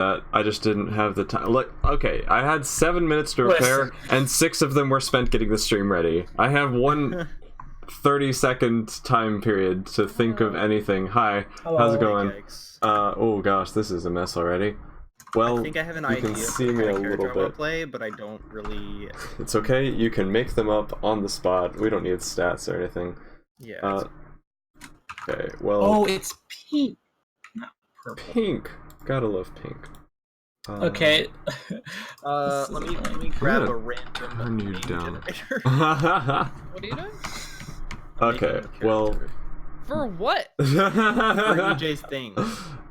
that I just didn't have the time. Like, okay, I had 7 minutes to prepare, and 6 of them were spent getting the stream ready. I have one 30-second time period to think of anything. Hi, Hello. how's it going? Oh gosh, this is a mess already. Well, I think I have an you idea can see for me the a kind of little character I want bit. to play, but I don't really. It's okay. You can make them up on the spot. We don't need stats or anything. Yeah. Okay. Well. Oh, it's pink, not purple. Pink. Gotta love pink. Okay. Let me grab a random turn you name down. generator. What are you doing? Okay. Well. For what? For EJ's thing.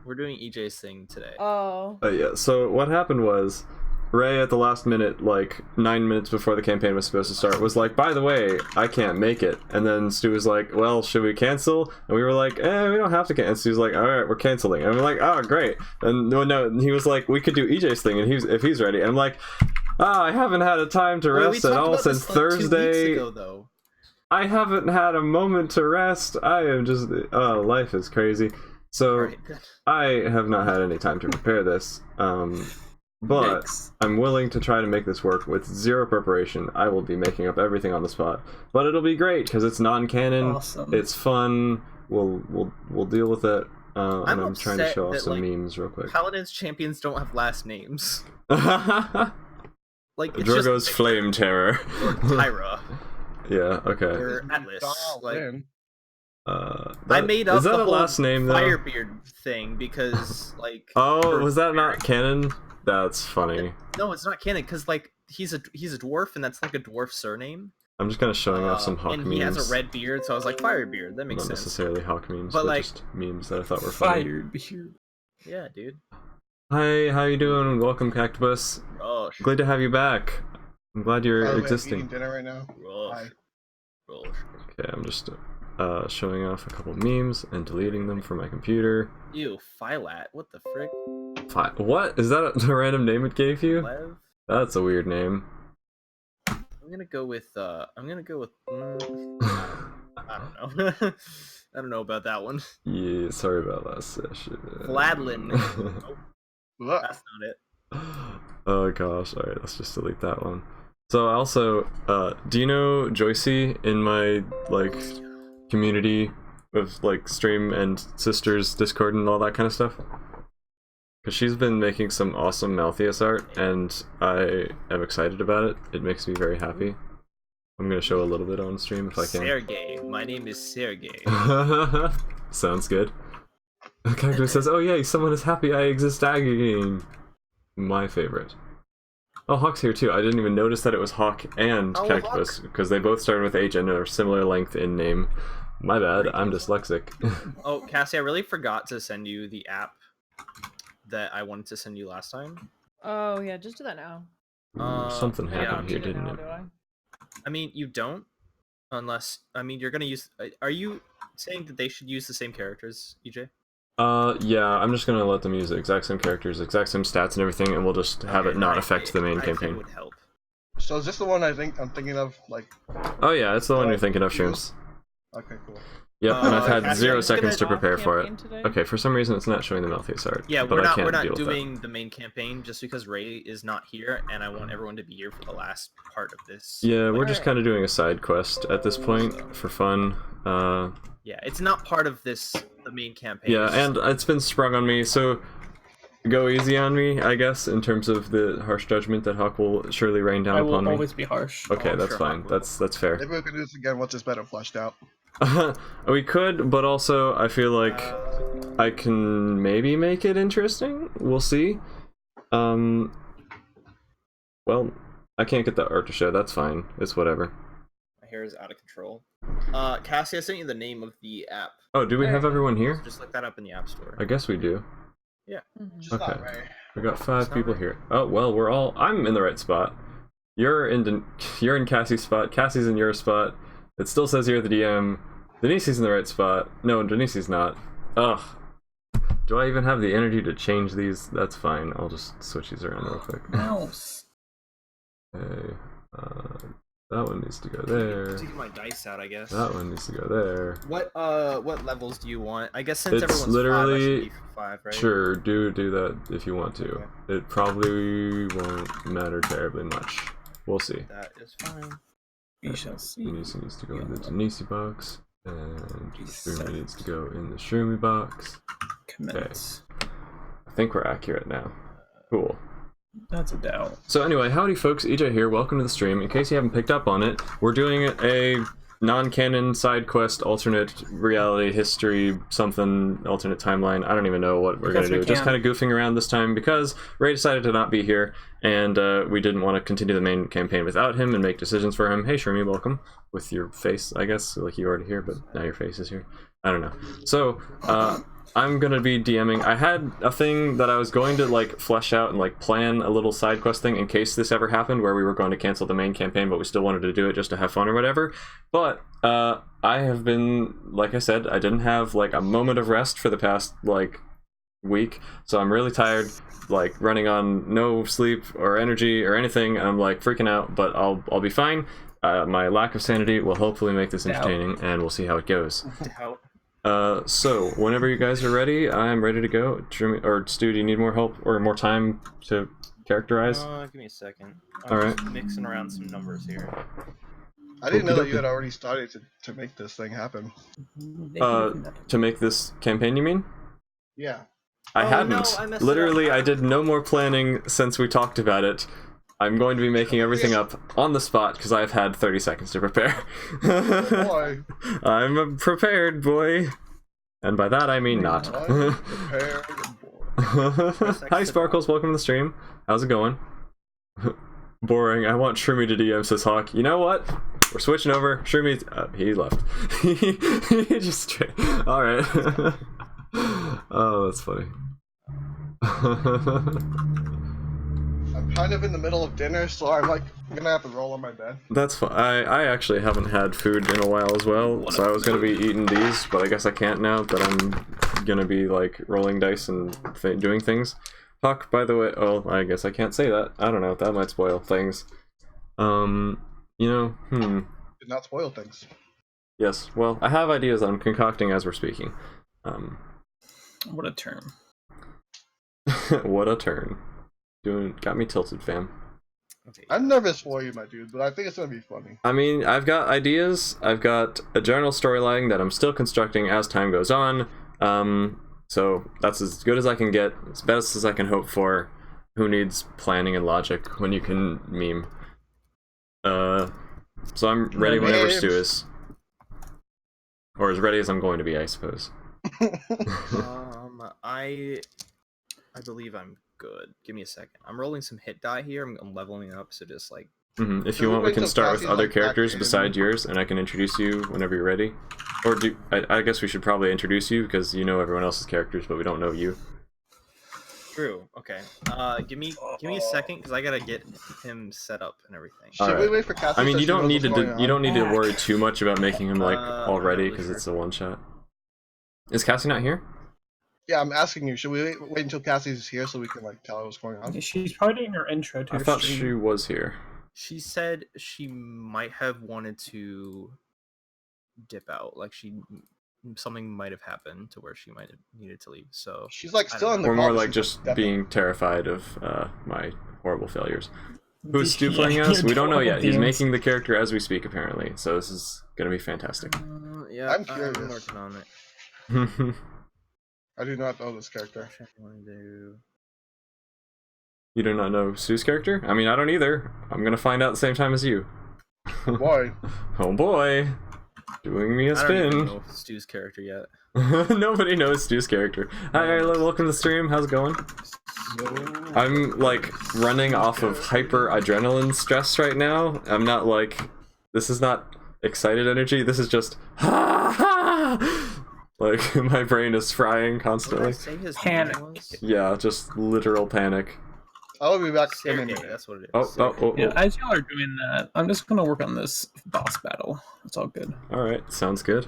We're doing EJ's thing today. Oh. Yeah. So what happened was, Ray at the last minute, like 9 minutes before the campaign was supposed to start, was like, "By the way, I can't make it." And then Stu was like, "Well, should we cancel?" And we were like, we don't have to cancel. And Stu's like, "All right, we're canceling." And we're like, "Oh, great." And no, he was like, "We could do EJ's thing, and if he's ready." And I'm like, I haven't had a time to rest at all since Thursday. 2 weeks ago, though. I haven't had a moment to rest. I am just, life is crazy. So Right. I have not had any time to prepare this. But Yikes. I'm willing to try to make this work with zero preparation. I will be making up everything on the spot, but it'll be great because it's non-canon. Awesome. It's fun. We'll deal with it. And I'm trying to upset show off that, some like, memes real quick. Paladins champions don't have last names. Drogo's Like it's just Flame Terror. or Tyra Yeah. Okay. or Atlas. Like I that- made up is that the a whole last name though? Firebeard thing because like. Oh, for was that not Eric- canon? That's funny. No, it's not canon because like he's a dwarf and that's like a dwarf surname. I'm just kind of showing off some hawk and memes. he has a red beard, so I was like Firebeard. That makes Not sense. necessarily hawk memes, But, but like, just memes that I thought were funny. Fired beard. Yeah, dude. Hi, how you doing? Welcome, Cactopus. Rush. Glad to have you back. I'm glad you're By the way, I'm existing. eating dinner right now. Rush. Hi. Rush. Okay, I'm just showing off a couple memes and deleting them from my computer. Ew, Phylat. What the frick? What? Is that a random name it gave you? Lev? That's a weird name. I'm gonna go with I don't know. I don't know about that one. Yeah, sorry about last session. Vladlin. Look. That's not it. Oh gosh, alright, let's just delete that one. So also, do you know Joycey in my, like, community of, like, stream and sisters Discord and all that kind of stuff? Because she's been making some awesome Malthius art, and I am excited about it. It makes me very happy. I'm gonna show a little bit on stream if I can. Sergey. My name is Sergey. Sounds good. Cactus says, "Oh yay, someone is happy I exist again." My favorite. Oh, Hawk's here too. I didn't even notice that it was Hawk and Oh, Cactus because they both started with H and are similar length in name. My bad, I'm dyslexic. Oh, Cassie, I really forgot to send you the app that I wanted to send you last time. Oh yeah, just do that now. Something yeah, happened here, Need it didn't now, it? do I? I mean, you don't, unless you're gonna use. Are you saying that they should use the same characters, EJ? Yeah, I'm just gonna let them use the exact same characters, exact same stats and everything, and we'll just have it not affect the main I think campaign. would help. So is this the one I'm thinking of? Like, Oh yeah, it's the one you're thinking of, Shrooms. okay, cool. Yep, and I've had Cassie, 0 I'm seconds to gonna- prepare for it. Campaign today? Okay, for some reason it's not showing the Malthius art. Yeah, but we're I not can't deal with doing the main campaign just because Ray is not here, and I want everyone to be here for the last part of this. that. Yeah, we're Like, just kind of doing a side quest at this point for fun. yeah, it's not part of the main campaign. Yeah, it's just- and it's been sprung on me, so go easy on me, I guess, in terms of the harsh judgment that Hawk will surely rain down I upon will me. always be harsh. Okay, Oh, I'm that's sure fine. Hawk will. That's fair. Maybe we can do this again once it's better fleshed out. We could, but also I feel like I can maybe make it interesting. We'll see. Well, I can't get the art to show. That's fine. It's whatever. My hair is out of control. Cassie, I sent you the name of the app. Oh, do we have everyone here? Just look that up in the App Store. I guess we do. Mhm. Just Okay. not Ray. We got 5 not people right. here. Oh well, we're all. I'm in the right spot. You're in Cassie's spot. Cassie's in your spot. It still says you're the DM. Denise's in the right spot. No, Denise's not. Ugh. Do I even have the energy to change these? That's fine. I'll just switch these around real quick. Mouse. Okay. That one needs to go there. To get my dice out, I guess. That one needs to go there. What levels do you want? I guess since It's everyone's literally 5, I should be 5, right? Sure, do that if you want to. Okay. It probably won't matter terribly much. We'll see. That is fine. We shall see. Denisi needs to go in the Denisi box, and Shroomy needs to go in the Shroomy box. Commence. I think we're accurate now. Cool. That's a doubt. So anyway, howdy folks, EJ here, welcome to the stream. In case you haven't picked up on it, we're doing a non-canon side quest, alternate reality, history, something, alternate timeline. I don't even know what we're going to do. Just kind of goofing around this time because Ray decided to not be here, and we didn't want to continue the main campaign without him and make decisions for him. Hey Shroomy, welcome. With your face, I guess, like you already here, but now your face is here. I don't know. So, I'm gonna be DMing. I had a thing that I was going to like flesh out and like plan a little side quest thing in case this ever happened, where we were going to cancel the main campaign, but we still wanted to do it just to have fun or whatever. But I have been, like I said, I didn't have like a moment of rest for the past like week, so I'm really tired, like running on no sleep or energy or anything, and I'm like freaking out. But I'll be fine. My lack of sanity will hopefully make this entertaining, and we'll see how it goes. So whenever you guys are ready, I'm ready to go. Or Stu, do you need more help or more time to characterize? Give me a second. I'm All right. just mixing around some numbers here. I didn't know that you had already started to make this thing happen. To make this campaign, you mean? Yeah. I Oh, hadn't. no, I messed it Literally, up. I did no more planning since we talked about it. I'm going to be making everything up on the spot because I've had 30 seconds to prepare. Oh boy. I'm a prepared boy. And by that I mean not. Prepare the board. Hi Sparkles, welcome to the stream. How's it going? Boring. I want Shroomy to DM, says Hawk. You know what? We're switching over. Shroomy, he left. He just straight. Alright. Oh, that's funny. I'm kind of in the middle of dinner, so I'm like gonna have to roll on my bed. That's fine. I actually haven't had food in a while as well, so I was gonna be eating these, but I guess I can't now that I'm gonna be like rolling dice and doing things. Hawk, by the way, oh, I guess I can't say that. I don't know, that might spoil things. You know, Did not spoil things. Yes, well, I have ideas that I'm concocting as we're speaking. What a turn. What a turn. Got me tilted, fam. Okay. I'm nervous for you, my dude, but I think it's gonna be funny. I mean, I've got ideas. I've got a general storyline that I'm still constructing as time goes on. So that's as good as I can get, as best as I can hope for. Who needs planning and logic when you can meme? So I'm ready whenever Stu is. Or as ready as I'm going to be, I suppose. I believe I'm good. Give me a second. I'm rolling some hit die here. I'm leveling up, so just like... If you want, we can start with other characters besides yours, and I can introduce you whenever you're ready. Or I guess we should probably introduce you, because you know everyone else's characters, but we don't know you. True. Okay. Give me a second, because I gotta get him set up and everything. Should we wait for Cassie? I mean, so you she don't knows need what's to going you don't on? need to worry too much about making him like all ready, really because sure. it's a one shot. Is Cassie not here? Yeah, I'm asking you. Should we wait until Cassie's here so we can like tell her what's going on? She's probably doing her intro to I her thought stream. she was here. She said she might have wanted to dip out. Like something might have happened to where she might have needed to leave. So She's like I still don't in the We're call, more but like she's just stepping. being terrified of my horrible failures. Who's Stu Yeah, playing us? you're We don't know yet. He's adorable making the character as we speak, apparently. So this is gonna be fantastic. yeah, I'm curious. I'm working on it. I do not know this character. What I want to do. You do not know Stu's character? I mean, I don't either. I'm gonna find out at the same time as you. Boy, Oh boy, doing me a I don't even spin. know Stu's character yet. Nobody knows Stu's character. Hi, Ayla, welcome to the stream. How's it going? I'm like running off of hyper adrenaline stress right now. I'm not like, this is not excited energy. This is just like my brain is frying What did I constantly. say his Panic. name was? Yeah, just literal panic. I'll be back in a Sergey, minute. that's what it is. Oh. Yeah, as y'all are doing that, I'm just gonna work on this boss battle. It's all good. All right, sounds good.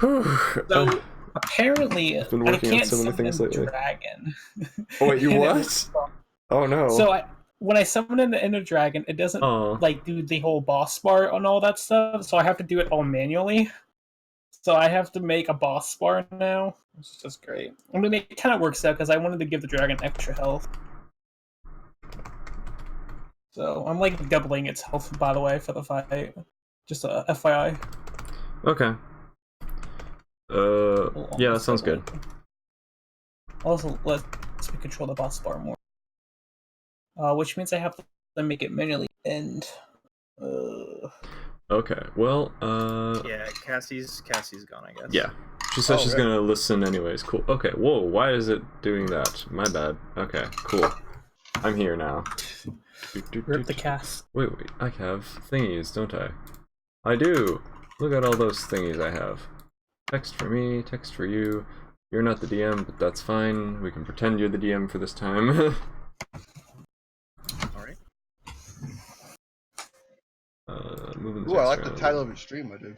Whew. So apparently, been I working on can't so many summon things a lately. dragon. Oh wait, you And it what? was- Oh no. So when I summon an Ender Dragon, it doesn't Oh. like do the whole boss bar and all that stuff, so I have to do it all manually. So I have to make a boss bar now, which is just great. I mean, it kind of works out because I wanted to give the dragon extra health. So I'm like doubling its health, by the way, for the fight. Just a FYI. Okay. Yeah, that sounds good. Also, let's control the boss bar more. Which means I have to make it manually end. Okay, well, Yeah, Cassie's gone, I guess. yeah. She said she's really? gonna listen anyways. Cool. Okay, whoa, why is it doing that? My bad. Okay, cool. I'm here now. Rip the cast. Wait, I have thingies, don't I? I do! Look at all those thingies I have. Text for me, text for you. You're not the DM, but that's fine. We can pretend you're the DM for this time. Alright. Moving the Ooh, I like text the around. title of your stream, I do.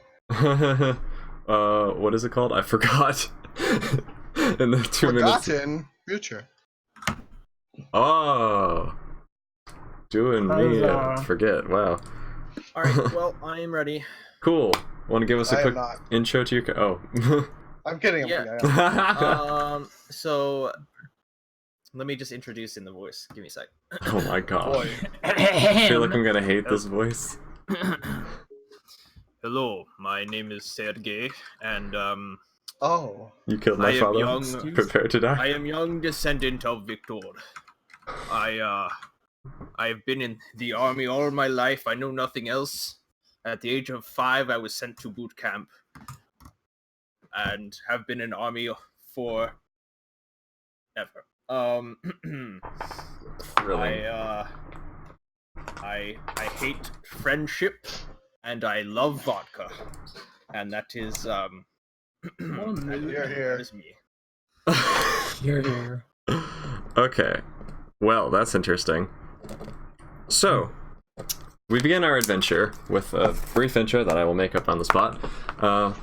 What is it called? I forgot. In the 2 minutes. Forgotten future. Oh, doing me forget. Wow. Alright, well, I am ready. Cool. Want to give us a I am quick not. intro to your? Oh. I'm kidding. Yeah. I am. So let me just introduce in the voice. Give me a sec. Oh my god. Boy. I feel like I'm gonna hate this voice. Hello, my name is Sergey, and Oh. You killed I my am father. young. Prepare to die. I am young descendant of Victor. I've been in the army all my life. I know nothing else. At the age of 5, I was sent to boot camp, and have been in army for ever. Thrilling. I hate friendship, and I love vodka, and that is Here, here. that is me. Here. Okay. Well, that's interesting. So, we begin our adventure with a brief intro that I will make up on the spot.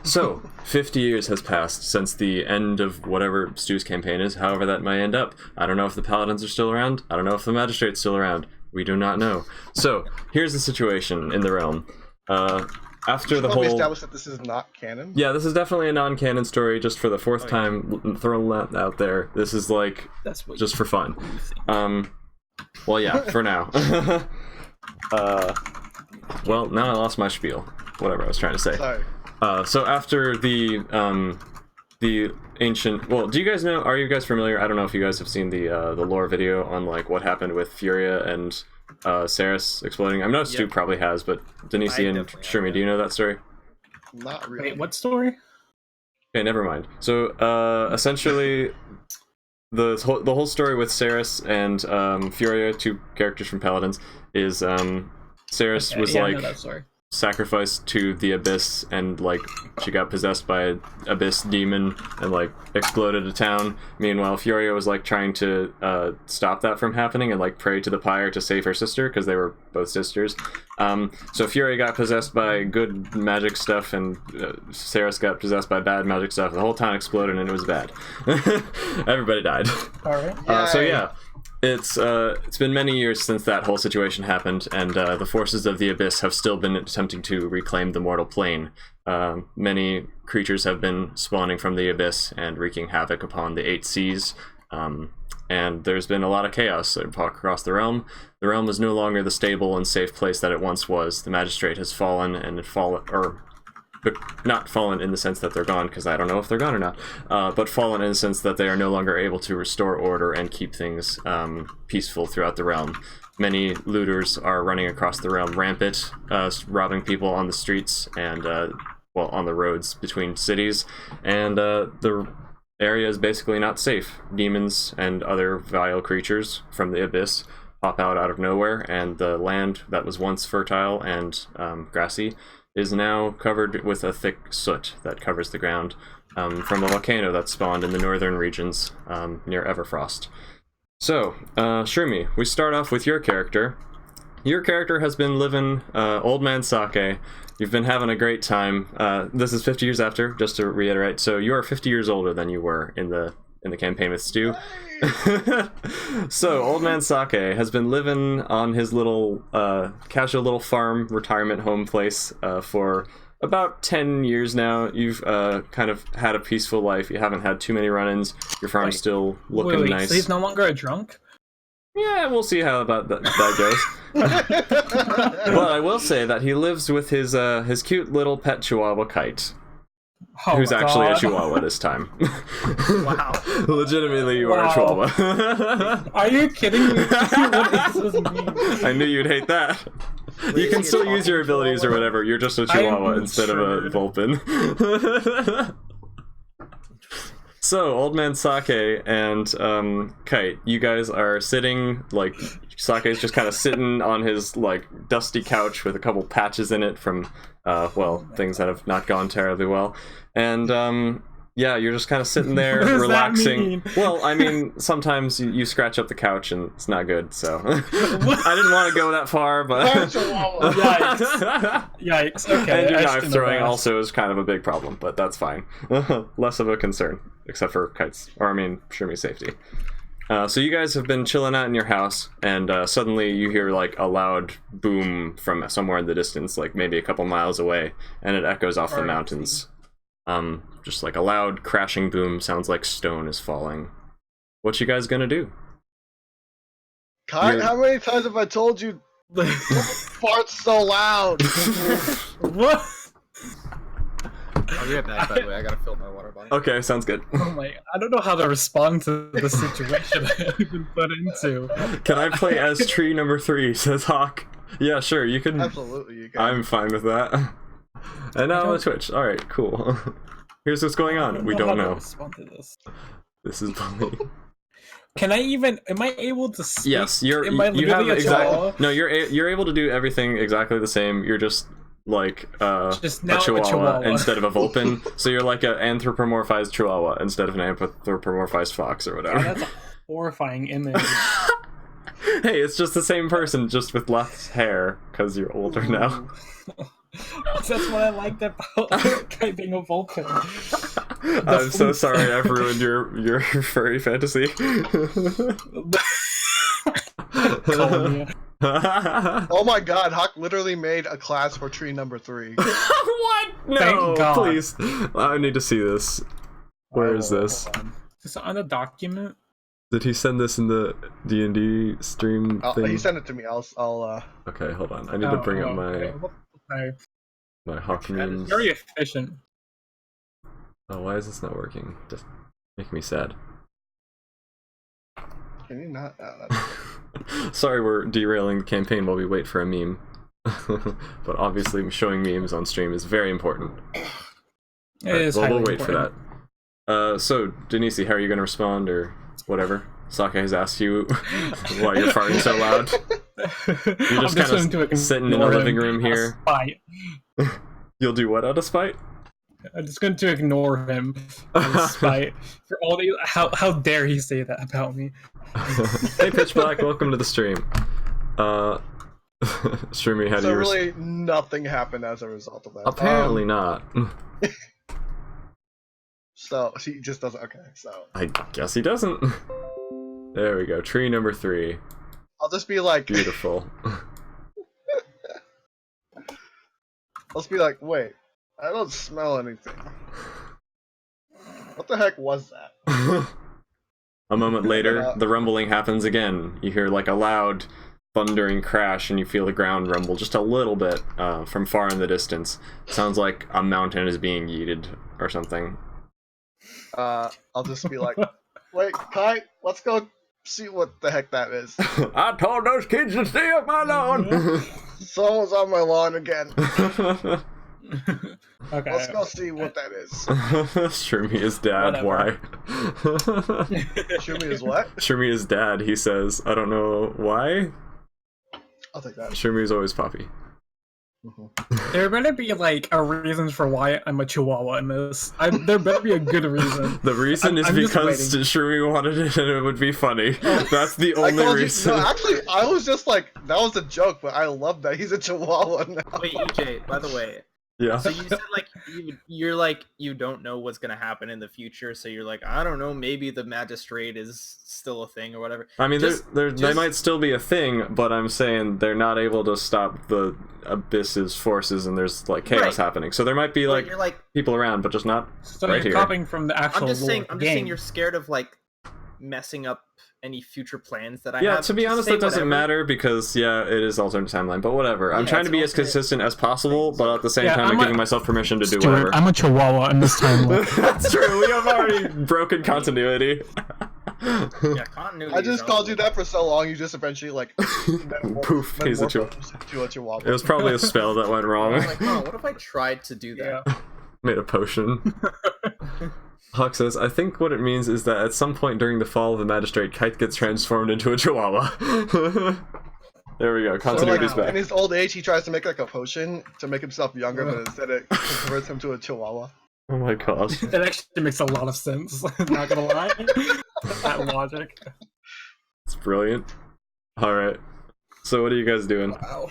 So, 50 years has passed since the end of whatever Stu's campaign is, however that may end up. I don't know if the Paladins are still around. I don't know if the Magistrate's still around. We do not know. So, here's the situation in the realm. After the Before we whole... establish that this is not canon. Yeah, this is definitely a non-canon story, just for the fourth time throwing that out there. This is like, That's what just for fun. you think. Well, yeah, for now. Well, now I lost my spiel. Whatever I was trying to say. Sorry. So after the ancient, well, do you guys know? Are you guys familiar? I don't know if you guys have seen the lore video on like what happened with Furia and Ceres exploding. I know Stu Yep. probably has, but Denise I and definitely have, Shermie, yeah. do you know that story? Not really. Wait, what story? Okay, never mind. So essentially, the whole story with Ceres and Furia, two characters from Paladins, is Ceres was I like know that story. sacrificed to the abyss, and like she got possessed by an abyss demon and like exploded a town. Meanwhile, Furia was like trying to stop that from happening and like pray to the pyre to save her sister because they were both sisters. So Furia got possessed by good magic stuff, and Ceres got possessed by bad magic stuff. The whole town exploded and it was bad. Everybody died. All right. So yeah, it's been many years since that whole situation happened, and the forces of the abyss have still been attempting to reclaim the mortal plane. Many creatures have been spawning from the abyss and wreaking havoc upon the 8 seas. And there's been a lot of chaos across the realm. The realm is no longer the stable and safe place that it once was. The magistrate has fallen, and but not fallen in the sense that they're gone, because I don't know if they're gone or not, but fallen in the sense that they are no longer able to restore order and keep things peaceful throughout the realm. Many looters are running across the realm rampant, robbing people on the streets and, well, on the roads between cities, and the area is basically not safe. Demons and other vile creatures from the abyss pop out of nowhere, and the land that was once fertile and grassy is now covered with a thick soot that covers the ground from a volcano that spawned in the northern regions near Everfrost. So, Shermie, we start off with your character. Your character has been living old man sake. You've been having a great time. This is 50 years after, just to reiterate. So you are 50 years older than you were in the campaign with Stu. So, Old Man Sake has been living on his little, casual little farm retirement home place for about 10 years now. You've kind of had a peaceful life. You haven't had too many run-ins. Your farm's still looking nice. So he's no longer a drunk? Yeah, we'll see how about that goes. But I will say that he lives with his cute little pet Chihuahua Kite. Oh, Who's actually a God. Chihuahua this time. Wow. Legitimately, you are a Wow. Chihuahua. Are you kidding me? What does this mean? I knew you'd hate that. You can still use your abilities or whatever. You're just a Chihuahua instead of a Vulpin. So, Old Man Sake and Kite, you guys are sitting, like, Sake's just kind of sitting on his, like, dusty couch with a couple patches in it from, well, things that have not gone terribly well. And, yeah, you're just kind of sitting there, What does that relaxing. mean? Well, I mean, sometimes you scratch up the couch and it's not good, so. I didn't want to go that far, but. Chihuahua. Yikes. Okay. And your I knife shouldn't throwing have asked. also is kind of a big problem, but that's fine. Less of a concern, except for Kite's, or I mean, Shirmi's safety. So you guys have been chilling out in your house, and suddenly you hear like a loud boom from somewhere in the distance, like maybe a couple miles away, and it echoes off the Alright. mountains. Just like a loud crashing boom, sounds like stone is falling. What you guys gonna do? Kai, You're- how many times have I told you farts so loud? What? I'll be right back, by the way. I gotta fill my water bottle. Okay, sounds good. Oh my! I don't know how to respond to the situation I've been put into. Can I play as tree number 3? Says Hawk. Yeah, sure, you can. Absolutely, you can. I'm fine with that. And now on the Twitch. Alright, cool. Here's what's going on. We don't how to know. respond to this. This is bullying. Can I even? Am I able to speak? Yes, you Am I have literally a exactly. chihuahua? No, you're able to do everything exactly the same. You're just like Just a now a chihuahua, chihuahua. instead of a Vulpin. So you're like an anthropomorphized chihuahua instead of an anthropomorphized fox or Yeah, whatever. that's a horrifying image. Hey, it's just the same person, just with less hair, because you're older now. That's what I liked about Kai being a Vulcan. I'm so sorry I've ruined your furry fantasy. Call me. Oh my god, Hawk literally made a class for tree number 3. What? No, Thank God. please. I need to see this. Where is this? Hold on. Is it on a document? Did he send this in the D&D stream thing? He sent it to me. I'll Okay, hold on. I need to bring up okay. my Hawk memes. Very efficient. Oh, why is this not working? Just making me sad. Can you not? Oh, that's... Sorry, we're derailing the campaign while we wait for a meme. But obviously, showing memes on stream is very important. It is Well, we'll highly wait for important. that. So, Denise, how are you going to respond, or whatever? Sake has asked you why you're farting so loud. You're just kind of sitting in the living room here. Spite. You'll do what out of spite? I'm just going to ignore him out of spite for all the how dare he say that about me? Hey, Pitch Black, welcome to the stream. Streamy, how do So you really, nothing happened as a result of that. Apparently not. So he just doesn't. Okay, so I guess he doesn't. There we go. Tree number 3. I'll just be like, Beautiful. I'll just be like, wait, I don't smell anything. What the heck was that? A moment later, the rumbling happens again. You hear like a loud, thundering crash, and you feel the ground rumble just a little bit from far in the distance. It sounds like a mountain is being yeeted or something. I'll just be like, wait, Kai, let's go see what the heck that is. I told those kids to stay off my lawn! Someone's on my lawn again. Okay. Let's go see what that is. Shermie is dad, Whatever. why? Show me is what? Shermie is dad, he says. I don't know why. I'll take that. Shermie is always Poppy. There better be like a reason for why I'm a Chihuahua in this. There better be a good reason. The reason is I'm just because waiting. Shermie wanted it and it would be funny. That's the I only called you, reason. no, actually, I was just like, that was a joke, but I love that he's a Chihuahua now. Wait, EJ, by the way, Yeah. so you said like you're like, you don't know what's gonna happen in the future, so you're like, I don't know, maybe the magistrate is still a thing or whatever. I mean, they just- might still be a thing, but I'm saying they're not able to stop the Abyss's forces, and there's like chaos Right. happening. So there might be But like you're like, people around, but just not. So Right you're here. copying from the actual I'm just lore saying, of the I'm just saying game. you're scared of like messing up any future plans that I Yeah, have. to be Just honest, say that doesn't whatever. matter because it is alternate timeline. But whatever. I'm Yeah, trying it's to be an as alternate consistent as possible, but at the same Yeah, time, I'm I'm a- giving myself permission to do Stuart, whatever. I'm a chihuahua in this timeline. That's true. We have already broken continuity. Yeah, continuity. I just is called you relevant. that for so long, you just eventually like Poof, he's a metamorphosed to a chihuahua. It was probably a spell that went I'm wrong. like, oh, what if I tried to do that? Yeah. Made a potion. Hawk says, I think what it means is that at some point during the fall of the magistrate, Kite gets transformed into a chihuahua. There we go, So, like, continuity's in back. his old age, he tries to make like a potion to make himself younger, but instead it converts him to a chihuahua. Oh my gosh. That actually makes a lot of sense. Not gonna lie. That logic. It's brilliant. Alright. So what are you guys doing? Wow.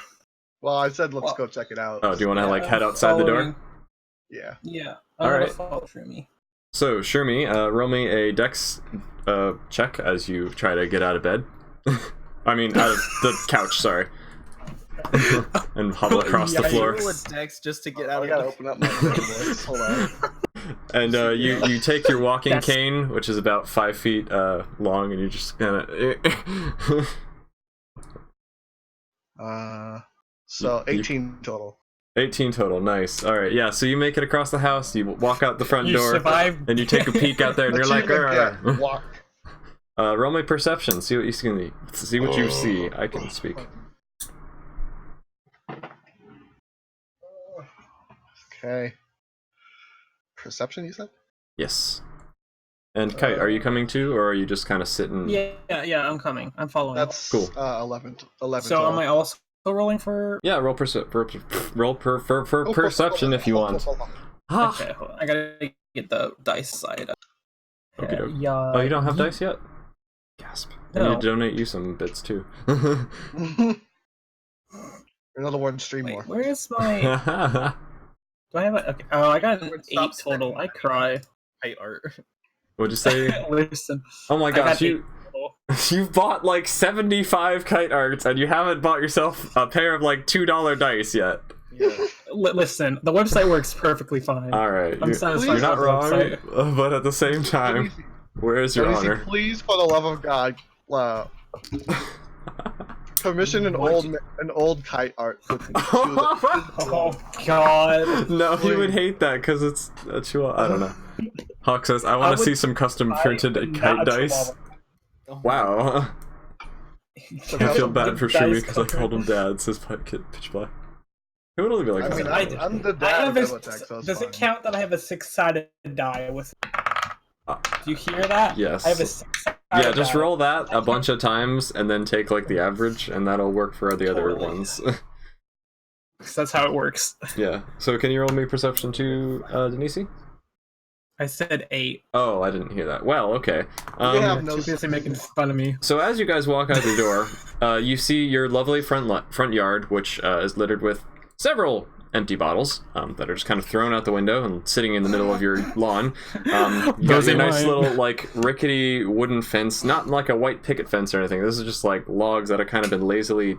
Well, I said let's go check it out. Oh, do you want to like head outside the door? Yeah. Yeah. Alright. Follow through me. So, Shermie, roll me a dex check as you try to get out of bed. I mean, out of the couch, sorry. And hobble across the Yeah, floor. Roll a dex just to get out I of gotta the open up my voice. Hold on. And you take your walking That's- cane, which is about 5 feet long, and you just kind of... So 18 total. 18 total, nice. Alright, yeah, so you make it across the house, you walk out the front You door, survived. and you take a peek out there, and you're like, Achievement, yeah, "Arr." walk. Roll my perception, see what you see. See what you see. I can speak. Okay. Perception, you said? Yes. And Kite, are you coming too, or are you just kind of sitting? Yeah, I'm coming. I'm following. That's Cool. 11 so total. am I also rolling for? Yeah, roll perception if you want. Ah. Okay, hold on. I gotta get the dice side. Okey-doke. Yeah. Oh, you don't have dice yet? Gasp. I need No. to donate you some bits too. Another one, stream Wait, more. where is my? Do I have a? Okay. Oh, I got an Stop 8 total. spending I cry. Kite art. What'd you say? Listen. Oh my I got gosh, 8 you total. you've bought like 75 kite arts and you haven't bought yourself a pair of like $2 dice yet. Yeah. Listen, the website works perfectly fine. Alright, I'm you're, satisfied you're with not the wrong, website. but at the same time, where is your Let me see, honor? please, for the love of God, commission an old kite art. Oh God. No, he would hate that because it's a chihuahua. I don't know. Hawk says, I want to would- see some custom printed I'm kite not a dice. chihuahua. Wow. I Dice feel bad for Shumi because I covered. called him dad, says Kid Pitch Black. It would only be like I mean, that. I'm the I dad have of a, Bibliotech, so it's does fine. it count that I have a 6-sided die with? Uh, Do you hear that? yes. I have a 6-sided Yeah, just die. roll that a bunch of times and then take like the average, and that'll work for the other Totally. ones. 'Cause that's how it works. Yeah. So can you roll me perception too, Denise? I said 8. Oh, I didn't hear that. Well, okay. You have Too no busy making fun of me. So as you guys walk out the door, you see your lovely front yard, which is littered with several empty bottles that are just kind of thrown out the window and sitting in the middle of your lawn. You got Those your ain't nice mine. little like rickety wooden fence, not like a white picket fence or anything. This is just like logs that have kind of been lazily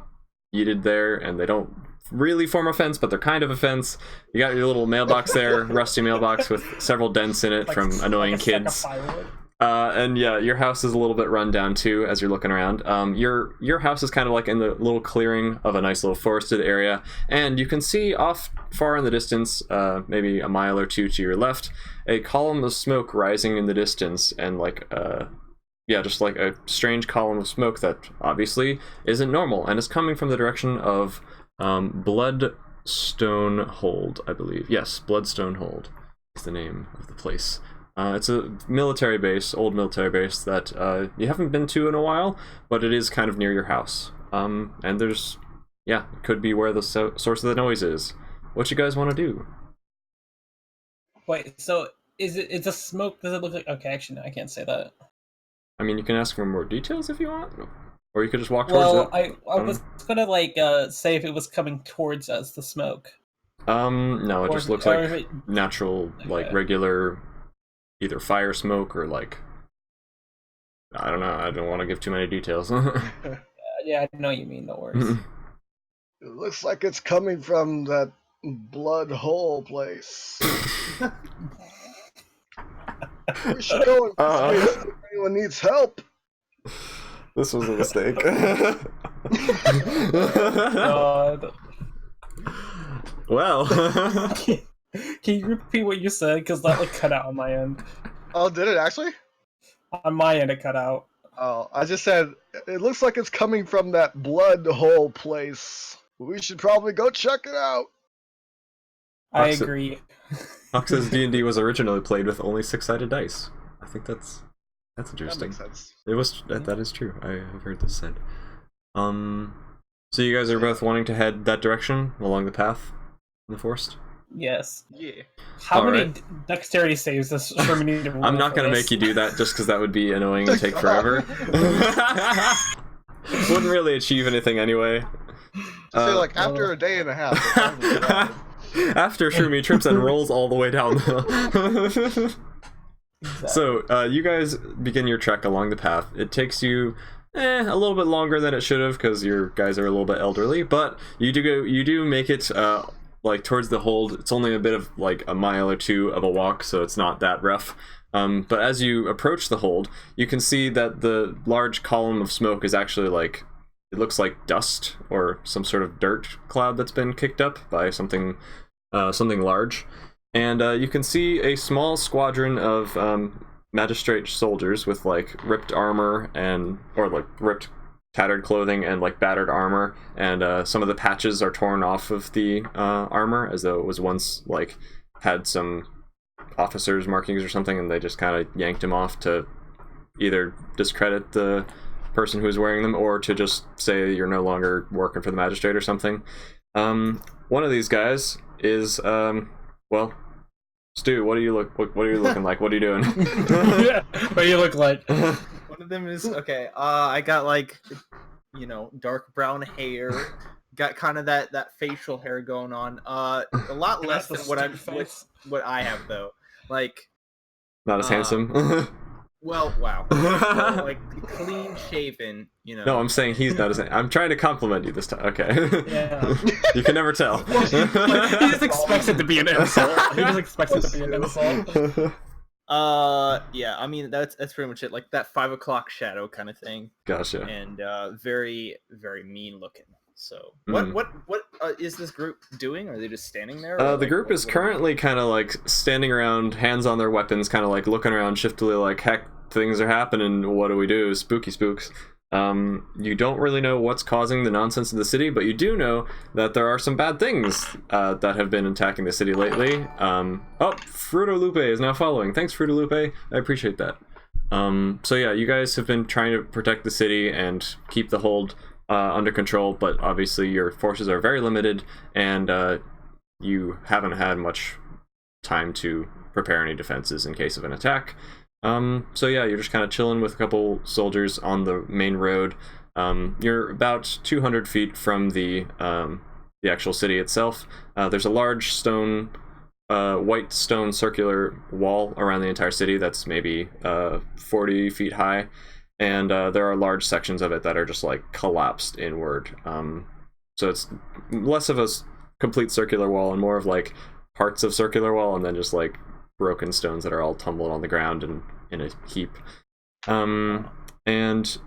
yeeted there, and they don't really form a fence, but they're kind of a fence. You got your little mailbox there, rusty mailbox with several dents in it from annoying like a stack of kids. firewood. And yeah, your house is a little bit run down too as you're looking around. Your house is kind of like in the little clearing of a nice little forested area, and you can see off far in the distance, maybe a mile or two to your left, a column of smoke rising in the distance, and like yeah, just like a strange column of smoke that obviously isn't normal and is coming from the direction of Bloodstone Hold, I believe. Yes, Bloodstone Hold is the name of the place. It's a military base, old military base that you haven't been to in a while, but it is kind of near your house. And there's, yeah, it could be where the source of the noise is. What you guys want to do? Wait, so it's a smoke? Does it look like? Okay, actually, no, I can't say that. I mean, you can ask for more details if you want, or you could just walk towards Well, it. I was gonna like say if it was coming towards us, the smoke. No, it Or- just looks or like is it- natural, like Okay. regular, either fire smoke or like, I don't know. I don't want to give too many details. Yeah, I know what you mean. No worries. It looks like it's coming from that blood hole place. We should go investigate see if anyone needs help. This was a mistake. God. Well, Can you repeat what you said? Because that like cut out on my end. Oh, did it actually? On my end, it cut out. Oh, I just said it looks like it's coming from that blood hole place. We should probably go check it out. I Oxy- agree. Ox's D&D was originally played with only 6-sided dice. I think that's That interesting. makes sense. It was that is true. I have heard this said. So you guys are both wanting to head that direction along the path in the forest? Yes. Yeah. How many Alright. dexterity saves does Sherman need to roll? I'm not for gonna this? make you do that just because that would be annoying and take forever. Wouldn't really achieve anything anyway. Just say like after a day and a half. it probably does. After Shroomy trips and rolls all the way down the hill. So, you guys begin your trek along the path. It takes you a little bit longer than it should have because your guys are a little bit elderly, but you do make it like towards the hold. It's only a bit of like a mile or two of a walk, so it's not that rough. But as you approach the hold, you can see that the large column of smoke is actually like, it looks like dust or some sort of dirt cloud that's been kicked up by something large. And you can see a small squadron of magistrate soldiers with like ripped armor or like ripped tattered clothing and like battered armor, and some of the patches are torn off of the armor as though it was once like had some officers markings or something, and they just kind of yanked them off to either discredit the person who was wearing them or to just say you're no longer working for the magistrate or something. One of these guys is well, Stu, what are you looking like? What are you doing? What do you look like? One of them is okay. I got like, dark brown hair. Got kind of that facial hair going on. A lot less than That's what the I'm stupid face. what I have though. Like, Not as handsome. well, wow. Well, like clean shaven. No, I'm saying he's not as. I'm trying to compliment you this time. Okay. Yeah. You can never tell. He just expects it to be an insult. He just expects it to be an insult. Yeah. I mean, that's pretty much it. Like that 5 o'clock shadow kind of thing, Gotcha. and very very mean looking. So what is this group doing? Are they just standing there? or, The like, group is what- currently kind of like standing around, hands on their weapons, kind of like looking around shiftily, like, heck, things are happening. What do we do? Spooky spooks. You don't really know what's causing the nonsense in the city, but you do know that there are some bad things that have been attacking the city lately. Fruto Lupe is now following. Thanks, Fruto Lupe. I appreciate that. So yeah, you guys have been trying to protect the city and keep the hold under control, but obviously your forces are very limited, and you haven't had much time to prepare any defenses in case of an attack. So yeah, you're just kind of chilling with a couple soldiers on the main road. You're about 200 feet from the actual city itself. There's a large white stone circular wall around the entire city that's maybe 40 feet high, and there are large sections of it that are just like collapsed inward. So it's less of a complete circular wall and more of like parts of circular wall, and then just like broken stones that are all tumbled on the ground and in a heap. And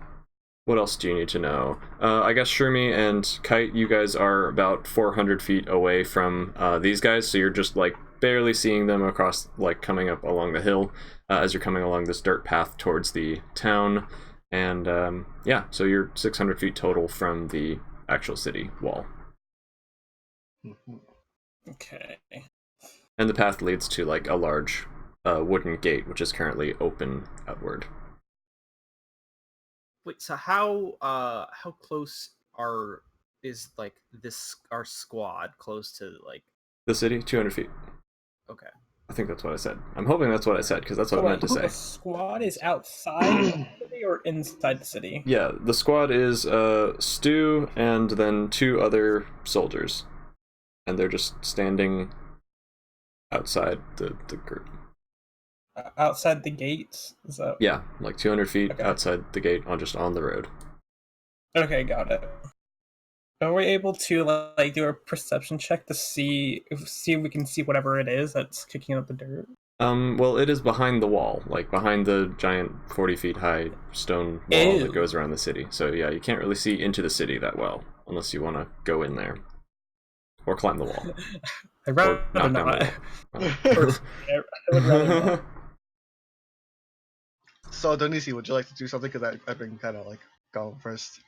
what else do you need to know? I guess Shroomy and Kite, you guys are about 400 feet away from these guys, so you're just like barely seeing them across, like coming up along the hill as you're coming along this dirt path towards the town. And yeah, so you're 600 feet total from the actual city wall. Okay. And the path leads to like a large wooden gate, which is currently open outward. Wait, so how close is like our squad close to like The city, 200 feet. okay. I think that's what I said. I'm hoping that's what I said, because that's what I meant to say. The squad is outside the city or inside the city? Yeah, the squad is Stu and then 2 other soldiers. and they're just standing outside the group. Outside the gates? Is that... Yeah, like 200 feet Okay. outside the gate, on the road. Okay, got it. Are we able to like do a perception check to see if we can see whatever it is that's kicking up the dirt? Well, it is behind the wall, like behind the giant 40 feet high stone wall that Ew. goes around the city. So yeah, you can't really see into the city that well, unless you want to go in there. Or climb the wall. I'd Or rather knock down not. the wall. I would rather not. So, Donisi, would you like to do something? Because I've been kind of like going first.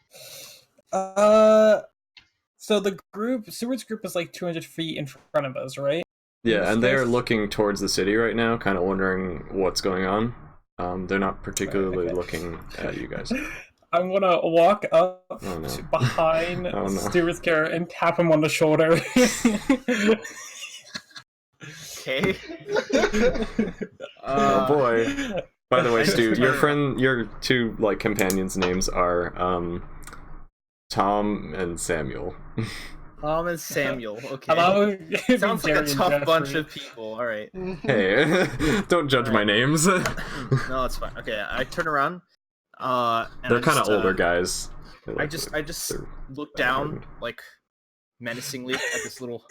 So the group, Seward's group is like 200 feet in front of us, right? Yeah, and they are Yes. looking towards the city right now, kind of wondering what's going on. They're not particularly Okay. looking at you guys. I'm gonna walk up Oh, no. to behind Oh, no. Stewart's character and tap him on the shoulder. Okay. Oh boy. By the way, I just Stu, your remember- your two like companions' names are Tom and Samuel. Tom and Samuel. Okay. Hello? Sounds like a Jerry and tough bunch Jeffrey. of people. All right. Hey, don't judge my Alright. names. No, it's fine. Okay, I turn around. And They're I kind of just, older guys. They're I like- just they're- look down like menacingly at this little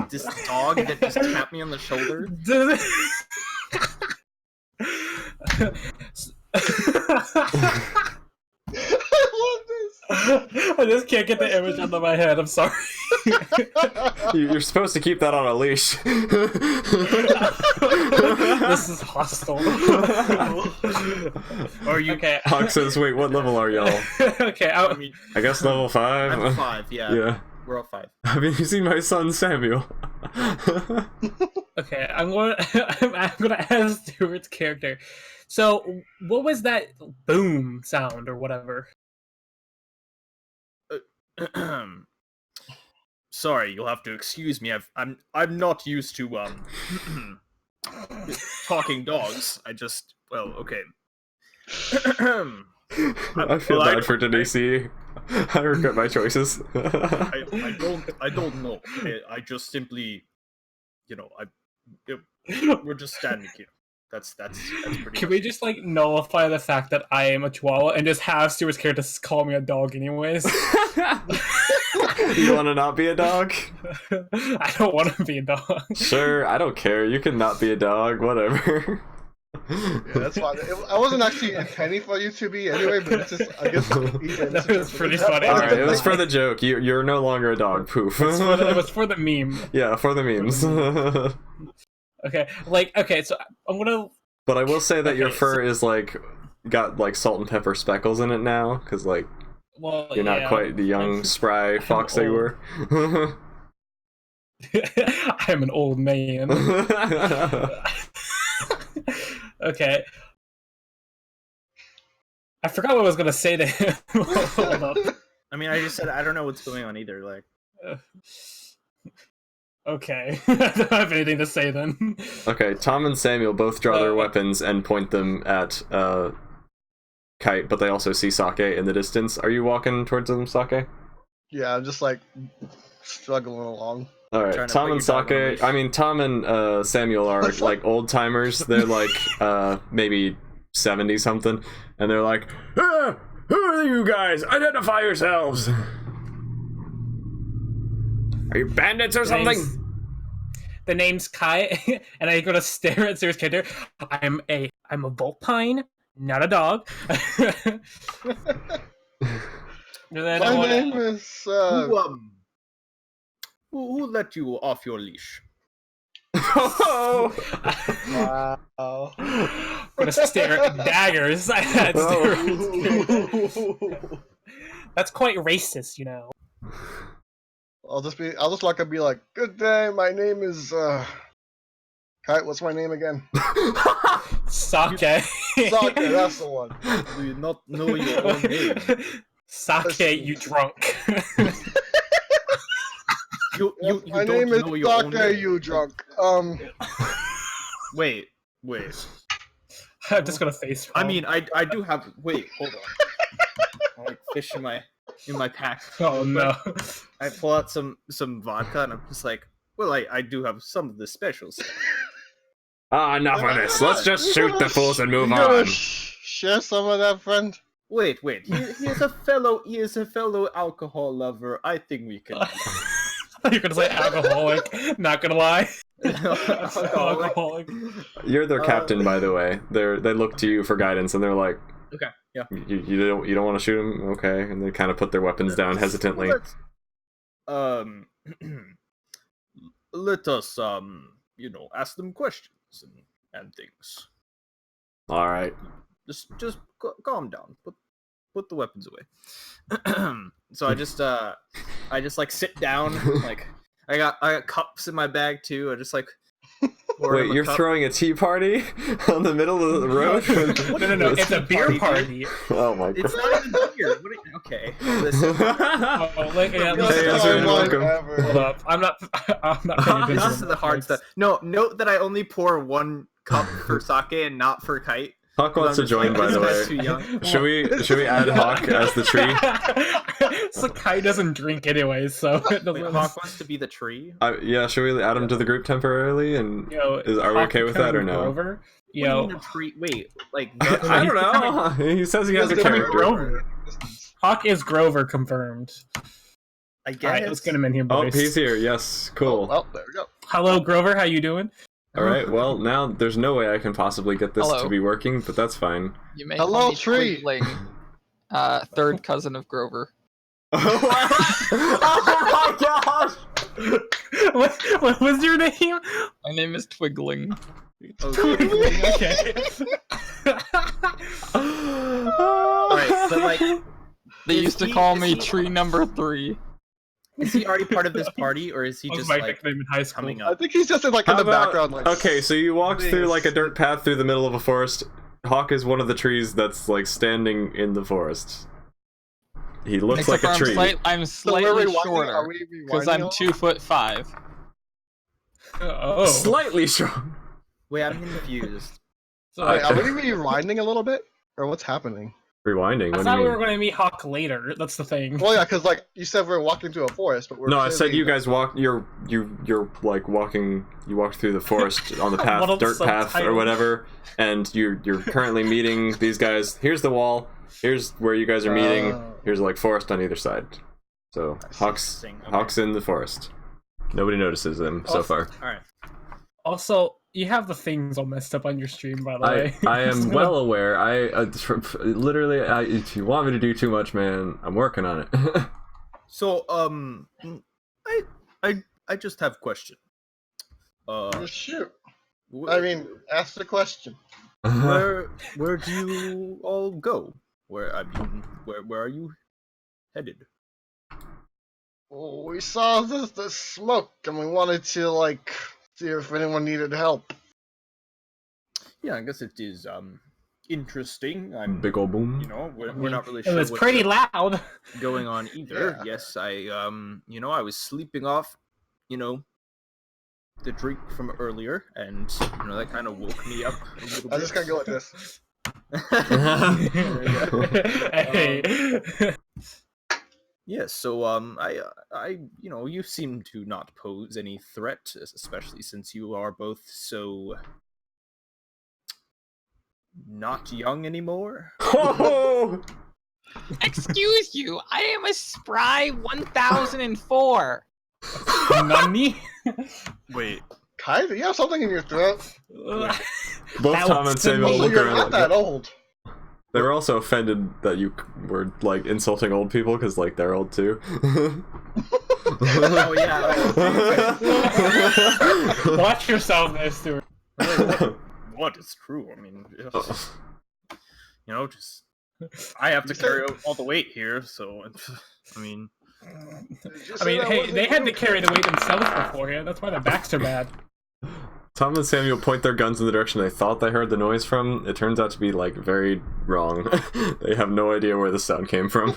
this dog that just tapped me on the shoulder. I love this. I just can't get the image out of my head. I'm sorry. You're supposed to keep that on a leash. This is hostile. Are you? Okay. Hawk says, "Wait, what level are y'all?" Okay. I mean, I guess level 5. I'm 5. Yeah, Yeah. we're all 5. Have you seen my son Samuel? Okay. I'm gonna ask Stuart's character. So, what was that boom sound or whatever? Sorry, you'll have to excuse me. I'm not used to talking dogs. I just okay. I feel Well, bad for Denise. I regret my choices. I don't know. I just simply, we're just standing here. That's pretty. Can much we it. just like nullify the fact that I am a chihuahua and just have Stuart's character call me a dog anyways? You want to not be a dog? I don't want to be a dog. Sure, I don't care. You can not be a dog, whatever. Yeah, that's fine. I wasn't actually intending for you to be anyway, but it's just, I guess, That was pretty funny. Alright, it was for the joke. You're no longer a dog. Poof. It was for the meme. Yeah, for the memes. Okay, so I'm gonna. But I will say that your Okay, fur is like got like salt and pepper speckles in it now, because like Well, you're not quite the young spry fox that you old. were. I'm an old man. Okay. I forgot what I was gonna say to him. Hold up. I mean, I just said I don't know what's going on either. Like, Okay, I don't have anything to say then. Okay, Tom and Samuel both draw their weapons and point them at Kite, but they also see Sake in the distance. Are you walking towards them, Sake? Yeah, I'm just like struggling along. Alright, Trying to Tom put and your dog on a Sake, leash. I mean, Tom and Samuel are like old timers. They're like maybe 70 something, and they're like, "Ah, who are you guys? Identify yourselves! Are you bandits or something?" The name's Kai, and I'm gonna stare at Sarah's character. I'm a vulpine, not a dog. And then I My wanna- name is, who let you off your leash? Oh! wow. I'm gonna stare at daggers at Stuart's character. That's quite racist, you know. I'll just like be like, good day, my name is, Kite, what's my name again? Sake. Sake, that's the one. Do you not know your own name? Sake, you drunk. You My don't name is know your own Sake, name. you drunk. Wait. I'm just gonna face. I mean, I do have. Wait, hold on. I'm like fishing my in my pack. Oh no. I pull out some vodka and I'm just like, well, I do have some of the special stuff. Enough of this. Let's just shoot the fools and move You gonna on. share some of that, friend? Wait. He is a fellow alcohol lover. I think we can. You're gonna say alcoholic. Not gonna lie. Alcoholic. You're their captain, by the way. They look to you for guidance, and they're like, Okay, yeah. You don't want to shoot him, okay? And they kind of put their weapons down hesitantly. Let us ask them questions and things. All right. Just calm down. Put the weapons away. So I just like sit down. Like I got cups in my bag too. I just like. Wait, you're throwing a tea party on the middle of the road? No. It's a beer party. Oh my god. It's not even beer. Okay. Listen. You're welcome. Hold up. I'm not paying This attention. is the hard stuff. No, note that I only pour one cup for sake and not for kite. Hawk wants to join, by the This guy's too way. young. Should we add Hawk as the tree? Sakai doesn't drink anyway, so it doesn't Wait, Hawk wants to be the tree. Yeah, should we add him to the group temporarily? And are we Hawk okay with that or becoming no? Grover? What do you mean a tree? Wait, like I don't know. He says he has a becoming character. Grover. Hawk is Grover confirmed. I guess. Alright, let's get him in here, Oh, boys. he's here. Yes, cool. Well, there we go. Hello, Grover. How you doing? All right. Well, now there's no way I can possibly get this Hello. to be working, but that's fine. You may Hello, call me tree. Twigling, third cousin of Grover. Oh my gosh! what was your name? My name is Twigling. Okay. Alright, so like, They Is used to he- call is me he- tree number 3. is he already part of this party, or is he That was just my like nickname in high school. coming I up? think he's just in like in How the about- background, like. Okay, so you walked through like a this. dirt path through the middle of a forest. Hawk is one of the trees that's like standing in the forest. He looks Except like a for tree. I'm So we're slightly rewinding- are shorter we because rewinding I'm all? 2'5". Oh. Slightly strong. Wait, I'm confused. So, Wait, are we rewinding a little bit, or what's happening? Rewinding. I What do thought you we mean? were going to meet Hawk later. That's the thing. Well, yeah, because like you said, we're walking through a forest, but we're. No, I said clearly- you guys walk. You're like walking. You walked through the forest on the path, Muddled dirt path or subtitle. whatever, and you're currently meeting these guys. Here's the wall. Here's where you guys are meeting. Oh. Here's like forest on either side. So Hawk's Interesting, okay. Hawk's in the forest. Nobody notices them so far. Alright. Also, you have the things all messed up on your stream, by the way. I am well aware. Literally, if you want me to do too much, man, I'm working on it. So, I just have a question. Well, shoot. wh- I mean, ask the question. where do you all go? Where are you headed? Well, we saw the smoke, and we wanted to like see if anyone needed help. Yeah, I guess it is interesting. I'm Big ol' boom. you know, we're not really It sure was what's pretty loud. going on either. Yeah. Yes, I was sleeping off, the drink from earlier, and that kind of woke me up a little bit. I just gotta go with this. Hey. Yes, so you seem to not pose any threat, especially since you are both so not young anymore. Oh! Excuse you, I am a spry 1004. Nani? Wait, Kai, do you have something in your throat? Both That Tom was and Samuel me. Oh, look you're around not like that old. they were also offended that you were like insulting old people because like they're old too. oh yeah. Watch yourself there, Stuart. What is true? I mean, just I have to carry all the weight here, so I mean, hey, they had to carry the weight themselves beforehand. That's why their backs are bad. Tom and Samuel point their guns in the direction they thought they heard the noise from. It turns out to be like very wrong. They have no idea where the sound came from.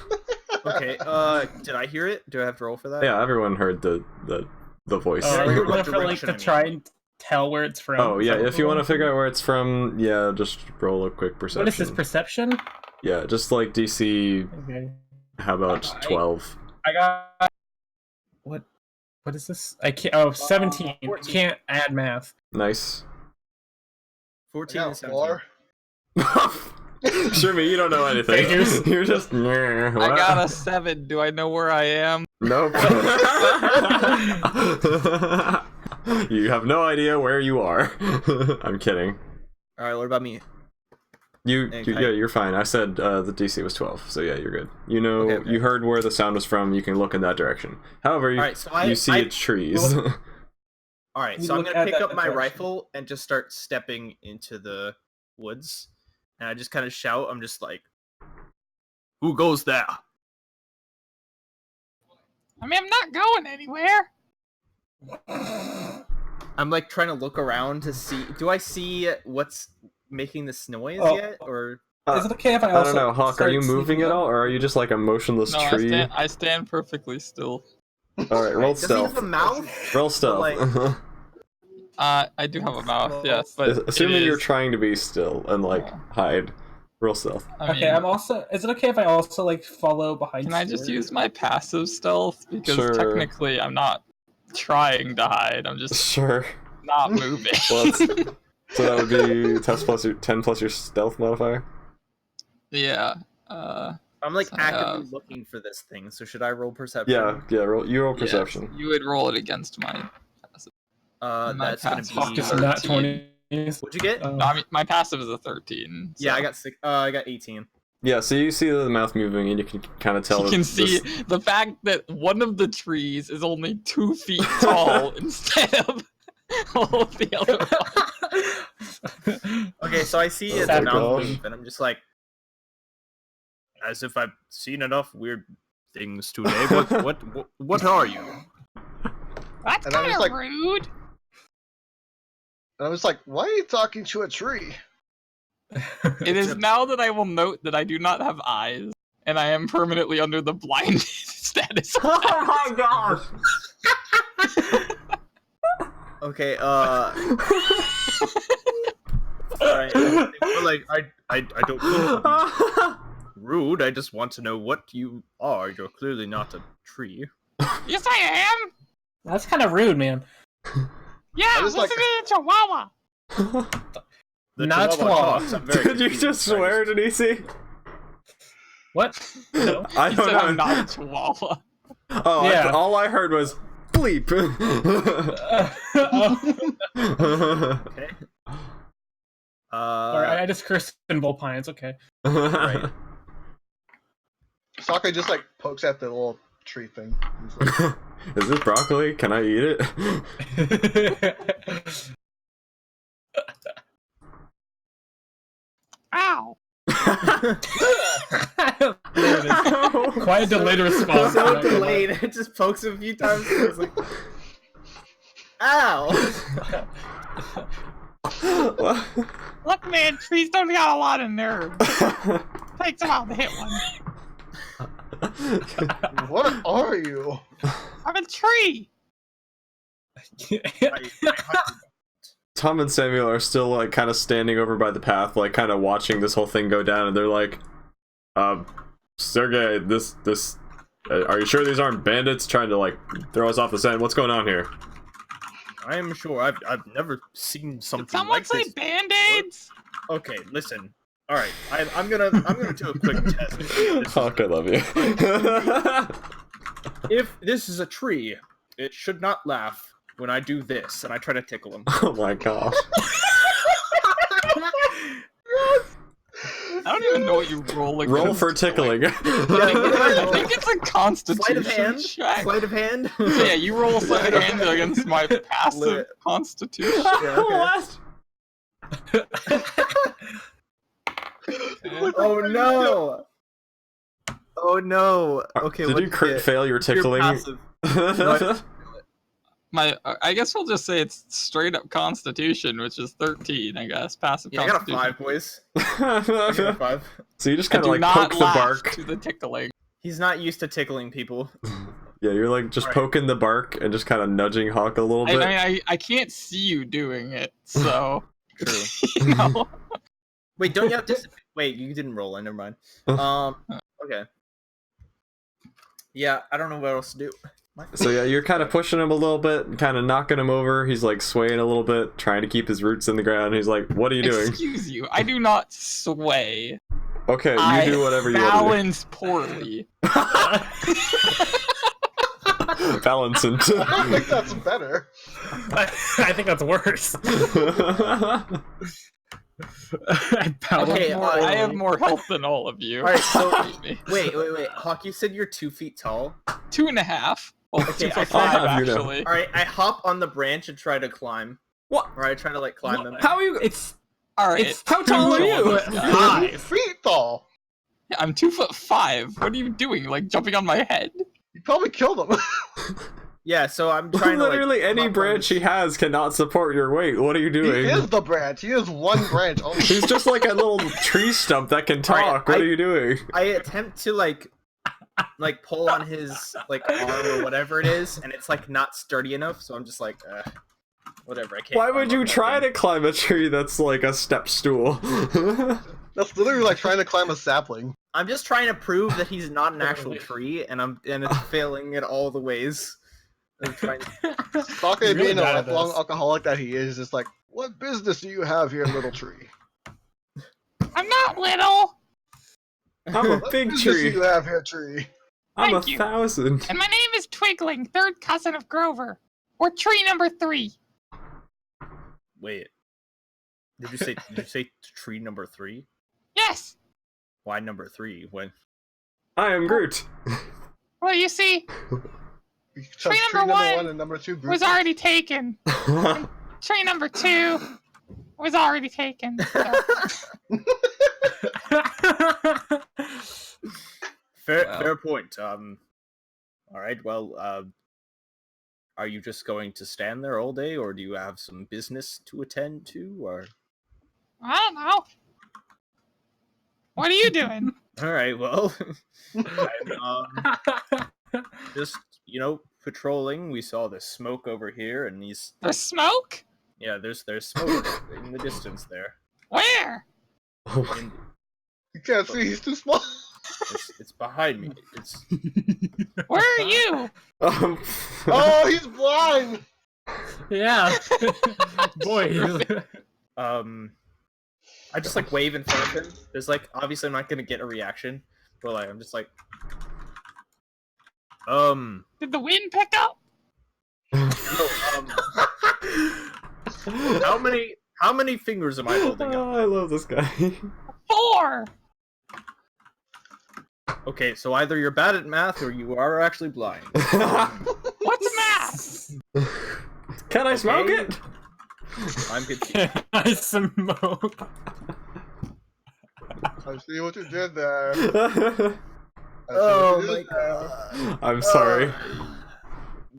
okay. Did I hear it? Do I have to roll for that? Yeah, everyone heard the voice. Yeah, You're what going for like direction, to I mean. try and tell where it's from. Oh yeah, Is that if you want to what figure out where it's from, yeah, just roll a quick perception. What is this, perception? Yeah, just like DC Okay. How about 12? I got what? What is this? I can't. Oh, 17. 14. Can't add math. Nice. 14 I and got 17. 4. Shimmy, you don't know anything. Figures. You're just. I got a 7. Do I know where I am? Nope. You have no idea where you are. I'm kidding. All right, what about me? Yeah, you're fine. I said the DC was 12, so yeah, you're good. You know, Okay. you heard where the sound was from. You can look in that direction. However, you, Alright, so you see trees. All right, You so I'm look gonna at pick that up my direction. rifle and just start stepping into the woods, and I just kind of shout. I'm just like, "Who goes there?" I mean, I'm not going anywhere. I'm like trying to look around to see. Do I see what's making this noise Oh. yet? Or Is it okay if I I also don't know, Hawk. Are start you moving sneaking at up? all, or are you just like a motionless No, tree? I stand perfectly still. All right, roll does he have stealth. a mouth? Roll stealth. like- I do have a mouth, yes, but Assuming it you're is- trying to be still and like Oh. hide. Roll stealth. I Okay, mean, I'm also. Is it okay if I also like follow behind? Can I just Stuart? use my passive stealth? Because Sure. technically I'm not trying to hide. I'm just Sure. not moving. Well, so that would be 10 plus your stealth modifier. Yeah. I'm like So, actively looking for this thing. So should I roll perception? Yeah. You roll yes, perception. you would roll it against my passive. My That's gonna passive be. is Just not 13. 20s. What'd you get? No, I mean my passive is a 13. Yeah, so- I got 6. I got 18. Yeah, so you see the mouth moving, and you can kind of tell. You that can see this- the fact that one of the trees is only 2 feet tall instead of all of the other ones. Okay, so I see Oh the my mouth gosh. move, and I'm just like, as if I've seen enough weird things today. What are you? That's And I'm kind just of like- rude. And I was like, why are you talking to a tree? It is now that I will note that I do not have eyes, and I am permanently under the blinded status. Oh my gosh! Okay, alright. Well, like, I don't mean to be rude. I just want to know what you are. You're clearly not a tree. Yes, I am. That's kind of rude, man. Yeah, I was listen like- to the Chihuahua. The Not Chihuahua Chihuahua. talks, I'm very Did you confused. just swear, Denise? What? No. I He don't said I'm know. not a Chihuahua. Oh, Yeah. all I heard was bleep. Okay. Alright, I just cursed in Volpine. It's okay. Right. Sokka just like pokes at the little tree thing. He's like, Is this broccoli? Can I eat it? Ow. Quite a delayed response. So delayed. It just pokes him a few times. And it's like, ow! Look, man, trees don't got a lot of nerve. Takes a while to hit one. what are you? I'm a tree. Tom and Samuel are still like kind of standing over by the path, like kind of watching this whole thing go down, and they're like, Sergey, this, are you sure these aren't bandits trying to like throw us off the scent? What's going on here?" I am sure. I've never seen something Did someone like say this. band-aids? Okay, listen. All right, I'm gonna do a quick test. This Hawk, I love you. if this is a tree, it should not laugh when I do this, and I try to tickle him. Oh my gosh. I don't even know what you roll against. Roll for tickling. I think it's a constitution Sleight of hand. check. Sleight of hand. So yeah, you roll sleight of hand against my passive Lit. constitution. Yeah, okay. Oh no! Oh no! Okay, Did what you crit get? fail your Your tickling? passive. No, I guess we'll just say it's straight up constitution, which is 13, I guess. Passive yeah, I got a constitution. 5, boys. I got a 5. So you just And kind of do like not poke the laugh bark. to the tickling. He's not used to tickling people. Yeah, you're like just Alright. poking the bark and just kind of nudging Hawk a little I bit. mean, I can't see you doing it, so True. you know. Wait, don't you have Wait, you didn't roll. Never mind. Okay. Yeah, I don't know what else to do. So yeah, you're kind of pushing him a little bit, kind of knocking him over. He's like swaying a little bit, trying to keep his roots in the ground. He's like, "What are you doing?" Excuse you, I do not sway. Okay, you I do whatever you want balance poorly. to do. Balancing. I think that's better. I think that's worse. Okay, I have more health than all of you. All right, so wait. Hawk, you said you're 2 feet tall. 2.5. Well, Okay, 2'5" I'll have you know. actually. All right, I hop on the branch and try to climb. What? Or I try to like climb them. How are you? It's All right. It's How tall are you? Five. 2 feet tall. I'm 2'5". What are you doing? Like jumping on my head? You probably killed him. Yeah, so I'm trying to Literally like, any hop on branch this- he has cannot support your weight. What are you He doing? is the branch. He is one branch only. He's just like a little tree stump that can talk. Alright, What I- are you doing? I attempt to like pull on his like arm or whatever it is, and it's like not sturdy enough. So I'm just like, whatever. I can't. Why climb would up you that try thing. to climb a tree that's like a step stool? That's literally like trying to climb a sapling. I'm just trying to prove that he's not an actual tree, and it's failing in all the ways. I'm trying. Stalker You're really being a bad at lifelong this. alcoholic that he is just like, what business do you have here, little tree? I'm not little. I'm a What big business tree. do you have here, tree? I'm Thank a you. 1,000. And my name is Twigling, third cousin of Grover. Or tree number 3. Wait. Did you say tree number 3? Yes. Why number 3? When? I am Groot. Well, you see, You chose Tree number one and number 2 was Groot. already taken. Tree number 2 was already taken. So, Fair point. All right. Well, are you just going to stand there all day, or do you have some business to attend to, or? I don't know. What are you doing? All right. Well, just patrolling. We saw the smoke over here, and these. There's smoke? There's smoke in the distance there. Where? And You can't see, he's too small. it's behind me. It's Where are you? Oh, he's blind! Yeah. Boy. I just like wave in front of him. There's like obviously I'm not gonna get a reaction, but like I'm just like, Did the wind pick up? how many fingers am I holding up? Oh, I love this guy. 4. Okay, so either you're bad at math or you are actually blind. What's math? Can I smoke Okay. it? I'm confused. I smoke. I see what you did there. I see Oh what you my did there. god. I'm sorry.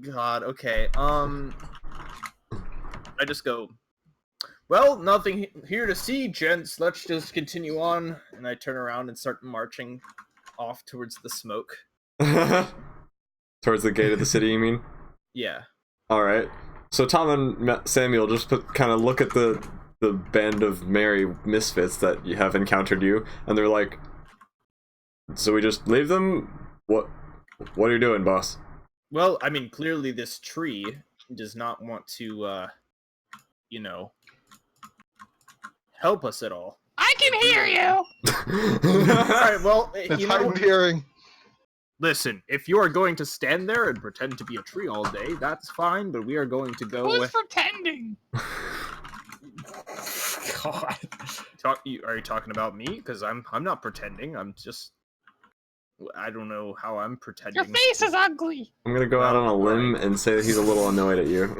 God, okay. I just go, well, nothing here to see, gents. Let's just continue on. And I turn around and start marching off towards the smoke. Towards the gate of the city, you mean? Yeah. Alright. So Tom and Samuel just kind of look at the band of merry misfits that have encountered you, and they're like, so we just leave them? What are you doing, boss? Well, I mean, clearly this tree does not want to, help us at all. I can hear you. Alright, well, It's heightened hearing. listen, if you are going to stand there and pretend to be a tree all day, that's fine, but we are going to go Who's with... pretending? God. Are you talking about me? Because I'm not pretending. I'm just... I don't know how I'm pretending. Your face is ugly. I'm gonna go out on a limb and say that he's a little annoyed at you.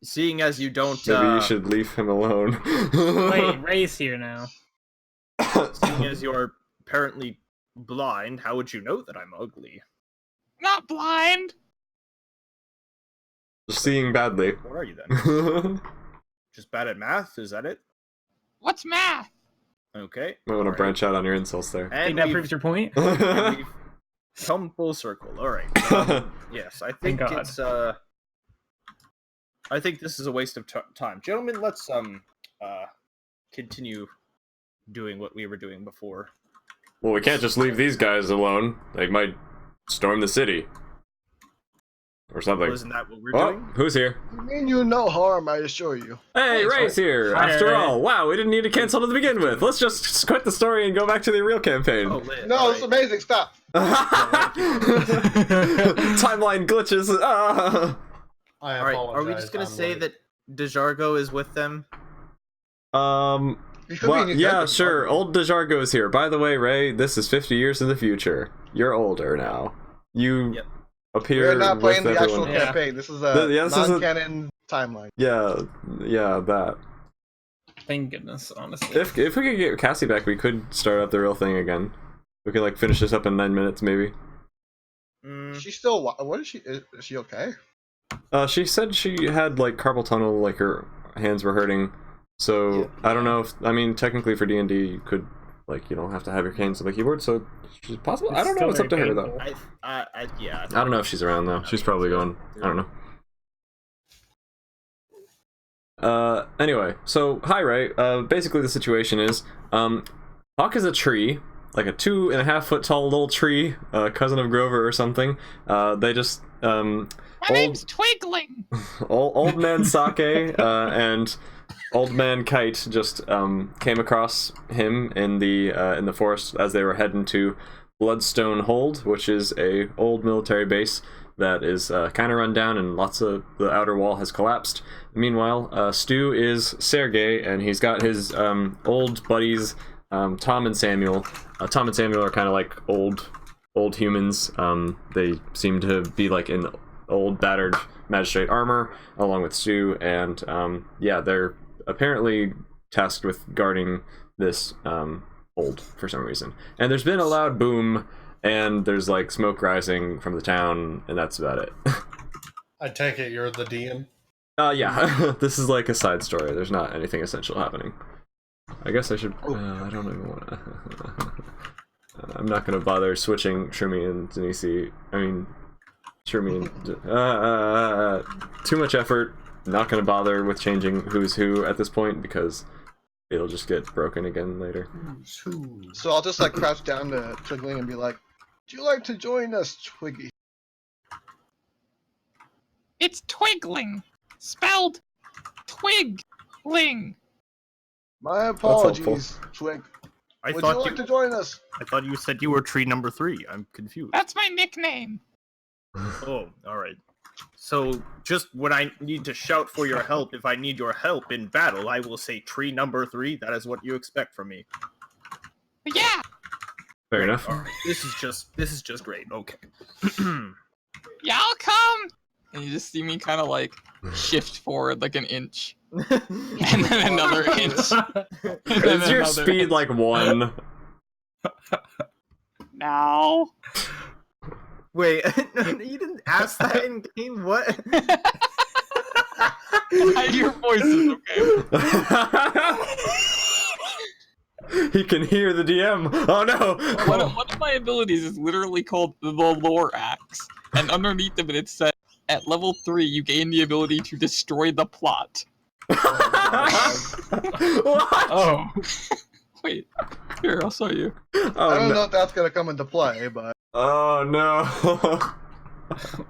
Seeing as you don't... Maybe you should leave him alone. Wait, Ray's here now. Seeing as you're apparently blind, how would you know that I'm ugly? Not blind. Seeing badly. What are you then? Just bad at math? Is that it? What's math? Okay. Might want to alright. branch out on your insults there. I think And that we've, proves your point. and we've come full circle. Alright. Yes, I think God. it's, I think this is a waste of time. Gentlemen, let's, continue doing what we were doing before. Well, we can't just leave these guys alone. They might storm the city. Or something. Well, isn't that what we're Oh, doing? who's here? I mean you no harm, I assure you. Hey, Ray's here! Hi, After Ray. all, wow, we didn't need to cancel to begin with. Let's just quit the story and go back to the real campaign. Oh, lit. No, it's amazing, stop. Timeline glitches. Ah. I All right, are we just gonna say that Dejargo is with them? Well, yeah, sure. Old Dejargo is here. By the way, Ray, this is 50 years in the future. You're older now. You Yep. appear We're not playing with the actual everyone. campaign. This is a Yeah, this is a- non-canon timeline. Yeah, that. Thank goodness, honestly. If we could get Cassie back, we could start up the real thing again. We could like finish this up in 9 minutes, maybe. She's still. What is she? Is she okay? She said she had like carpal tunnel, like her hands were hurting. So Yeah. I don't know if technically for D&D you could like you don't have to have your hands on the keyboard. So she's possible. I don't know. It's up to her though. Yeah. I don't know if she's around though. She's probably going. I don't know. Anyway, so hi Ray. Basically the situation is, Hawk is a tree, like a 2.5 foot tall little tree, cousin of Grover or something. They just My name's Twiggling. old man Sake and old man Kite just came across him in the forest as they were heading to Bloodstone Hold, which is a old military base that is kind of run down and lots of the outer wall has collapsed. Meanwhile, Stu is Sergey and he's got his old buddies Tom and Samuel. Tom and Samuel are kind of like old humans. They seem to be like in old battered magistrate armor along with Stu, and yeah, they're apparently tasked with guarding this hold for some reason. And there's been a loud boom and there's like smoke rising from the town, and that's about it. I take it you're the DM? Yeah. This is like a side story. There's not anything essential happening. I guess I should I don't even want to I'm not gonna bother switching Shroomy and Denise. I mean Shroomy and too much effort. Not gonna bother with changing who's who at this point because it'll just get broken again later. So I'll just like crouch down to Twiggling and be like, "Do you like to join us, Twiggy?" It's Twiggling, spelled Twiggling. My helpful. apologies, Twig. I Would you like to join us? thought you said you were tree number 3. I'm confused. That's my nickname. Oh, all right. So just when I need to shout for your help, if I need your help in battle, I will say tree number 3. That is what you expect from me. Yeah, Fair enough. All right. This is just great. Okay. yeah, I'll come. And you just see me kind of like shift forward like an inch, and then another inch. And then Is your another speed inch. like 1? No. Wait, you didn't ask that in game. What? Your voice is okay. He can hear the DM. Oh no! One of my abilities is literally called the Lore Axe, and underneath of it, it said, at level 3, you gain the ability to destroy the plot. What? Oh, Wait, here, I'll show you. Oh I don't no! know if that's gonna come into play, but Oh no!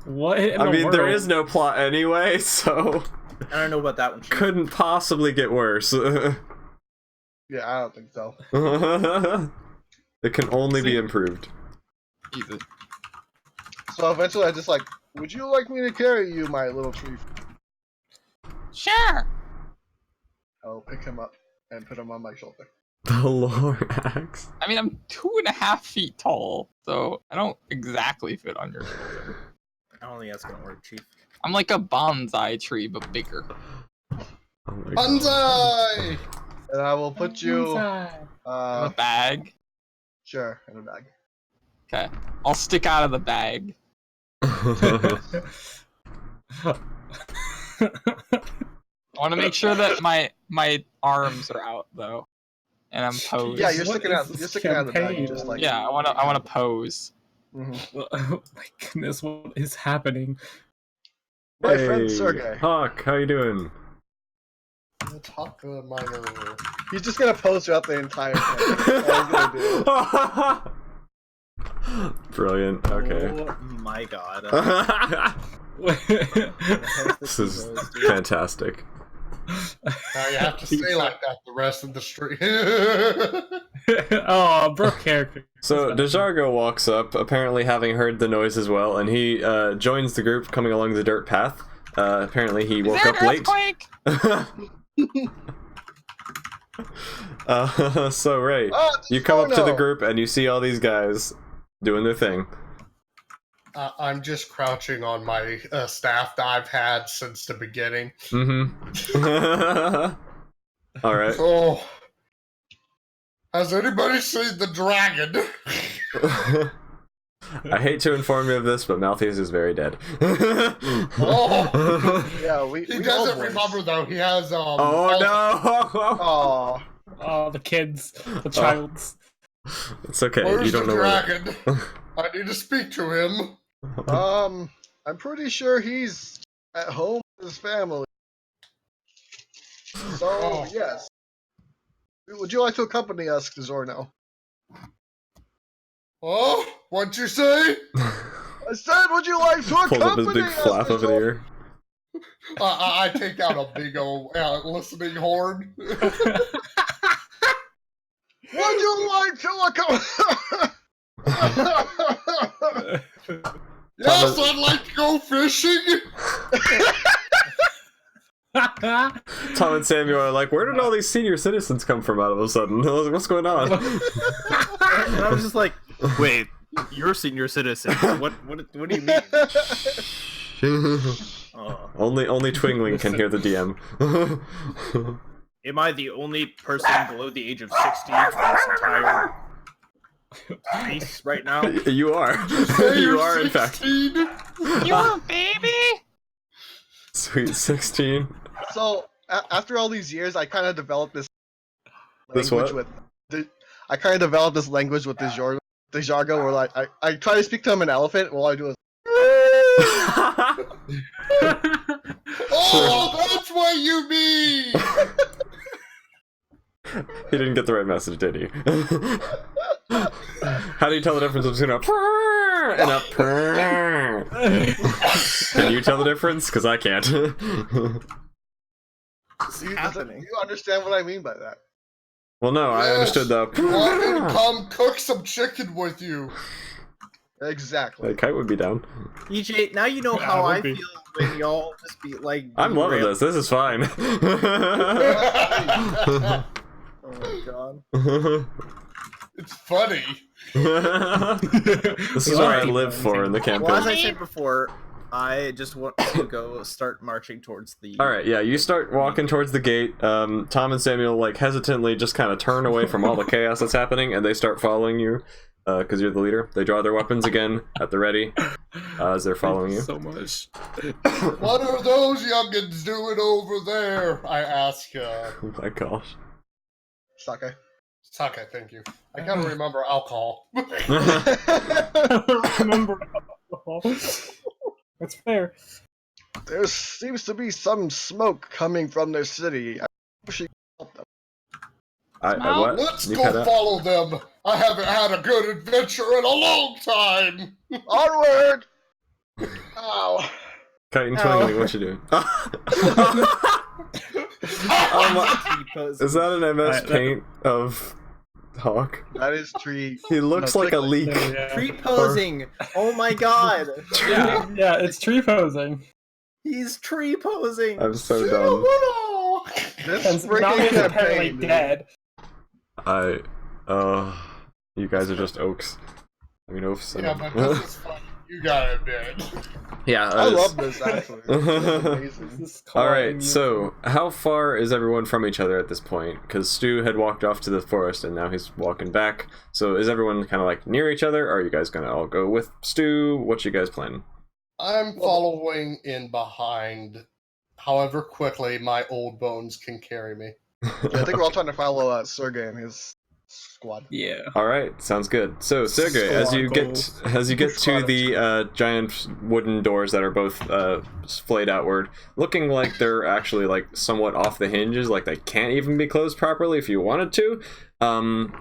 what? In I the mean, there world? is no plot anyway, so I don't know about that one. Chief. couldn't possibly get worse. yeah, I don't think so. It can only be improved. Jesus. So eventually, I just like, would you like me to carry you, my little tree? Sure. I'll pick him up and put him on my shoulder. The lore axe. I mean, I'm 2.5 feet tall, so I don't exactly fit on your shoulder. I don't think that's gonna work, Chief. I'm like a bonsai tree, but bigger. Oh my God. Banzai! And I will put you, In a bag. sure, in a bag. Okay. I'll stick out of the bag. I want to make sure that my arms are out though, and I'm posed. Yeah, you're What sticking out. is You're this sticking out of the bag. campaign? Just like Yeah, I want to pose. Mhm. Oh my goodness, what is happening? My friend Sergey. Hawk, how you doing? Talk minor. He's just gonna pose throughout the entire thing. That's all he's gonna do. Brilliant. Okay. Oh my god. This is fantastic. Now you have to stay like that the rest of the stream. Oh, broke character. So Dejargo walks up, apparently having heard the noise as well, and he joins the group coming along the dirt path. Apparently he woke up late. So Ray, you come up to the group and you see all these guys doing their thing. I'm just crouching on my staff that I've had since the beginning. Mm-hmm. All right. Oh, has anybody seen the dragon? I hate to inform you of this, but Malthus is very dead. Oh, Yeah, he doesn't remember though. He has Oh no! Oh, Oh, the kids, the childs. It's okay. Where's You don't the know where. dragon? I need to speak to him. I'm pretty sure he's at home with his family. So Oh. yes, would you like to accompany us to Zorno? Oh, what'd you say? I said, would you like to Pulls up his accompany big us flap to over the Zorno? ear. I take out a big old listening horn. Would you like to accompany? Yes, I'd like to go fishing. Tom and Samuel are like, where did all these senior citizens come from out of a sudden? What's going on? And I was just like, wait, you're senior citizen. What do you mean? Only Twingling can hear the DM. Am I the only person below the age of 60 for this entire race right now? You are. Say You you're are, in fact. 16? You're a baby. Sweet 16. So after all these years, I kind of developed this This language what? I kind of developed this language with the jargon where like I try to speak to him in elephant. All I do is. Oh, that's what you mean. He didn't get the right message, did he? How do you tell the difference between a purr and a purr? Can you tell the difference? Because I can't. Happening. Do you understand what I mean by that? Well, no, I Yes. understood the Want me to come cook some chicken with you? Exactly. Like, Kite would be down. EJ, now you know Yeah, how I I would be. feel when y'all just be like. I'm loving this. This is fine. Oh my god. It's funny. This is what I live for in the Well, as campaign. I said before, I just want to go start marching towards the. All right, yeah, you start walking towards the gate. Tom and Samuel like hesitantly just kind of turn away from all the chaos that's happening, and they start following you because you're the leader. They draw their weapons again at the ready as they're following you. So much. What are those youngins doing over there? I ask. Oh my gosh. Sake. Sake, thank you. I gotta remember alcohol. Remember. That's fair. There seems to be some smoke coming from their city. I wish you could help them. I what? Let's You go cut out? follow them. I haven't had a good adventure in a long time. Onward! Ow. Kite and Ow. Twingling, what you doing? Is that an MS Alright, Paint of Hawk? That is tree. He looks No, like a Twingling. leak. Yeah. Tree posing. Oh my god. Yeah, it's tree posing. He's tree posing. I'm so dumb. This And freaking Malthus is apparently campaign, dude. dead. You guys are just oaks. I mean, oafs. Yeah, but this is fun. You gotta admit. Yeah, I it is. love this actually. This is amazing. This is All calling right, you. so how far is everyone from each other at this point? Because Stu had walked off to the forest and now he's walking back. So is everyone kind of like near each other? Or are you guys gonna all go with Stu? What you guys planning? I'm following in behind, however quickly my old bones can carry me. Yeah, I think we're all trying to follow Sergey and his squad. Yeah. All right, sounds good. So Sergey, as you get to the giant wooden doors that are both splayed outward, looking like they're actually like somewhat off the hinges, like they can't even be closed properly if you wanted to.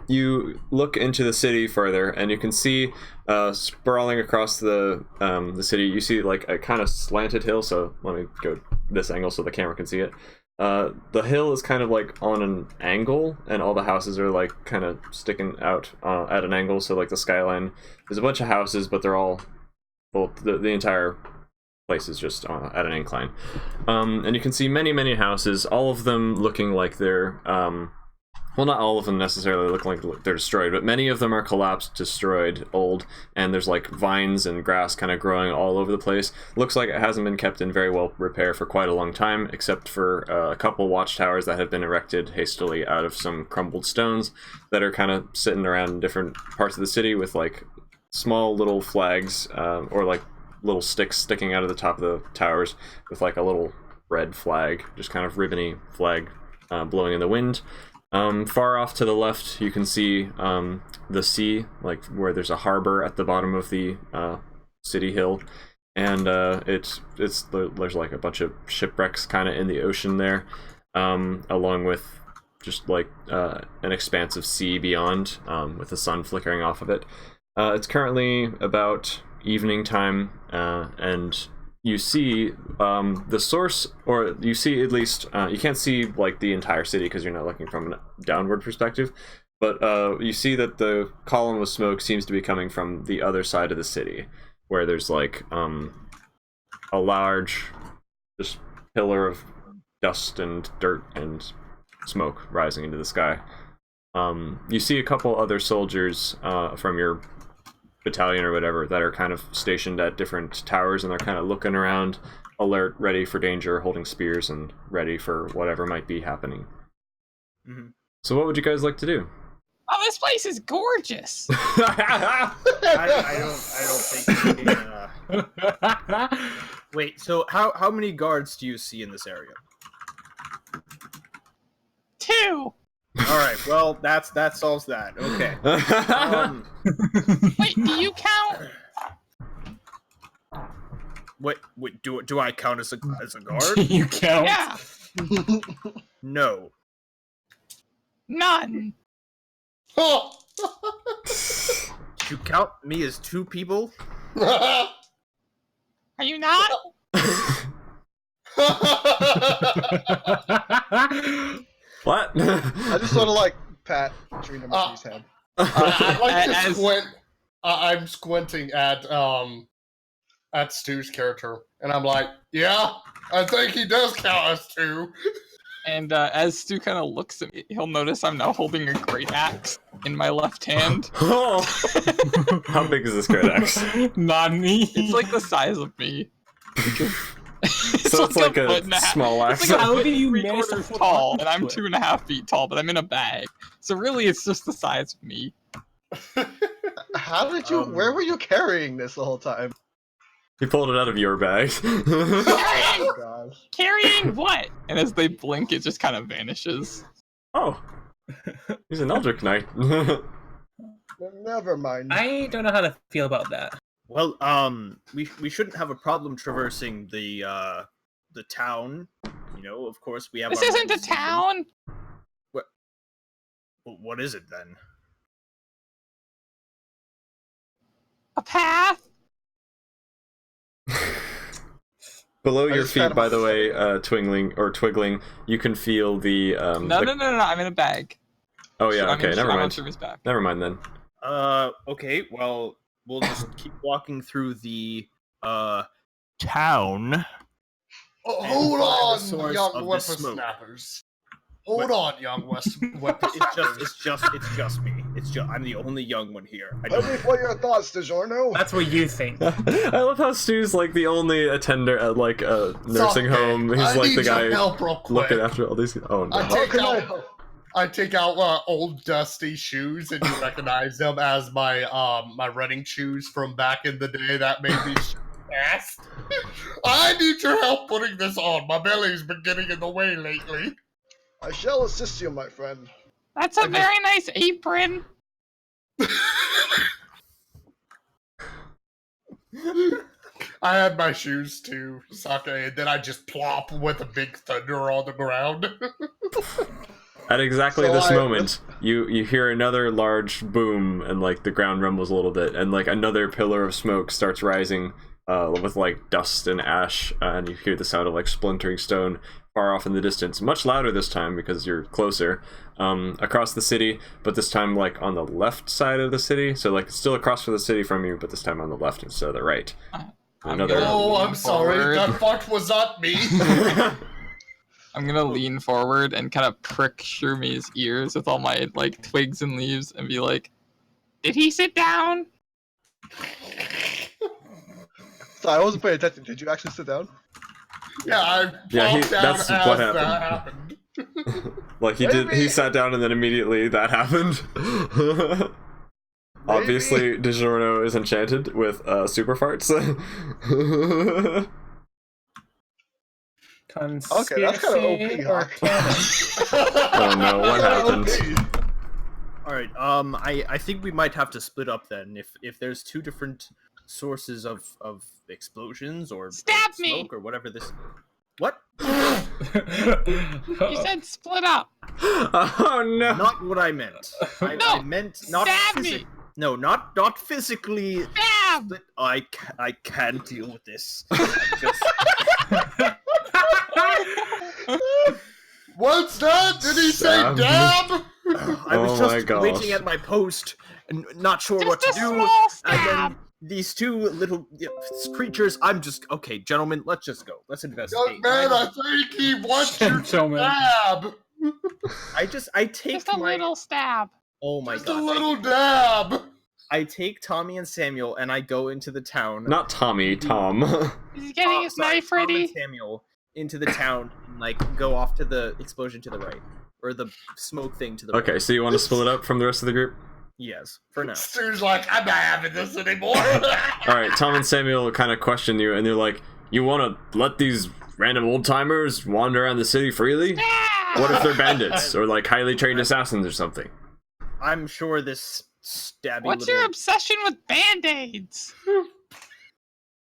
You look into the city further, and you can see sprawling across the city. You see like a kind of slanted hill. So let me go this angle so the camera can see it. The hill is kind of like on an angle, and all the houses are like kind of sticking out at an angle. So like the skyline, there's a bunch of houses, but they're all, well, the entire place is just at an incline. And you can see many houses, all of them looking like they're well, not all of them necessarily look like they're destroyed, but many of them are collapsed, destroyed, old, and there's like vines and grass kind of growing all over the place. Looks like it hasn't been kept in very well repair for quite a long time, except for a couple watchtowers that have been erected hastily out of some crumbled stones that are kind of sitting around in different parts of the city with like small little flags or like little sticks sticking out of the top of the towers with like a little red flag, just kind of ribbony flag blowing in the wind. Far off to the left, you can see the sea, like where there's a harbor at the bottom of the city hill, and there's like a bunch of shipwrecks kind of in the ocean there, along with just like an expanse of sea beyond, with the sun flickering off of it. It's currently about evening time, and you see the source, or you see at least, you can't see like the entire city because you're not looking from a downward perspective, but you see that the column of smoke seems to be coming from the other side of the city, where there's like a large just pillar of dust and dirt and smoke rising into the sky. You see a couple other soldiers from your battalion or whatever that are kind of stationed at different towers, and they're kind of looking around, alert, ready for danger, holding spears and ready for whatever might be happening. Mm-hmm. So what would you guys like to do? Oh, this place is gorgeous. I don't think. Wait. So how many guards do you see in this area? 2. All right. Well, that solves that. Okay. Wait, do you count? Wait. Do I count as a guard? You count? Yeah, No. none. Oh! You count me as 2 people? Are you not? What? I just sort of like pat Trina McGee's head. I like to As- squint. I'm squinting at Stu's character, and I'm like, yeah, I think he does count as 2. And as Stu kind of looks at me, he'll notice I'm now holding a great axe in my left hand. Oh. How big is this great axe? Nani. It's like the size of me. So it's like a foot and half. small axe. It's like a How foot do you and manage to 3/4 hold tall, on and I'm to it? 2.5 feet tall, but I'm in a bag. So really, it's just the size of me. How did you? Where were you carrying this the whole time? He pulled it out of your bag. Oh gosh. Carrying what? And as they blink, it just kind of vanishes. Oh. He's an Eldritch Knight. Never mind. I don't know how to feel about that. Well, we shouldn't have a problem traversing the town. You know, of course we have. This our isn't a rights. town. What is it then? A path. Below I your just pat feet, him by on the the way, twiggling, you can feel the No, I'm in a bag. Oh yeah, I'm okay, never I'm on mind. Service back. Never mind then. Okay. Well, we'll just keep walking through the town. Oh, And hold find the on, source young of the smoke. whippersnappers. Hold on, young whippersnappers. It's just me. I'm the only young one here. I Let me don't. play your thoughts, DiGiorno. That's what you think. I love how Stu's like the only attender at like a nursing Okay, home. He's I like need the your guy help real quick. looking after all these. Oh no. I take out old dusty shoes, and you recognize them as my my running shoes from back in the day that made me fast. I need your help putting this on. My belly's been getting in the way lately. I shall assist you, my friend. That's a very nice apron. I had my shoes too, Sake, and then I just plop with a big thunder on the ground. At exactly So this I- moment, you hear another large boom, and like the ground rumbles a little bit, and like another pillar of smoke starts rising, with like dust and ash, and you hear the sound of like splintering stone far off in the distance, much louder this time because you're closer, across the city, but this time like on the left side of the city, so like it's still across from the city from you, but this time on the left instead of the right. Another. Oh, I'm sorry. Forward. That part was not me. I'm gonna lean forward and kind of prick Shermie's ears with all my like twigs and leaves and be like, "Did he sit down?" So I wasn't paying attention. Did you actually sit down? Yeah, I Yeah, popped down that's as what that happened. happened. Like he sat down and then immediately that happened. Obviously, DiGiorno is enchanted with super farts. Okay, that's kind of Conspiracy OP, or Hawk. canon? Oh no, what happened? All right. I think we might have to split up then. If there's two different sources of explosions or Stab me! smoke or whatever this. What? You said split up. Oh no! Not what I meant. I No, meant not stab me! No, not physically. Stab! Split. I can't deal with this. What's that? Did he say Stab. dab? I was Oh my just gosh. waiting at my post and not sure what to Just a do. small And stab. then these two little creatures. I'm just okay, gentlemen. Let's just go. Let's investigate. Young man, I think he wants you to Gentlemen. dab. I take Just a my. little stab. Oh my Just god! a little dab. I take Tommy and Samuel and I go into the town. Not Tommy, Tom. Is he getting his Sorry, knife Tom and ready? Samuel into the town and like go off to the explosion to the right or the smoke thing to the right. Okay, so you want to split up from the rest of the group? Yes, for now. Stu's like, I'm not having this anymore. Alright, Tom and Samuel kind of question you, and they're like, you want to let these random old-timers wander around the city freely? Stab! What if they're bandits, or like highly trained assassins or something? I'm sure this stabby What's little... your obsession with band-aids?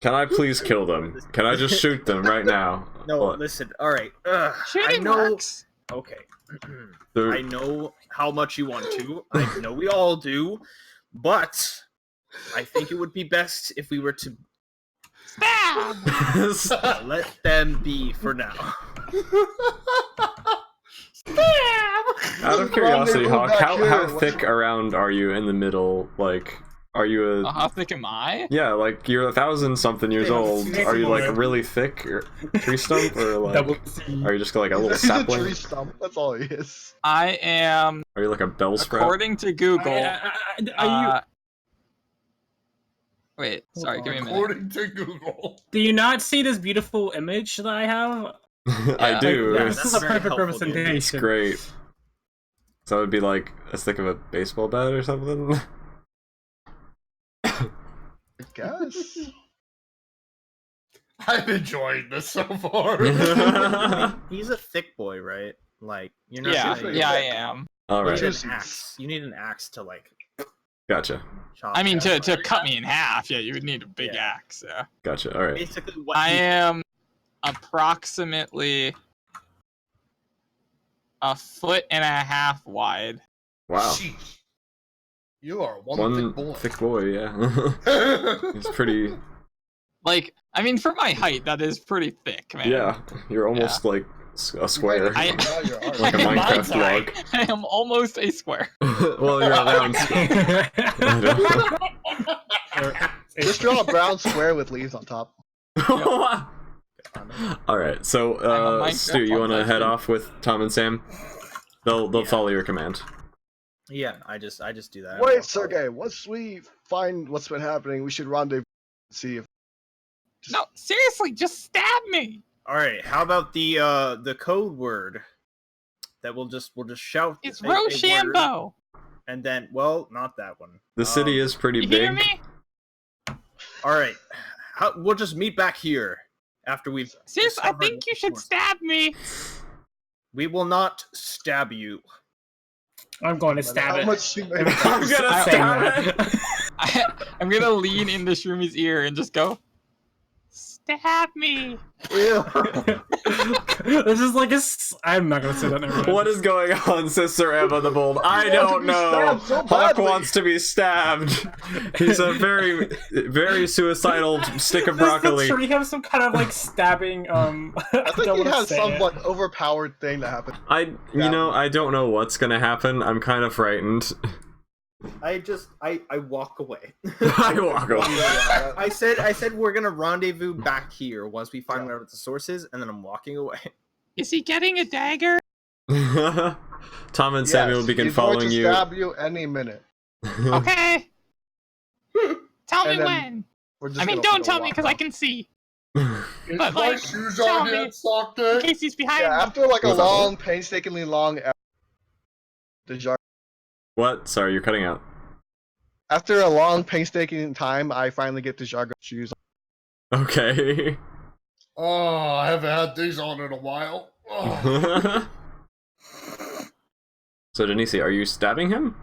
Can I please kill them? Can I just shoot them right now? No, What? listen. All right. I Shooting know. works. Okay. They're- I know how much you want to. I know we all do, but I think it would be best if we were to Stab! let them be for now. Out of curiosity, Rendezvous Hawk, back how here. thick around are you in the middle? Like, are you a... How thick am I? Yeah, like, you're 1,000-something years Yeah, old. it's Are you, like, similar. really thick? Or tree stump? Or, like... Double C. Are you just, like, a little He's a sapling? tree stump. That's all he is. I am, Are you, like, a bell sprout? according to Google. Are you? Wait, sorry, give me a minute. According to Google. Do you not see this beautiful image that I have? I Yeah. do. Yeah, That's this is a very perfect helpful, dude. representation. It's great. So it would be, like, as thick of a baseball bat or something? I guess. I'm enjoying this so far. He's a thick boy, right? Like you're not. Yeah, gonna, yeah, I am. You Alright, need an Juicy. axe. You need an axe to like gotcha. chop. I mean, down. to cut me in half, yeah, you would need a big Yeah. axe. Yeah. Gotcha, alright. Basically, what I you- am approximately 1.5 feet wide. Wow. Sheesh. You are one, One thick boy, yeah. He's pretty... Like, I mean, for my height, that is pretty thick, man. Yeah, you're almost, like, a square. I- Like a Minecraft log. I am almost a square. Well, you're a round square. Just draw a brown square with leaves on top. Alright, so, I'm a Minecraft Stu, you want to log head legend. off with Tom and Sam? They'll Yeah. follow your command. Yeah, I just do that. Wait, Sergey. Once we find what's been happening, we should rendezvous and see if. No, seriously, just stab me. All right, how about the code word that we'll just shout? It's a word, Rochambeau. and then not that one. The city is pretty You big. hear me? All right, we'll just meet back here after we've. Seriously, I discovered think you what should source. stab me. We will not stab you. I'm going to stab How it. much she made? I'm gonna Saying stab that. I'm gonna lean into Shroomi's ear and just go, stab me. Ew. This is like I'm not gonna say that. Never mind. What is going on, Sister Emma the Bold? I don't know. stabbed so Hawk badly. wants to be stabbed. He's a very, very suicidal stick of broccoli. Does he have some kind of like stabbing? I think don't he wanna has say some it. like overpowered thing that happened. You know, I don't know what's gonna happen. I'm kind of frightened. I walk away. I walk away. I said we're gonna rendezvous back here once we find whatever the source is, and then I'm walking away. Is he getting a dagger? Tom and Samuel begin he's following going to you. stab you any minute. Okay. Tell me And then when. We're just I mean, gonna don't tell me walk because I off. can see. Is But, my like, shoes tell on me. yet, socked In it? case he's behind Yeah, me. after like a What's that? long, painstakingly long. The jar. What? Sorry, you're cutting out. After a long, painstaking time, I finally get the Jargo shoes. Okay. Oh, I haven't had these on in a while. Oh. So, Denise, are you stabbing him?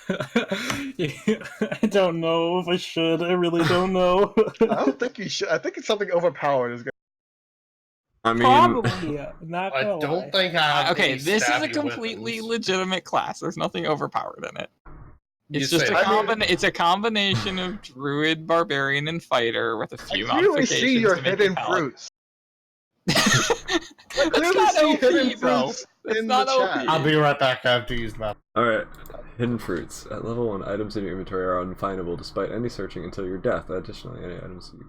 I don't know if I should. I really don't know. I don't think you should. I think it's something overpowered. Is I mean, Probably not. I gonna lie. don't think I have Okay, any this is a stabby completely weapons. legitimate class. There's nothing overpowered in it. You It's just say a that. it's a combination of druid, barbarian, and fighter with a I few clearly modifications. see your to make hidden it paladin. fruits. That's I clearly not see OP, hidden bro. fruits That's in not the OP. chat. I'll be right back. I have to use my. alright. Hidden fruits. At level 1, items in your inventory are unfindable despite any searching until your death. Additionally, any items you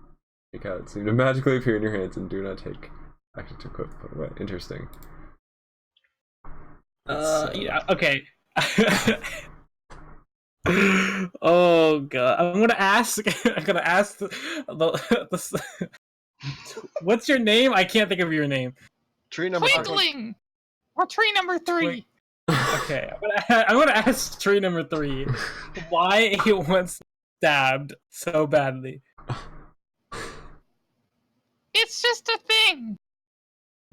take out seem to magically appear in your hands and do not take action to equip. Put away. Interesting. Yeah, okay. Oh god, I'm gonna ask. I'm gonna ask the what's your name? I can't think of your name. Tree number 3. Twinkling! Or tree number 3. Okay, I'm gonna ask tree number 3 why he wants stabbed so badly. It's just a thing.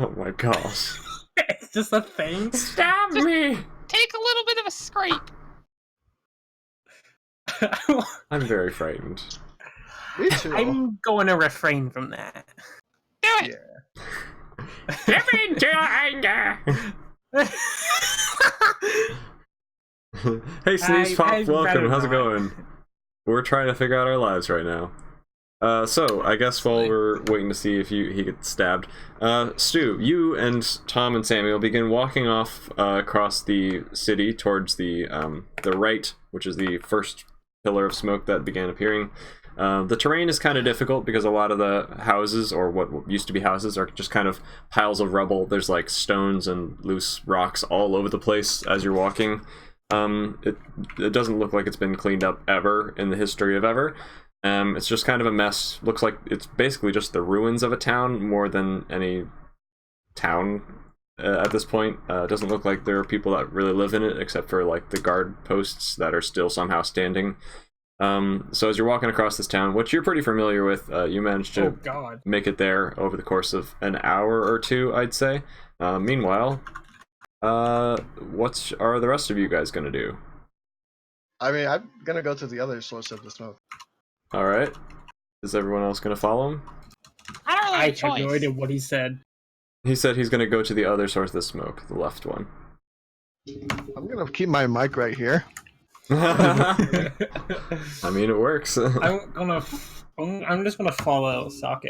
Oh my gosh. It's just a thing. Stab me! Take a little bit of a scrape. I'm very frightened. Me too. I'm going to refrain from that. Do it. Give into your anger! Hey, Sneeze Pop, I'd welcome. rather How's it not. going? We're trying to figure out our lives right now. So I guess while we're waiting to see if he gets stabbed, Stu, you and Tom and Samuel begin walking off across the city towards the right, which is the first pillar of smoke that began appearing. The terrain is kind of difficult because a lot of the houses, or what used to be houses, are just kind of piles of rubble. There's like stones and loose rocks all over the place as you're walking. It doesn't look like it's been cleaned up ever in the history of ever. It's just kind of a mess. Looks like it's basically just the ruins of a town more than any town at this point. It doesn't look like there are people that really live in it, except for like the guard posts that are still somehow standing. So as you're walking across this town, which you're pretty familiar with, you managed Oh to god. make it there over the course of an hour or two, I'd say. Meanwhile, what are the rest of you guys gonna do? I mean, I'm gonna go to the other source of the smoke. All right. Is everyone else gonna follow him? I don't really I have a have choice. no idea what he said. He said he's gonna go to the other source of the smoke, the left one. I'm gonna keep my mic right here. I mean, it works. I'm just gonna follow Sake.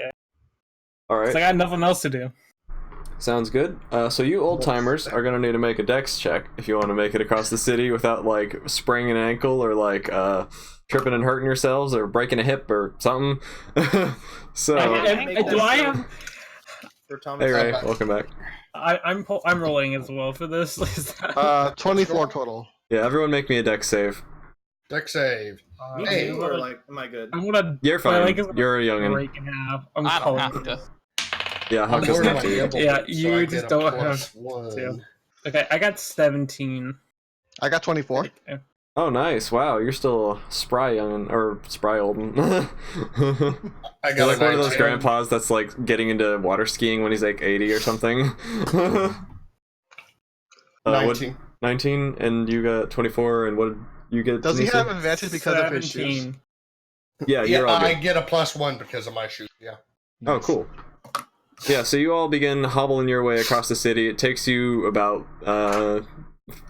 All right. 'Cause I got nothing else to do. Sounds good. So you old timers are gonna need to make a dex check if you want to make it across the city without like spraining an ankle or like tripping and hurting yourselves or breaking a hip or something. So Do I have? For Thomas. hey Ray, welcome back. I'm rolling as well for this. 24 total. Yeah, everyone make me a dex save. Deck save. Me Hey, too, or like, am I good? I'm gonna. You're my fine. leg is gonna You're a youngin. break in half. I'm I don't calling have it. to. Yeah, I'm Huck doesn't lowering have my to. nimble Yeah, boots, you so I just get a don't plus have one. to. Okay, I got 17. I got 24. Okay. Oh, nice. Wow, you're still a spry youngin, or spry olden. I You're got like a one of those 19. grandpas that's like getting into water skiing when he's like 80 or something. What, 19. 19, and you got 24, and what did you get? Does he Nisa? have advantage because of his shoes? 17. Yeah, Yeah, you're all I good. get a +1 because of my shoes. Yeah. Oh, cool. Yeah, so you all begin hobbling your way across the city. It takes you about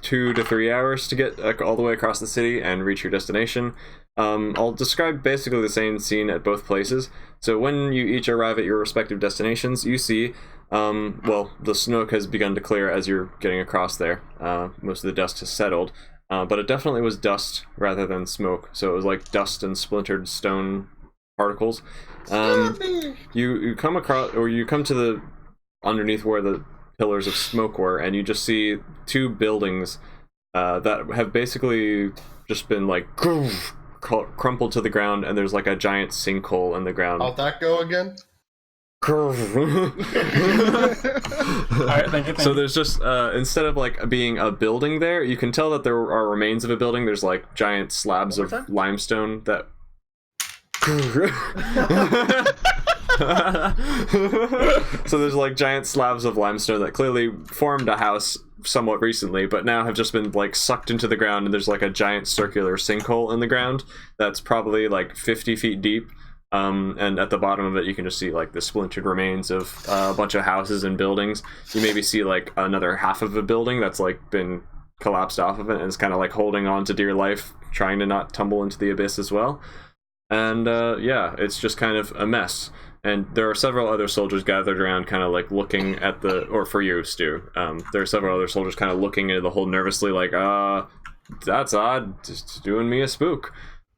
2 to 3 hours to get all the way across the city and reach your destination. I'll describe basically the same scene at both places. So when you each arrive at your respective destinations, you see, well, the smoke has begun to clear as you're getting across there. Most of the dust has settled, but it definitely was dust rather than smoke. So it was like dust and splintered stone particles. You come across, or you come to the underneath where the pillars of smoke were, and you just see 2 buildings that have basically just been like crumpled to the ground, and there's like a giant sinkhole in the ground. How'd that go again? Alright, thank you. So there's just instead of like being a building there, you can tell that there are remains of a building. There's like giant slabs of limestone that so there's like giant slabs of limestone that clearly formed a house somewhat recently, but now have just been like sucked into the ground, and there's like a giant circular sinkhole in the ground that's probably like 50 feet deep. And at the bottom of it, you can just see like the splintered remains of a bunch of houses and buildings. You maybe see like another half of a building that's like been collapsed off of it and is kind of like holding on to dear life, trying to not tumble into the abyss as well. And yeah, it's just kind of a mess. And there are several other soldiers gathered around, kind of like looking at the, or for you, Stu, there are several other soldiers kind of looking into the hole nervously, like, that's odd, just doing me a spook.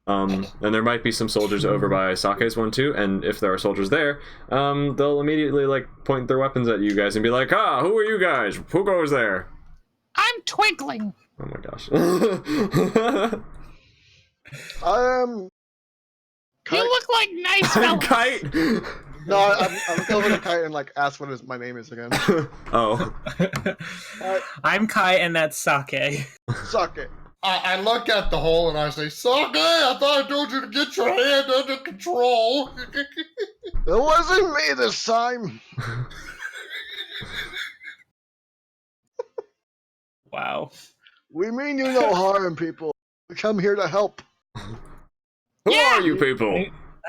And there might be some soldiers over by Sake's one too, and if there are soldiers there, they'll immediately like point their weapons at you guys and be like, who are you guys? Who goes there? I'm twinkling. Oh my gosh. You look like nice fellas. Kite! No, I'm over the kite and like ask what my name is again. Oh. I'm Kai, and that's Sake. Suck it. I look at the hole and I say, Sake, I thought I told you to get your hand under control. It wasn't me this time. Wow. We mean you no harm, people. We come here to help. Who are you people?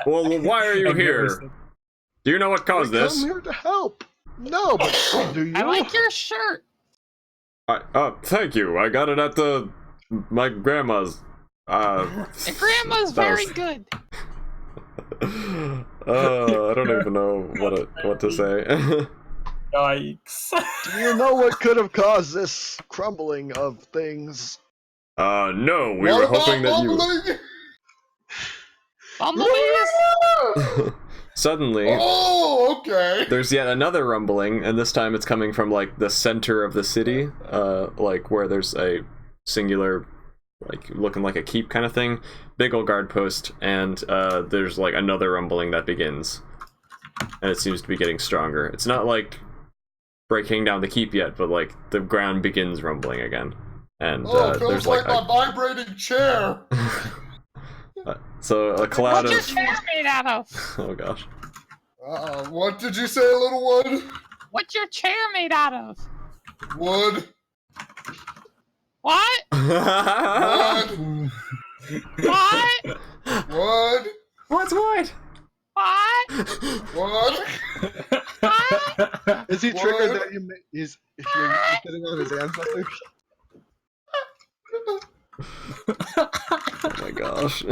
Well, why are you I've never here? said- Do you know what caused We this? come here to help. No, but do you? I like your shirt. Thank you. I got it at my grandma's. And Grandma's very good. I don't even know what to say. Yikes. Do you know what could have caused this crumbling of things? No, we What were about hoping that you. bumbling? Bumblebees? Suddenly, Oh, okay. there's yet another rumbling, and this time it's coming from like the center of the city, like where there's a singular, like looking like a keep kind of thing, big old guard post, and there's like another rumbling that begins, and it seems to be getting stronger. It's not like breaking down the keep yet, but like the ground begins rumbling again, and Oh, it feels there's like like my vibrating chair. so a cloud What's your of chair made out of? oh gosh. What did you say, little one? What's your chair made out of? Wood. What? Wood. What? Wood. What's what? What? Wood. What? Is he What? triggered that you're sitting on his ancestors? Oh my gosh.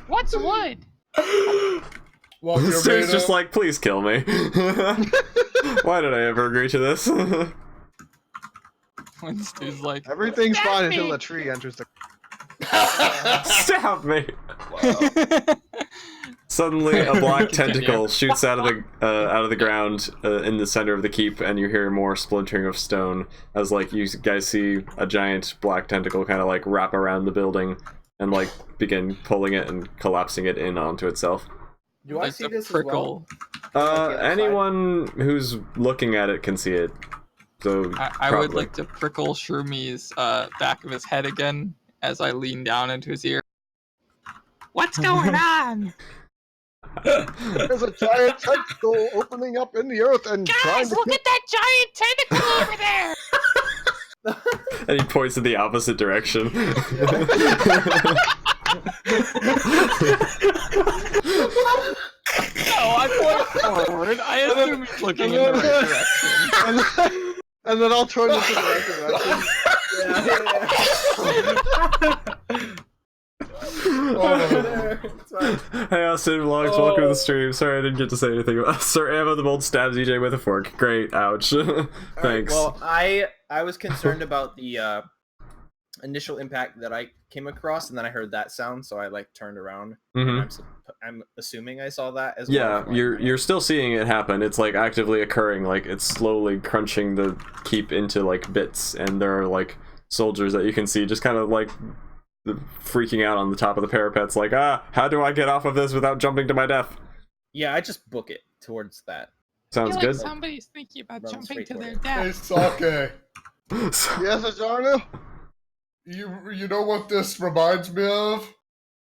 What's wood? What you're Stu's made just of? like, please kill me. Why did I ever agree to this? When Stu's like, Everything's Stab fine me. until a tree enters the. Stab me. Suddenly, a black tentacle shoots out of the ground in the center of the keep, and you hear more splintering of stone as like you guys see a giant black tentacle kind of like wrap around the building and like begin pulling it and collapsing it in onto itself. Do I like see a this as prickle. the well? Uh, other side? anyone who's looking at it can see it. So I would probably. like to prickle Shermie's back of his head again as I lean down into his ear. What's going on? There's a giant tentacle opening up in the earth and trying Guys, to look kill. at that giant tentacle over there! And he points in the opposite direction. No, I point forward. I assume he's looking in the right direction. And then I'll turn into the right direction. Hey, Austin Vlogs, welcome to the stream. Sorry I didn't get to say anything. Sir Ammo the Bold stabs EJ with a fork. Great, ouch. Thanks. Well, I was concerned about the initial impact that I came across, and then I heard that sound, so I like turned around. Mhm. And I'm assuming I saw that as Yeah, well. you're still seeing it happen. It's like actively occurring. Like it's slowly crunching the keep into like bits, and there are like soldiers that you can see just kind of like freaking out on the top of the parapets, like, how do I get off of this without jumping to my death? Yeah, I just book it towards that. Sounds I feel good. like somebody's thinking about Run jumping straight to for their it. death. It's okay. Yes, Jarno? You know what this reminds me of?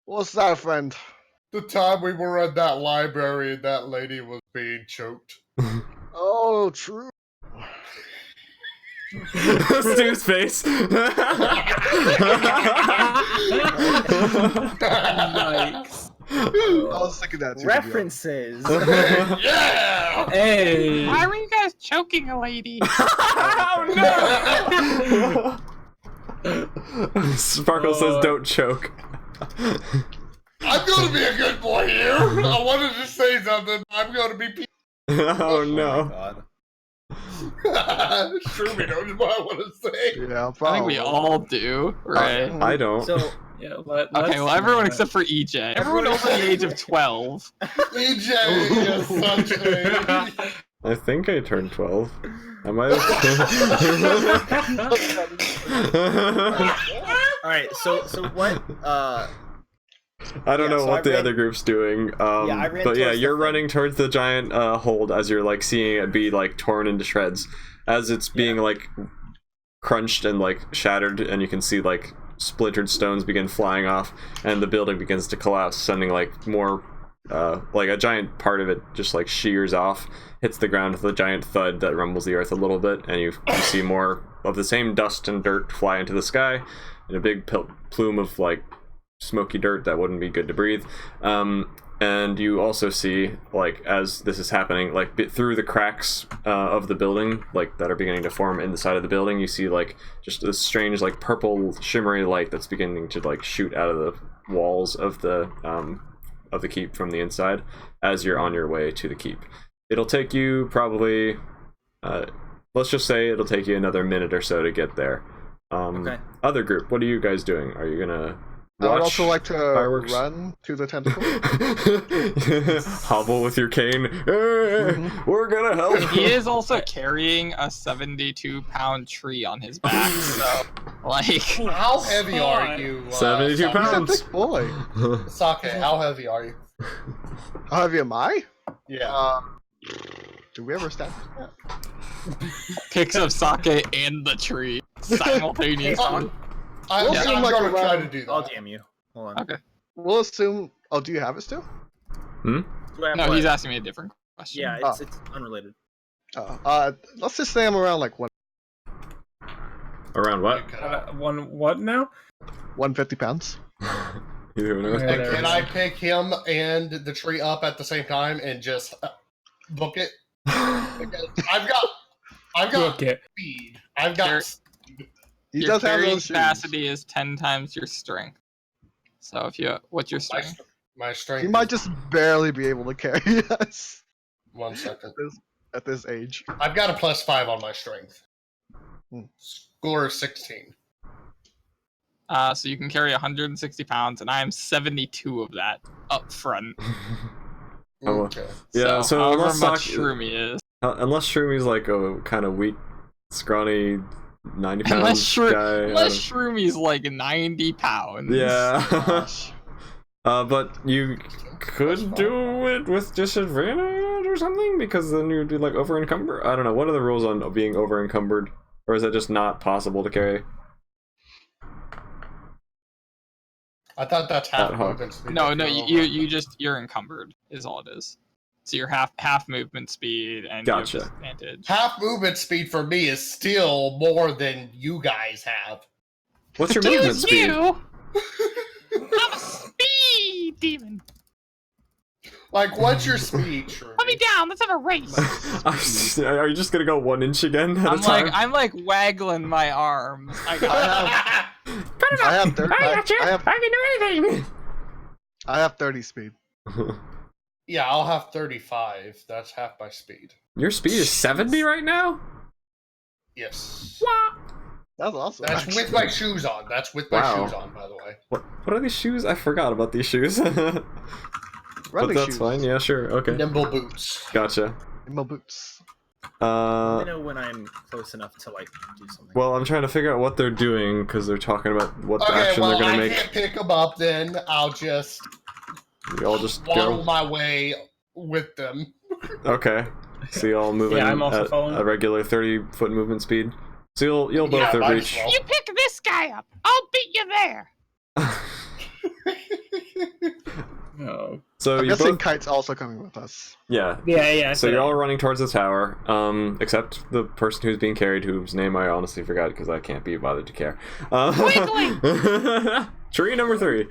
What's that, friend? The time we were at that library and that lady was being choked. Oh, true. Stu's face. Yikes. I was thinking that too. References. Yeah! Hey. Why were you guys choking a lady? Oh no! Sparkle says don't choke. I'm gonna be a good boy here. I wanted to say something. I'm gonna be. Oh no. God. Sure, we know what I want to say. Yeah, I probably. think we all do, right? I don't. So Yeah, Okay, well, everyone except for EJ. Everyone over the age of 12. EJ is such a. I think I turned 12. I might have. all right, so what? I don't know so what I the ran- other group's doing. I ran But yeah, towards the you're thing. running towards the giant hold as you're like seeing it be like torn into shreds as it's being like crunched and like shattered, and you can see like splintered stones begin flying off, and the building begins to collapse, sending like more like a giant part of it just like shears off, hits the ground with a giant thud that rumbles the earth a little bit, and you see more of the same dust and dirt fly into the sky, and a big plume of like smoky dirt that wouldn't be good to breathe. And you also see, like, as this is happening, like through the cracks of the building, like that are beginning to form in the side of the building, you see like just this strange like purple shimmery light that's beginning to like shoot out of the walls of the keep from the inside as you're on your way to the keep. It'll take you probably let's just say it'll take you another minute or so to get there. Okay. Other group, what are you guys doing? Are you gonna I would watch also like to fireworks? run to the tentacle. Hobble with your cane. We're gonna help. He is also carrying a 72-pound tree on his back, so, like... How heavy are you? 72 Sake? He's a pounds. big boy. Sake, how heavy are you? How heavy am I? Yeah. Do we ever establish that? Picks up Sake and the tree simultaneously. I'm seem gonna like try around- to do that. I'll damn you. Hold on. Okay. We'll assume. Oh, do you have it still? Do I have No, what? he's asking me a different question. Yeah, it's unrelated. Let's just say I'm around like Around what? One what now? 150 pounds. You don't know. Okay. And can I pick him and the tree up at the same time and just book it? Because I've got Book it. speed. I've got. Your- He Your does have carrying those shoes. capacity is 10 times your strength. So if you... What's your My, strength? my strength. He might is- just barely be able to carry us 1 second. at this age. I've got a +5 on my strength. Hmm. Score is 16. So you can carry 160 pounds, and I am 72 of that up front. Oh, Okay. Yeah, so however unless much Saki- Shroomy is. Unless Shroomi's like a kind of weak, scrawny, 90 pound Unless guy. Unless Shroomi's like 90 pounds. Yeah. Gosh. But you could do it with disadvantage or something, because then you'd be like over encumbered. I don't know. What are the rules on being over encumbered, or is that just not possible to carry? I thought that's half That hawk. movement speed. No, if no, you're you over. you just you're encumbered is all it is. So you're half movement speed, and Gotcha. you have disadvantage. Half movement speed for me is still more than you guys have. What's your movement speed? You? I'm a speed demon. Like, what's your speed, Sherman? Put me down. Let's have a race. Are you just gonna go 1 inch again at a time? I'm like waggling my arms. I I can do anything. I have 30 speed. Yeah, I'll have 35. That's half my speed. Your speed is 70 right now? Yes. That's awesome. That's actually. with my shoes on. That's with my Wow. shoes on, by the way. What are these shoes? I forgot about these shoes. But Running that's shoes. fine. Yeah, sure. Okay. Nimble boots. Gotcha. Nimble boots. I know when I'm close enough to like do something. Well, I'm trying to figure out what they're doing because they're talking about what Okay, action well, they're gonna I make. can't pick them up then. I'll just You all just waddle go. my way with them. Okay. So you all moving Yeah, I'm also at following. a regular 30-foot movement speed. So you'll both Yeah, might reach. as well. You pick this guy up. I'll beat you there. Oh. So I'm you guessing both. Kite's also coming with us. Yeah. Yeah. So you're all running towards the tower, except the person who's being carried, whose name I honestly forgot because I can't be bothered to care. Tree number 3.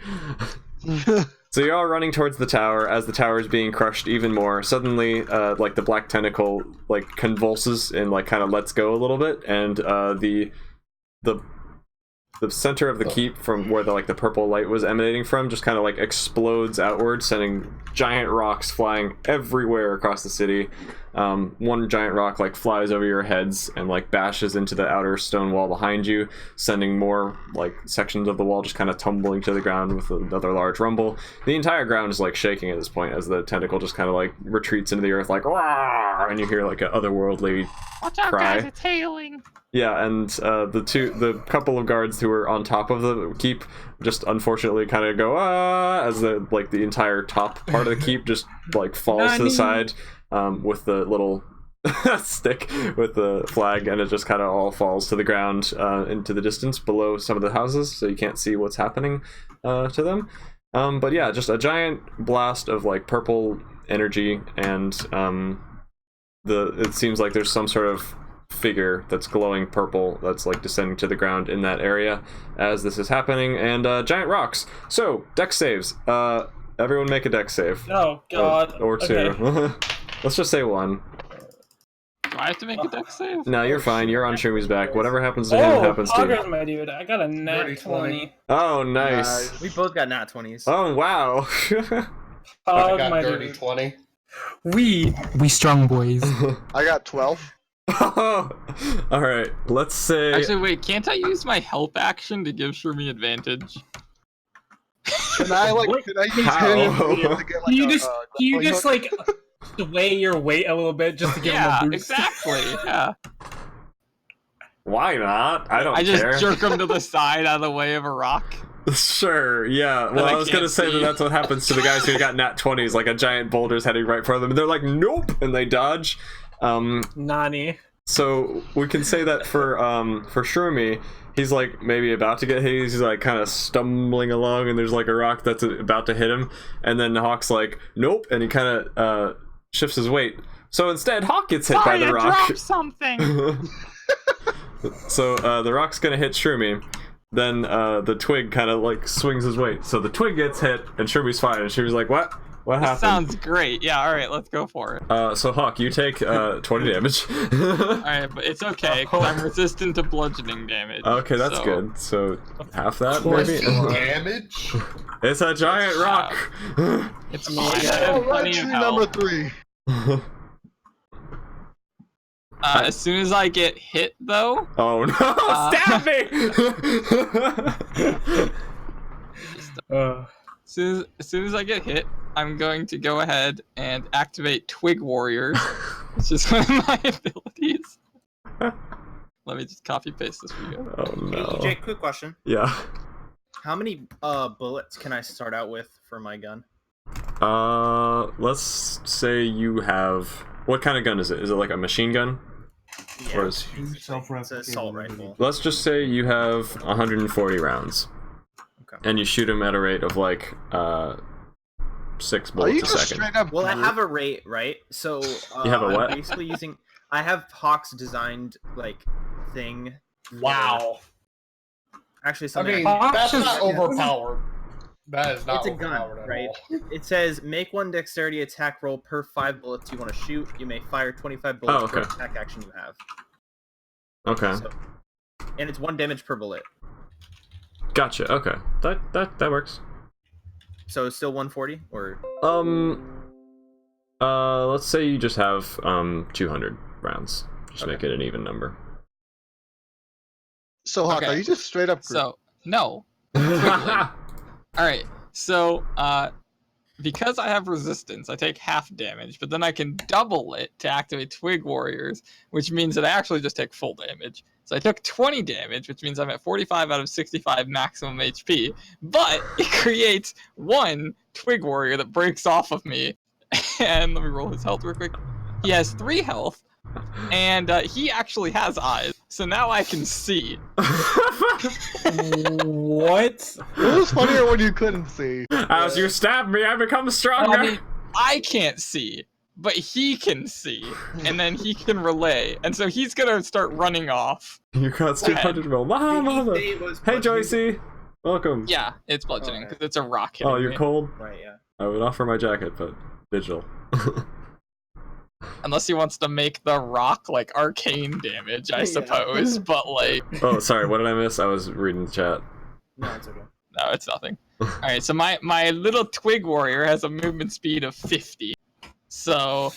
So you're all running towards the tower as the tower is being crushed even more. Suddenly, like the black tentacle like convulses and like kind of lets go a little bit, and the center of the keep from where the purple light was emanating from just kind of like explodes outward, sending giant rocks flying everywhere across the city. One giant rock like flies over your heads and like bashes into the outer stone wall behind you, sending more like sections of the wall just kind of tumbling to the ground with another large rumble. The entire ground is like shaking at this point as the tentacle just kind of like retreats into the earth like "Rawr!" And you hear like an otherworldly Watch out, cry. guys! It's hailing. Yeah, and the couple of guards who were on top of the keep just unfortunately kind of go as the entire top part of the keep just like falls to the side with the little stick with the flag, and it just kind of all falls to the ground into the distance below some of the houses, so you can't see what's happening to them. But yeah, just a giant blast of like purple energy, and it seems like there's some sort of figure that's glowing purple that's like descending to the ground in that area as this is happening, and giant rocks. So dex saves. Everyone make a dex save. Oh God. Or 2. Okay. Let's just say 1. Do I have to make a dex save? No, you're fine. You're on Shumi's back. Whatever happens to him happens to Progress, you. my dude. I got a nat Dirty 20. Oh, nice. We both got nat 20s. Oh, wow. I Pog, got my dirty dude. 20. We strong boys. I got 12. All right. Let's say. Actually, wait. Can't I use my help action to give Shermie advantage? Can I use How? him to get like You a, just you grappling just hook? like sway your weight a little bit just to give Yeah, him a boost. exactly. Yeah. Why not? I don't I just care. jerk him to the side out of the way of a rock. Sure, yeah. Well, I I was gonna can't say see. that's what happens to the guys who got nat 20s, like a giant boulder's heading right for them, and they're like, nope, and they dodge. Nani. So we can say that for Shermie, he's like maybe about to get hit. He's like kind of stumbling along, and there's like a rock that's about to hit him, and then Hawk's like, nope, and he kind of shifts his weight. So instead, Hawk gets hit by Sorry, the I rock. dropped something. So the rock's gonna hit Shermie. Then the twig kind of like swings his weight. So the twig gets hit, and Shermie's fine. And Shermie's like, what? What This happened? sounds great. Yeah, alright, let's go for it. So Hawk, you take 20 damage. Alright, but it's okay, because I'm resistant to bludgeoning damage. Okay, that's so- good. So half that, 20 maybe? damage? It's a giant rock! It's fine. I have Alright, plenty of tree health. number 3. As soon as I get hit, though, Oh no! Stab me! as soon as I get hit, I'm going to go ahead and activate Twig Warriors, which is one of my abilities. Let me just copy paste this for you. Oh no. EJ, quick question. Yeah. How many bullets can I start out with for my gun? Let's say you have... What kind of gun is it? Is it like a machine gun? Yeah, Or is... it's an assault rifle. Let's just say you have 140 rounds. Okay. And you shoot them at a rate of like 6 Are bullets you a just second. straight up? Well, I have a rate, right? So You have a what? I'm basically using. I have Hawk's designed like thing. Wow. Actually, I something. mean, Hawk that's just- not overpowered. That is not It's a gun, overpowered at right? all. It says make 1 dexterity attack roll per 5 bullets you want to shoot. You may fire 25 bullets per okay. attack action you have. Okay. So, and it's 1 damage per bullet. Gotcha. Okay. That works. So it's still 140 or Let's say you just have 200 rounds. Just Okay. make it an even number. So Hawk, Okay. are you just straight up? So no. All right. So because I have resistance, I take half damage, but then I can double it to activate Twig Warriors, which means that I actually just take full damage. So I took 20 damage, which means I'm at 45 out of 65 maximum HP, but it creates 1 Twig Warrior that breaks off of me. And let me roll his health real quick. He has 3 health, and he actually has eyes, so now I can see. What? It was funnier when you couldn't see. As you stab me, I become stronger. I mean, I can't see, but he can see, and then he can relay, and so he's gonna start running off. You got 200 roll. Did he Mama. say it was Hey, bludgeoning? Joycey. Welcome. Yeah, it's bludgeoning Okay. because it's a rock hitting Oh, you're me. cold? Right, yeah. I would offer my jacket, but digital. Unless he wants to make the rock like arcane damage, I Yeah. suppose. But like, Oh, sorry. What did I miss? I was reading the chat. No, it's okay. no, it's nothing. All right, so my little twig warrior has a movement speed of 50, so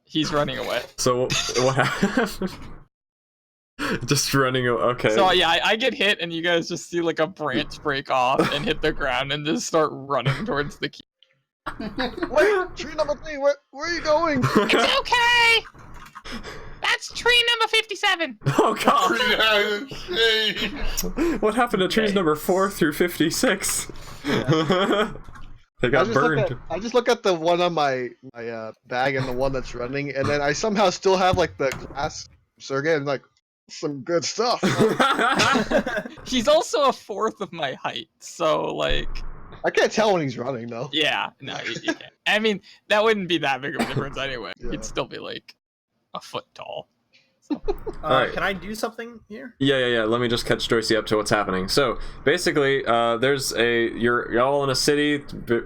he's running away. So what happened? Just running. Okay. So yeah, I get hit, and you guys just see like a branch break off and hit the ground, and just start running towards the key. Wait, tree number 3. Where are you going? It's okay. That's tree number 57. Oh god. What happened to trees Okay. number 4 through 56? They I got just, burned. I just look at the one on my bag and the one that's running, and then I somehow still have like the glass circuit and like some good stuff. He's also a fourth of my height, so like, I can't tell when he's running though. yeah, no, you can't. I mean, that wouldn't be that big of a difference anyway. Yeah. He'd still be like a foot tall. Alright. Can I do something here? Yeah. Let me just catch Joycey up to what's happening. So basically, you're all in a city,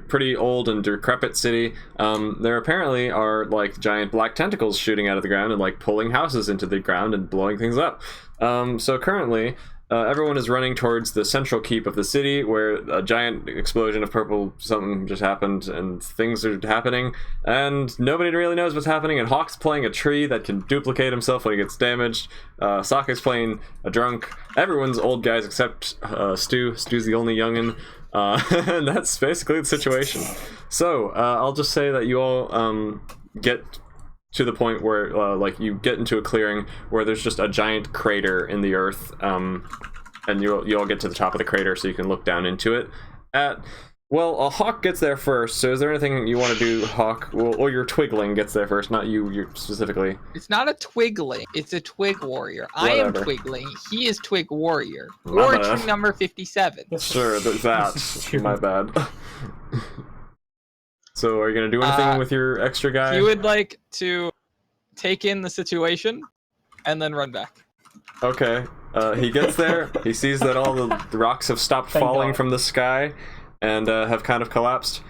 pretty old and decrepit city. There apparently are like giant black tentacles shooting out of the ground and like pulling houses into the ground and blowing things up. So currently, everyone is running towards the central keep of the city, where a giant explosion of purple something just happened, and things are happening, and nobody really knows what's happening. And Hawk's playing a tree that can duplicate himself when he gets damaged. Sokka's playing a drunk. Everyone's old guys except Stu. Stu's the only youngin'. And that's basically the situation. So I'll just say that you all get to the point where like you get into a clearing where there's just a giant crater in the earth, and you all get to the top of the crater so you can look down into it. Well, Hawk gets there first, so is there anything you want to do, Hawk? Well, or your Twigling gets there first, not you specifically. It's not a twigling, it's a twig warrior. I am Whatever. twigling, he is twig warrior. My Or bad. tree number 57. Sure, there's that. My bad. So are you gonna do anything with your extra guy? He would like to take in the situation and then run back. Okay. He gets there. He sees that all the rocks have stopped Thank falling God. from the sky and have kind of collapsed.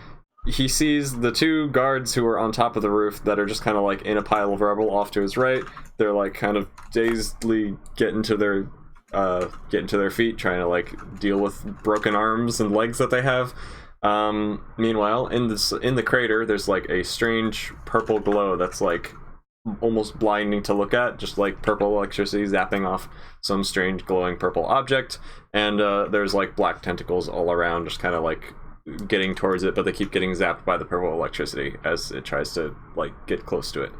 He sees the 2 guards who are on top of the roof that are just kind of like in a pile of rubble off to his right. They're like kind of dazedly getting to their feet, trying to like deal with broken arms and legs that they have. Meanwhile, in the crater, there's like a strange purple glow that's like almost blinding to look at, just like purple electricity zapping off some strange glowing purple object, and there's like black tentacles all around, just kind of like getting towards it, but they keep getting zapped by the purple electricity as it tries to like get close to it.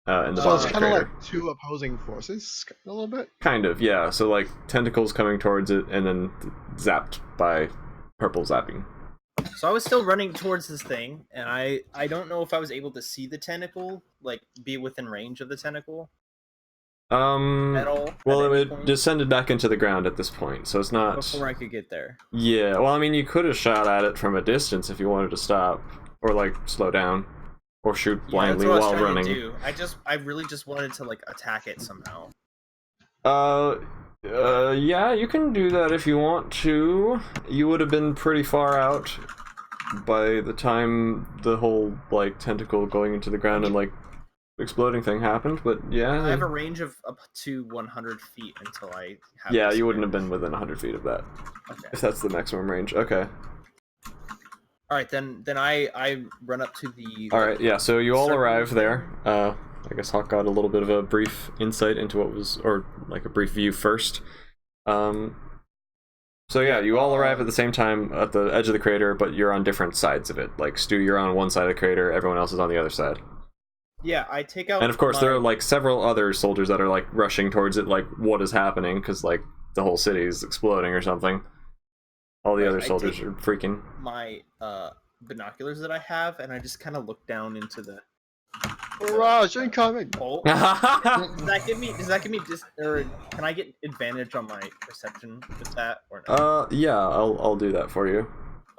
In the So bottom it's of the kind of crater. like 2 opposing forces, a little bit. Kind of, yeah. So like tentacles coming towards it and then zapped by purple zapping. So I was still running towards this thing, and I don't know if I was able to see the tentacle, like be within range of the tentacle. Metal. Well, at it any would point descended back into the ground at this point, so it's not. before I could get there. Yeah, well, I mean, you could have shot at it from a distance if you wanted to stop, or like slow down, or shoot blindly yeah, that's what while I was trying running. to do. I really just wanted to like attack it somehow. Yeah, you can do that if you want to. You would have been pretty far out by the time the whole like tentacle going into the ground and like exploding thing happened, but yeah. I have a range of up to 100 feet until I have. Yeah, this you wouldn't range. have been within 100 feet of that. Okay. If that's the maximum range. Okay. All right, then I run up to the. Alright, yeah, so you all circle arrive thing. there. I guess Hawk got a little bit of a brief insight into what was, or like a brief view first. So yeah, you all arrive at the same time at the edge of the crater, but you're on different sides of it. Like, Stu, you're on one side of the crater, everyone else is on the other side. Yeah, I take out. And of course, there are like several other soldiers that are like rushing towards it, like, what is happening? Because like the whole city is exploding or something. All the Right, other I soldiers take- are freaking. my binoculars that I have, and I just kind of look down into the Mirage incoming! hole. Does that give me? Or can I get advantage on my perception with that or no? Yeah, I'll do that for you.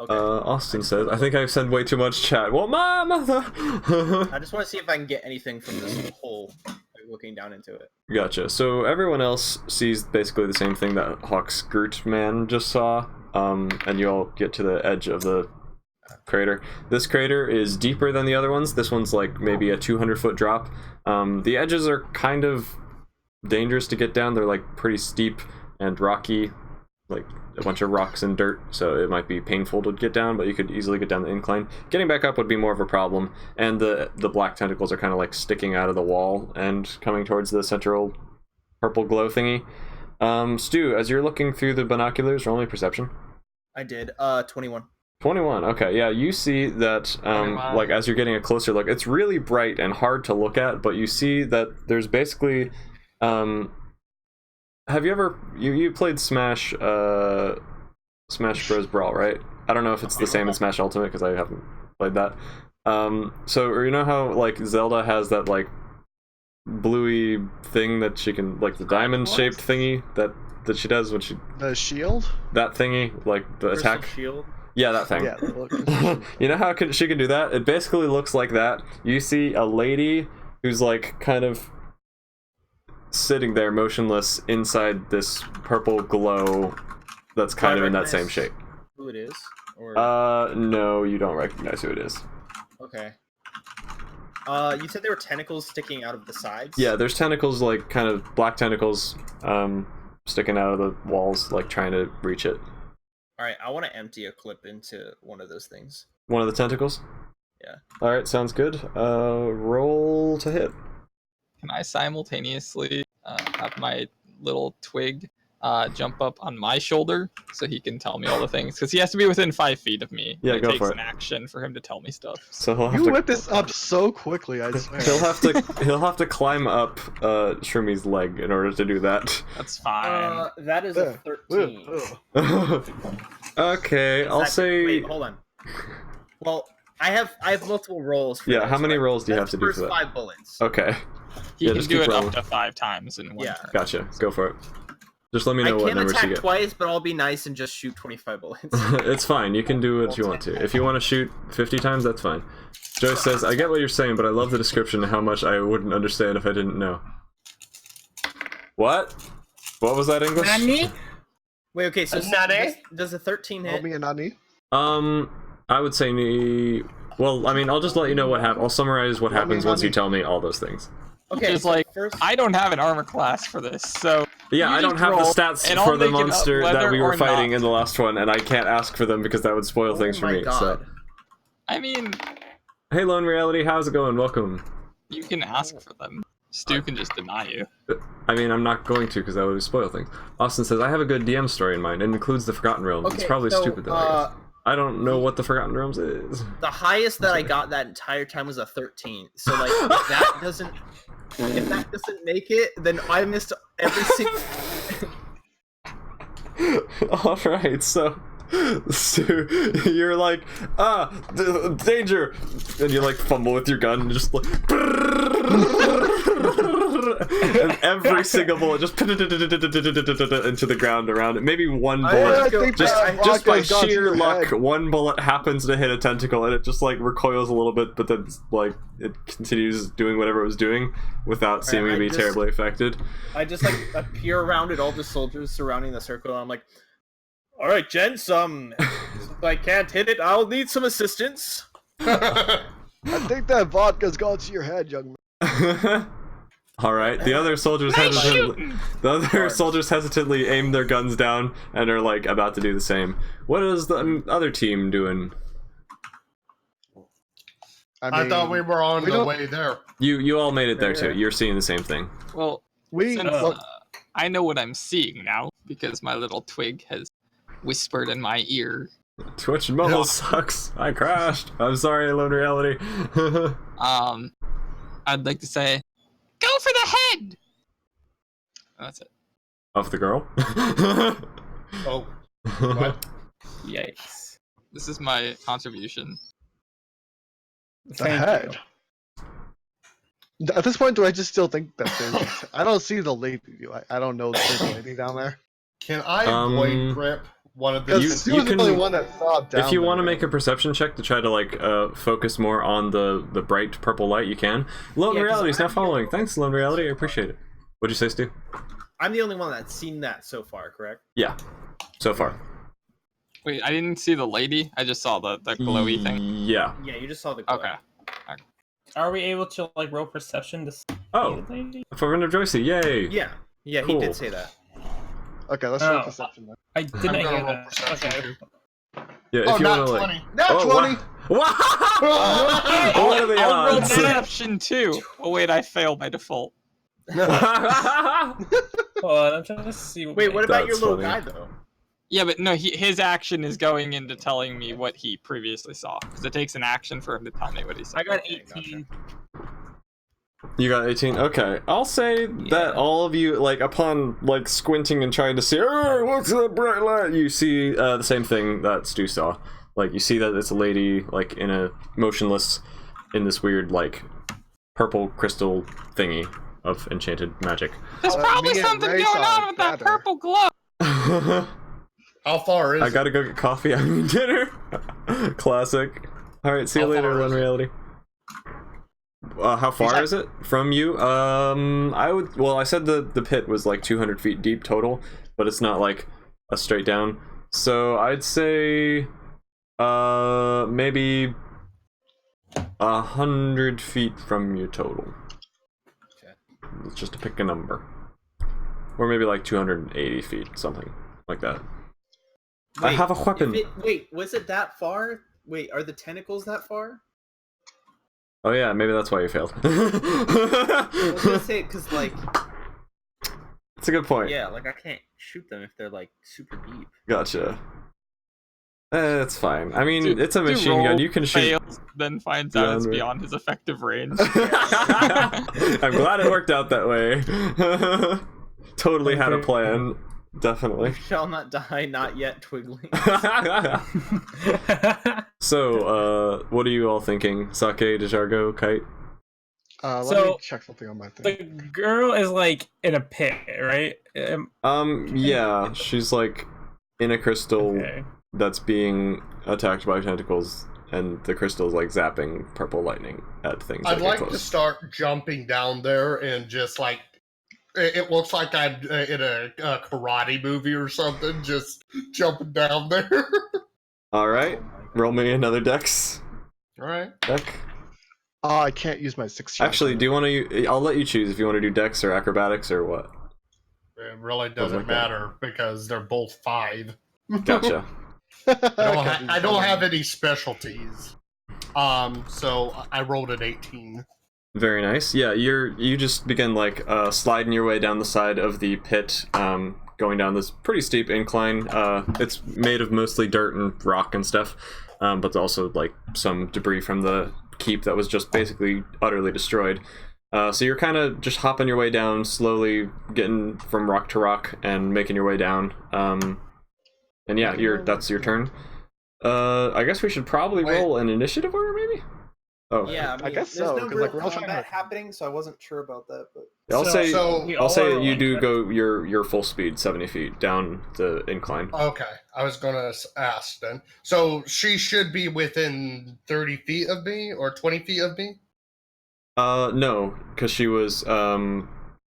Okay. Austin says, I think I've said way too much chat. Well, Mom! I just want to see if I can get anything from this hole, like looking down into it. Gotcha. So everyone else sees basically the same thing that Hawk's Groot man just saw, and you all get to the edge of the crater. This crater is deeper than the other ones. This one's like maybe a 200-foot drop. The edges are kind of dangerous to get down. They're like pretty steep and rocky, like a bunch of rocks and dirt, so it might be painful to get down, but you could easily get down the incline. Getting back up would be more of a problem, and the black tentacles are kind of like sticking out of the wall and coming towards the central purple glow thingy. Stu, as you're looking through the binoculars, roll me perception. I did. 21. 21, okay, yeah, you see that, like, as you're getting a closer look, it's really bright and hard to look at, but you see that there's basically, have you ever, you played Smash Bros. Brawl, right? I don't know if it's the same in Smash Ultimate, because I haven't played that. So, you know how, like, Zelda has that, like, bluey thing that she can, like, the diamond-shaped thingy that she does when she... The shield? That thingy, like, the Crystal attack... shield. Yeah, that thing. Yeah. You know how she can do that? It basically looks like that. You see a lady who's like kind of sitting there motionless inside this purple glow that's kind of in that same shape. Who it is? Or No, you don't recognize who it is. okay. You said there were tentacles sticking out of the sides? Yeah, there's tentacles, like kind of black tentacles sticking out of the walls, like trying to reach it. Alright, I want to empty a clip into one of those things. One of the tentacles? Yeah. Alright, sounds good. Roll to hit. Can I simultaneously have my little twig jump up on my shoulder so he can tell me all the things? Because he has to be within 5 feet of me. Yeah, and go it takes for it. an action for him to tell me stuff. So he'll have You to... whip this up so quickly, I swear. He'll have to climb up Shroomi's leg in order to do that. That's fine. That is a 13. Okay, I'll say. Wait, hold on. Well, I have multiple rolls. For Yeah, this, how many right? rolls do you That's have to do first for that? 5 bullets. Okay, He yeah, can just do keep it rolling. up to 5 times in one Yeah. turn. Gotcha. Go for it. Just let me I know what can numbers you attack get. twice, but I'll be nice and just shoot 25 bullets. It's fine. You can do what you want to. If you want to shoot 50 times, that's fine. Joyce says, "I get what you're saying, but I love the description and how much I wouldn't understand if I didn't know." What? What was that English? Wait, okay, so Nane? does a 13 Roll hit? me a nani. I would say well, I mean, I'll just let you know what happens. I'll summarize what happens once you tell me all those things. Okay, Just so like, first, I don't have an armor class for this, so Yeah, you I don't just have the roll, stats and I'll for the make it up monster that whether we were or fighting not. in the last one, and I can't ask for them because that would spoil things for my me. So, God. I mean, hey, Lone Reality, how's it going? Welcome. you can ask for them. Stu can just deny you. I mean, I'm not going to because that would spoil things. Austin says, I have a good DM story in mind. It includes the Forgotten Realms. It's Okay, probably so, stupid, though, I guess. I don't know what the Forgotten Realms is. the highest that I got that entire time was a 13. So like, if that doesn't make it, then I missed every single. Alright, so you're like, danger! And you like fumble with your gun and just like, and every single bullet just into the ground around it. Maybe one I bullet. think Just by Rocco's gone to sheer your luck, head. one bullet happens to hit a tentacle, and it just like recoils a little bit, but then like it continues doing whatever it was doing without seeming to be terribly affected. I just like appear around at all the soldiers surrounding the circle, and I'm like, "All right, gents, if I can't hit it, I'll need some assistance." I think that vodka's gone to your head, young man. All right, the other soldiers hesitantly aim their guns down and are like about to do the same. What is the other team doing? I thought we were on the way there. You all made it there too. You're seeing the same thing. Well, We since, I know what I'm seeing now because my little twig has whispered in my ear. Twitch and mobile sucks. I crashed. I'm sorry, Lone Reality. I'd like to say, go for the head. That's it. Of the girl. Oh, what? Yikes. This is my contribution. the head. At this point, do I just still think that there's... I don't see the lady. I don't know if there's a lady down there. Can I avoid grip one of Because these? she was the only one that saw down If you want to there. make a perception check to try to like focus more on the bright purple light, you can. Lone Yeah, 'cause Reality is now I'm- following. Thanks, Lone Reality. I appreciate it. What'd you say, Stu? I'm the only one that's seen that so far, correct? Yeah. So far. Wait, I didn't see the lady. I just saw the glowy thing. Yeah. Yeah, you just saw the glow. Okay. Are we able to like roll perception to see Oh, the lady? for Render Joycey, yay! Yeah, he Cool. did say that. Okay, let's Oh. roll perception then. I didn't I'm hear gonna roll that. perception Okay. too. Yeah, if Oh, you not want to 20. like. Not Oh, 20! What are the I'll roll odds? perception too. Oh wait, I failed by default. Hold on, I'm trying to see. Wait, what about your That's little funny. guy though? Yeah, but no, his action is going into telling me what he previously saw. Because it takes an action for him to tell me what he saw. I got Okay, 18. You got 18. Okay, I'll say that all of you, like, upon like squinting and trying to see, "Oh, what's that bright light?" You see the same thing that Stu saw. Like, you see that it's a lady, like, in a motionless, in this weird, like, purple crystal thingy of enchanted magic. There's probably me and something Ray going saw on with that better. purple glow. How far is I gotta go get coffee. I mean dinner. Classic. All right, see you How later, far Lone is it? Reality. How far is it from you? I would. Well, I said the pit was like 200 feet deep total, but it's not like a straight down. So I'd say, maybe 100 feet from you total. Okay. It's just to pick a number, or maybe like 280 feet, something like that. I have a weapon. Wait, was it that far? Wait, are the tentacles that far? Oh yeah, maybe that's why you failed. I was gonna say because like That's a good point. yeah, like I can't shoot them if they're like super deep. Gotcha. It's fine. I mean, Dude, it's a dude machine gun. rolled, You can shoot. fails, then finds out it's Beyond- beyond his effective range. I'm glad it worked out that way. Totally had a plan. Definitely. Shall not die, not yet, Twiggling. So, what are you all thinking? Sake, Dejargo, Kite? Let So, me check something on my thing. the girl is like in a pit, right? Yeah, she's like in a crystal Okay. that's being attacked by tentacles, and the crystal's like zapping purple lightning at things. that I'd get like close. to start jumping down there and just like it looks like I'm in a karate movie or something, just jumping down there. All right, roll me another dex. All right. Deck. I can't use my 6 shots. Actually, do you want to? I'll let you choose if you want to do dex or acrobatics or what. It really doesn't like that. matter because they're both 5. Gotcha. I don't have any specialties. So I rolled an 18. Very nice. Yeah, you just begin like sliding your way down the side of the pit, going down this pretty steep incline. It's made of mostly dirt and rock and stuff, but also like some debris from the keep that was just basically utterly destroyed. So you're kind of just hopping your way down, slowly getting from rock to rock and making your way down. And yeah, that's your turn. I guess we should probably Wait. roll an initiative order, maybe. Oh, Yeah, I, mean, guess there's so, no 'cause, real like, we're all trying combat to- happening, so I wasn't sure about that. But I'll say we I'll all say are you like do that. go your full speed, 70 feet down the incline. Okay, I was gonna ask then. So she should be within 30 feet of me or 20 feet of me. No, because she was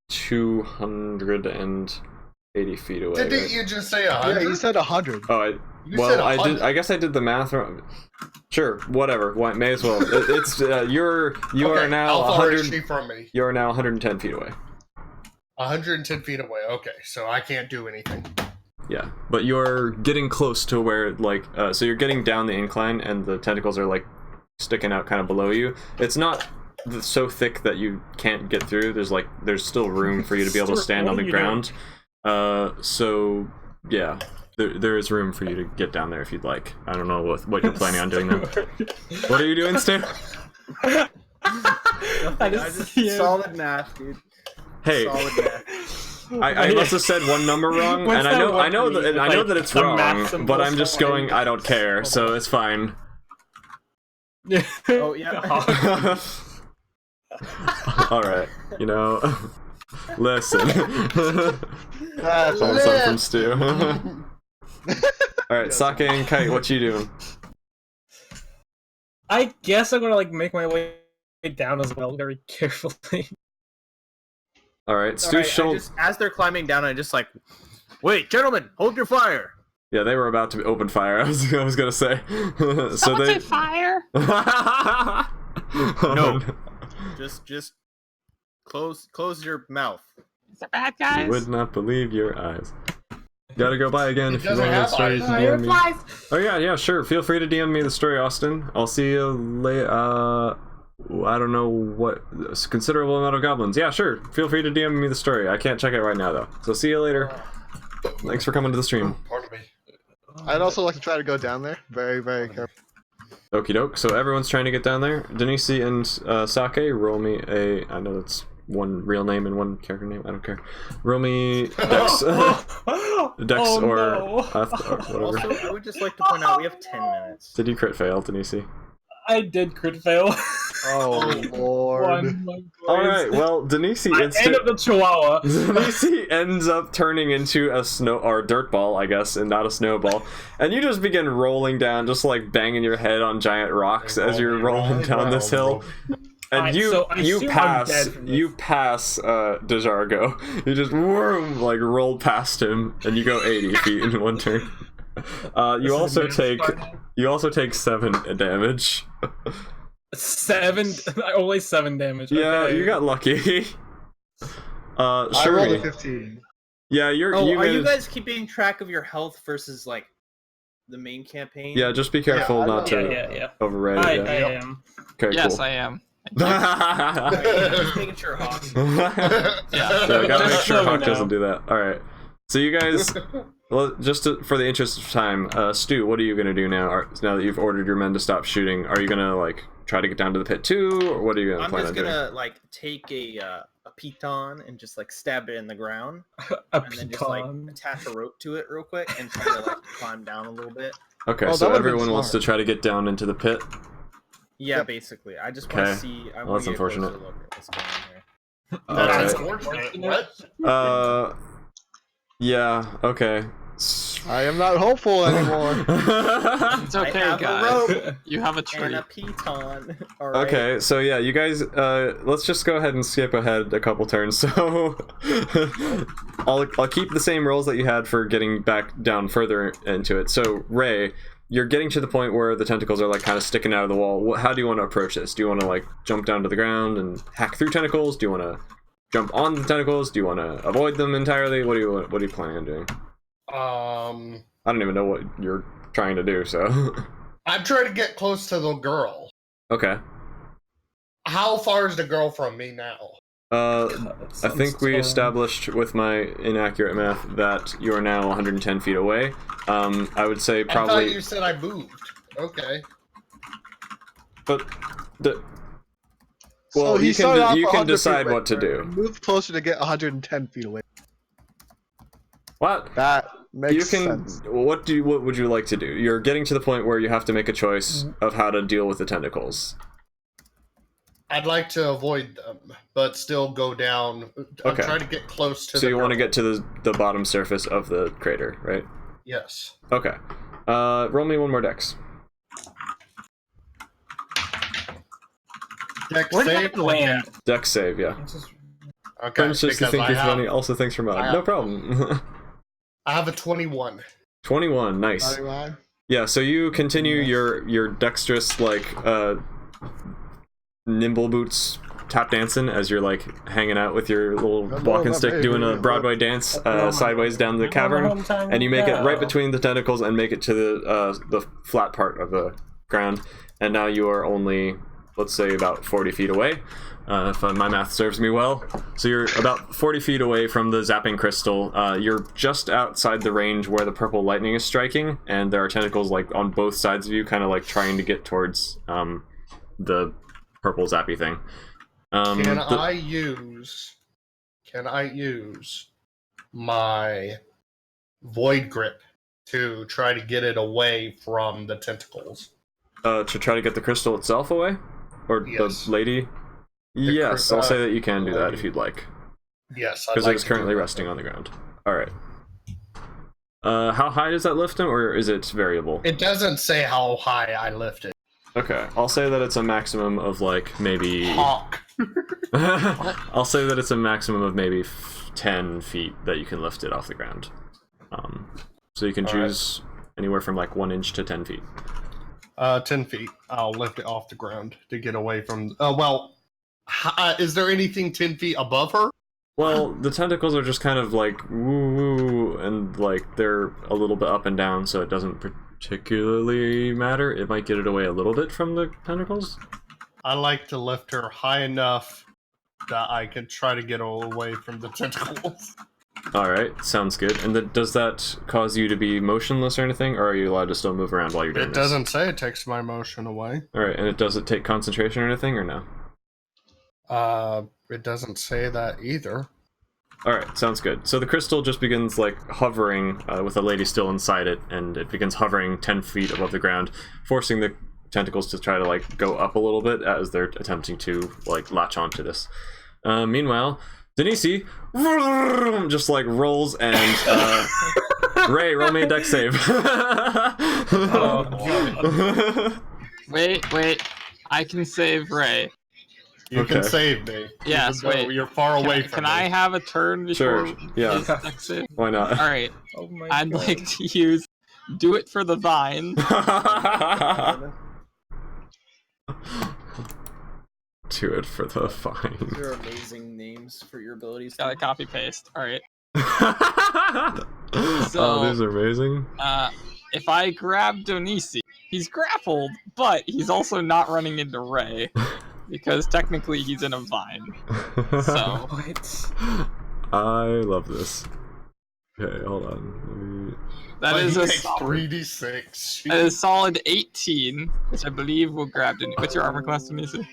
280 feet away. Didn't right? you just say Yeah, 100? you said 100. Oh, You well, said I 100. did. I guess I did the math wrong. Sure, whatever. Why, may as well. It's you are Okay, now how far is 100. she from me? You are now 110 feet away. 110 feet away. Okay, so I can't do anything. Yeah, but you're getting close to where like so you're getting down the incline and the tentacles are like sticking out kind of below you. It's not so thick that you can't get through. There's still room for you to be able to stand on the ground. So yeah, there is room for you to get down there if you'd like. I don't know what you're planning on doing now. What are you doing, Stu? I just solid math, dude. Hey, Solid math. I must have said one number wrong, What's and I that know one that mean? that it's The math wrong, symbol but I'm just sign. going. I don't care, so it's fine. Oh yeah. All right, you know, listen. That's Something all. from Stu. All right, Sake and Kite, what you doing? I guess I'm gonna like make my way down as well, very carefully. All right, Stu Alright, Schultz. as they're climbing down, I just like, wait, gentlemen, hold your fire. Yeah, they were about to open fire. I was gonna say. So Someone they. say fire. No. Just close your mouth. Is that bad, You guys? would not believe your eyes. Gotta go by again It if you doesn't want have the story. eyes. to DM me. Oh yeah, sure. Feel free to DM me the story, Austin. I'll see you later. I don't know what considerable amount of goblins. Yeah, sure. Feel free to DM me the story. I can't check it right now though. So see you later. Thanks for coming to the stream. Pardon me. I'd also like to try to go down there. Very, very careful. Okie doke. So everyone's trying to get down there. Denise and Sake, roll me a. I know that's one real name and one character name. I don't care. Roll me Dex, Dex Oh, or, no. or whatever. Also, I would just like to point out we have 10 minutes. Did you crit fail, Denise? I did crit fail. Oh, Lord. One, my All boys. right. Well, Denise I end up the Chihuahua. Denise ends up turning into a snow or dirt ball, I guess, and not a snowball. And you just begin rolling down, just like banging your head on giant rocks as you're rolling down this hill. And So I you assume I'm pass dead from this. Dejargo. You just vroom, like rolled past him, and you go 80 feet in one turn. You also take 7 damage. 7, only 7 damage. Yeah, okay. you got lucky. I rolled a Shuri. 15. Yeah, Oh, you are you managed- guys keeping track of your health versus like the main campaign? Yeah, just be careful I not to Yeah. override I it. Yeah. am. Okay, Yes, cool. I am. Just making sure, Hawks. Yeah. So we gotta make Just sure so we Hawk know. doesn't do that. All right. So you guys, well, for the interest of time, Stu, what are you gonna do now? Now that you've ordered your men to stop shooting, are you gonna like try to get down to the pit too, or what are you gonna I'm plan just on doing? gonna like take a piton and just like stab it in the ground, A and then just like pecan. attach a rope to it real quick and try to like climb down a little bit. Okay, Oh, so that would've been everyone wants to smart. try to get down into the pit. Yeah, Yep. basically. I just want Okay. to see. I Well, want that's to get a closer unfortunate. look at what's going on here. That's Alright. unfortunate. What? Yeah. Okay. I am not hopeful anymore. It's I okay, have guys. a rope You have a and tree. a piton. All right. Okay, so yeah, you guys, let's just go ahead and skip ahead a couple turns. So I'll keep the same rolls that you had for getting back down further into it. So Ray, you're getting to the point where the tentacles are like kind of sticking out of the wall. How do you want to approach this? Do you want to like jump down to the ground and hack through tentacles? Do you want to jump on the tentacles? Do you want to avoid them entirely? What are you planning on doing? I don't even know what you're trying to do. So I'm trying to get close to the girl. okay. How far is the girl from me now? I think we established with my inaccurate math that you are now 110 feet away. I would say I thought probably, you said I moved. Okay. but So well, he you started off can you can 100 feet decide away, what to right? do. Move closer to get 110 feet away. What? That makes You can. sense. What would you like to do? You're getting to the point where you have to make a choice of how to deal with the tentacles. I'd like to avoid them, but still go down. I'm Okay. trying to get close to So the you want to purple. get to the bottom surface of the crater, right? Yes. Okay. Roll me one more dex. Dex Where did save that land? Dex save, yeah. It's just- Okay, Friends, just to because think I you're have, funny. Also, thanks for mod. I No have- problem. I have a 21. 21, nice. 21. Yeah, so you continue your dexterous, like, nimble boots tap dancing as you're, like, hanging out with your little walking stick, doing a Broadway dance sideways down the cavern, and you make it right between the tentacles and make it to the flat part of the ground, and now you are only, let's say, about 40 feet away, if my math serves me well. So you're about 40 feet away from the zapping crystal. You're just outside the range where the purple lightning is striking, and there are tentacles like on both sides of you, kind of like trying to get towards the purple zappy thing. Can I use my void grip to try to get it away from the tentacles? to try to get the crystal itself away, or Yes. the lady? Yes, I'll say that you can do that if you'd like, Yes, because it is currently resting on the ground. All right. How high does that lift him, or is it variable? It doesn't say how high I lift it. Okay, I'll say that it's a maximum of like maybe. Hawk. I'll say that it's a maximum of maybe 10 feet that you can lift it off the ground. So you can choose anywhere from like 1 inch to 10 feet. 10 feet. I'll lift it off the ground to get away from. Is there anything 10 feet above her? Well, the tentacles are just kind of like woo woo, and like they're a little bit up and down, so it doesn't particularly matter. It might get it away a little bit from the tentacles. I like to lift her high enough that I can try to get her away from the tentacles. Alright, sounds good. And does that cause you to be motionless or anything, or are you allowed to still move around while you're doing It this? doesn't say it takes my motion away. Alright, and does it take concentration or anything, or no? It doesn't say that either. Alright, sounds good. So the crystal just begins, like, hovering with a lady still inside it, and it begins hovering 10 feet above the ground, forcing the tentacles to try to, like, go up a little bit as they're attempting to, like, latch onto this. Meanwhile, Denise just, like, rolls and, Ray, roll me a dex save. Wait. I can save Ray. You can Okay. save me. Yes, Even though wait. You're far away from Can me. I have a turn before Sure, yeah. his dex save? Why not? Alright, Oh my I'd God. like to use Do It for the Vine. Do it for the fine. These are amazing names for your abilities. Gotta copy paste. Alright. Oh, these are amazing. If I grab Donisi, he's grappled, but he's also not running into Ray. Because technically he's in a vine. So What? I love this. Okay, hold on. that But is he a takes solid, 3d6. that is solid 18, which I believe will grab Donisi. What's your armor class, Donisi?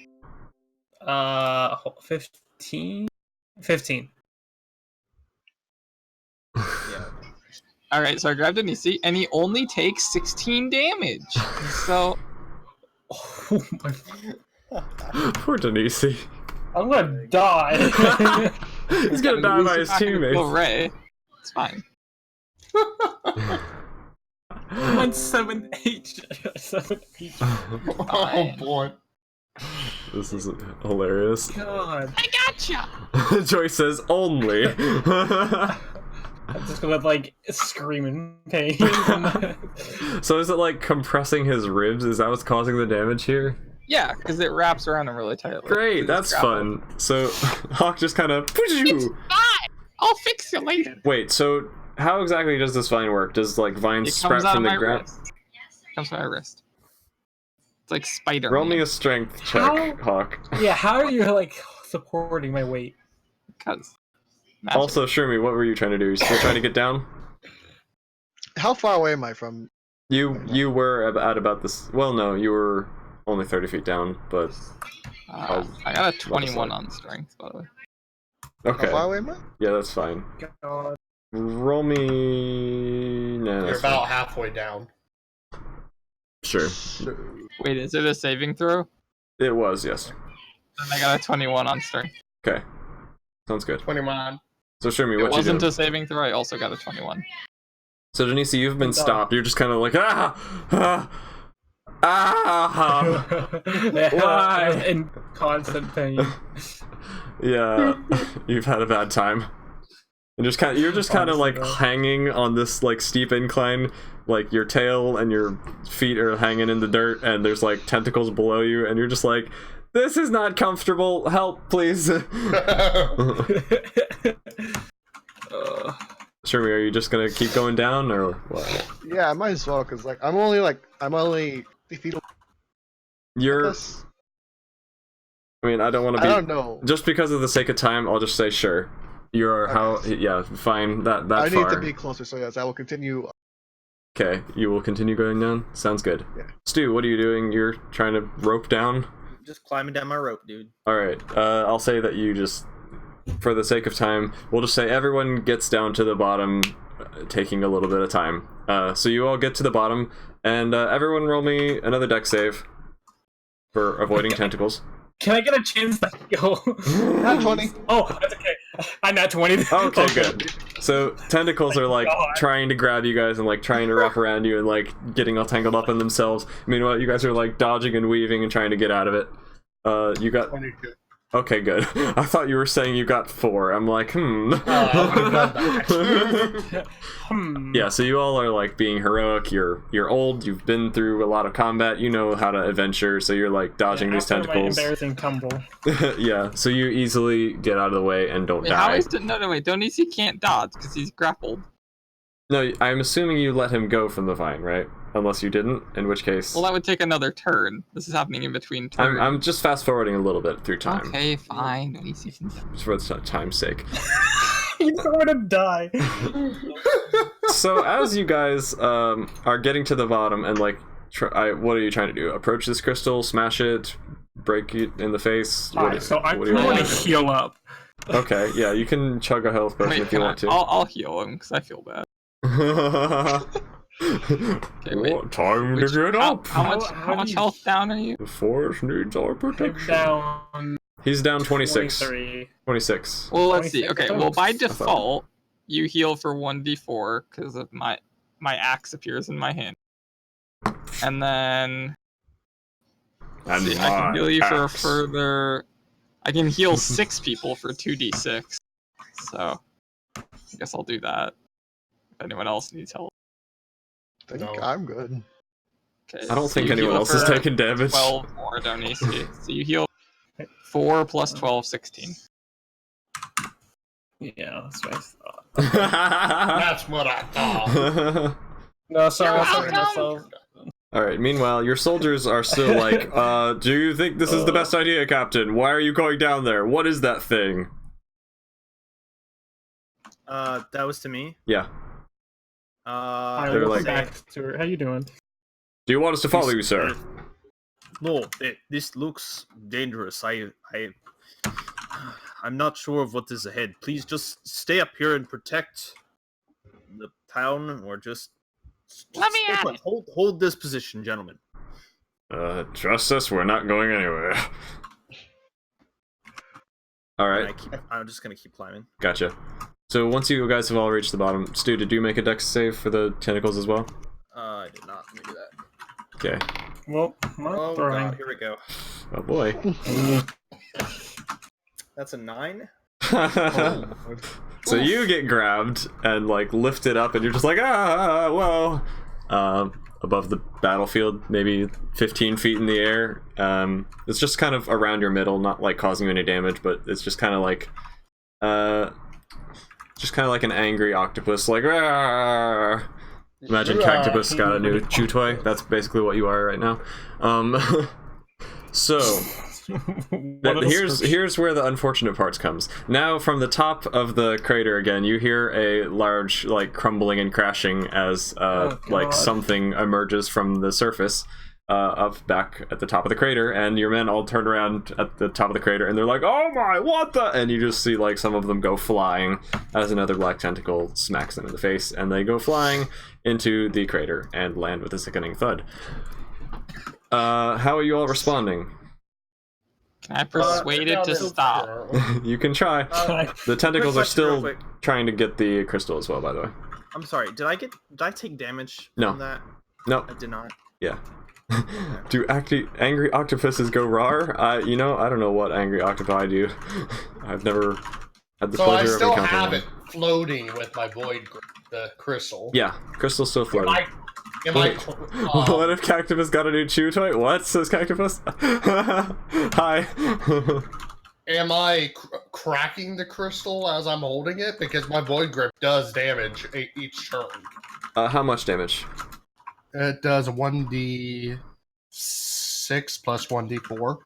15? 15. Alright, so I grabbed Donisi, and he only takes 16 damage. So Oh my... Poor Denise. I'm gonna die. He's gonna die by his not gonna kill teammates. Ray. It's fine. I'm 7 H. 7 H. Oh boy. This is hilarious. God. I gotcha! Joyce says only. I'm just gonna like scream in pain. So is it like compressing his ribs? Is that what's causing the damage here? Yeah, because it wraps around him really tightly. Great, It's that's grappled. fun. So Hawk just kind of. I'll fix you later. Wait, so how exactly does this vine work? Does like vines It sprout comes out from of the my ground? wrist. Comes from my wrist. It's like Spider. Roll me a strength check, How? Hawk. Yeah, how are you like supporting my weight? Because. Also, Shermie, what were you trying to do? You still trying to get down? How far away am I from? You were at about this. Well, no, you were only 30 feet down, but I got a 21 side. on strength, by the way. okay. How far away am I? Yeah, that's fine. God. Roll me. Nah, You're that's about halfway down. fine. Sure. Wait, is it a saving throw? It was, yes. And I got a 21 on strength. Okay, sounds good. 21. So Shirmy, It what you wasn't do? a saving throw. I also got a 21. So Denise, you've been stopped. You're just kind of like Why? In constant pain. Yeah, you've had a bad time. And you're just kind of like hanging on this like steep incline, like your tail and your feet are hanging in the dirt, and there's like tentacles below you, and you're just like, this is not comfortable. Help, please. Shermy, are you just gonna keep going down or what? Yeah, I might as well, because like I'm only 3 feet away. You're. I mean, I don't want to be. I don't know. Just because of the sake of time, I'll just say sure. You're Okay. yeah, fine. That I far. need to be closer, so yes, I will continue. Okay, you will continue going down. Sounds good. Yeah. Stu, what are you doing? You're trying to rope down. Just climbing down my rope, dude. All right. I'll say that you just, for the sake of time, we'll just say everyone gets down to the bottom, taking a little bit of time. So you all get to the bottom, and everyone roll me another dex save for avoiding tentacles. Can I get a chance to go? Not 20. Oh, that's okay. I'm not 20. Okay, good. So tentacles are like God. trying to grab you guys and like trying to wrap around you and like getting all tangled up in themselves. Meanwhile, you guys are like dodging and weaving and trying to get out of it. You got 22. okay, good. I thought you were saying you got 4. I'm like, Yeah, so you all are like being heroic. You're old. You've been through a lot of combat. You know how to adventure. So you're like dodging these After my tentacles. embarrassing tumble. Yeah, so you easily get out of the way and don't Wait, die. how is it? No, wait. Donisi can't dodge because he's grappled. No, I'm assuming you let him go from the vine, right? Unless you didn't, in which case... Well, that would take another turn. This is happening in between turns. I'm just fast-forwarding a little bit through time. Okay, fine. Donisi can dodge. Just for time's sake. You don't want to die. So as you guys are getting to the bottom and like, what are you trying to do? Approach this crystal, smash it, break it in the face? Alright, so I'm what do you going to want? heal up. Okay, yeah, you can chug a health potion Wait, if you can want to. I'll heal him because I feel bad. Okay, wait. What time Which- to get up? How How much do you- health down are you? The forest needs our I'm protection. down He's down 26. 23. 26. Well, let's see. 26. Okay, well by thought- default, you heal for 1d4 because of my axe appears in my hand, and then And see, I can my heal you for a axe. further. I can heal 6 people for 2d6. So I guess I'll do that. If anyone else needs help. I think No. I'm good. Okay. I don't so think you anyone heal else is for taking damage. 12 more, don't you see? So you heal 4 plus 12, 16. Yeah, that's what I thought. That's what I thought. No, sorry, You're I sorry welcome. myself. Alright, meanwhile, your soldiers are still like, do you think this is the best idea, Captain? Why are you going down there? What is that thing? That was to me. Yeah. I They're will like- back to her. How you doing? Do you want us to follow you, sir? No, this looks dangerous. I'm not sure of what is ahead. Please just stay up here and protect the town, or just Let me stay at put. it. Hold this position, gentlemen. Trust us, we're not going anywhere. And Alright, I'm just gonna keep climbing. gotcha. So once you guys have all reached the bottom, Stu, did you make a dex save for the tentacles as well? I did not. Let me do that. Okay. Well, I'm not Oh throwing. god, here we go. Oh boy. That's a 9. So you get grabbed and like lifted up, and you're just like, whoa, above the battlefield, maybe 15 feet in the air. It's just kind of around your middle, not like causing you any damage, but it's just kind of like, an angry octopus, like, "Rawr." Imagine Cactopus got a new chew toy. That's basically what you are right now. So. Here's where the unfortunate parts comes. Now, from the top of the crater again, you hear a large like crumbling and crashing as like something emerges from the surface up back at the top of the crater, and your men all turn around at the top of the crater, and they're like, "Oh my, what the?" And you just see like some of them go flying as another black tentacle smacks them in the face, and they go flying into the crater and land with a sickening thud. How are you all responding? Can I persuade it to stop? You can try. The tentacles are quick question, real still quick. trying to get the crystal as well, by the way. I'm sorry. Did I take damage No. from that? No. I did not. Yeah. Do angry octopuses go rar? I don't know what angry octopi do. I've never had the So I pleasure of still encountering have one. it floating with my void, the crystal. Yeah, crystal's still floating. Am I What if Cactopus got a new chew toy? What says Cactopus? Hi. am I cracking the crystal as I'm holding it? Because my void grip does damage each turn. How much damage? It does 1d6 plus 1d4.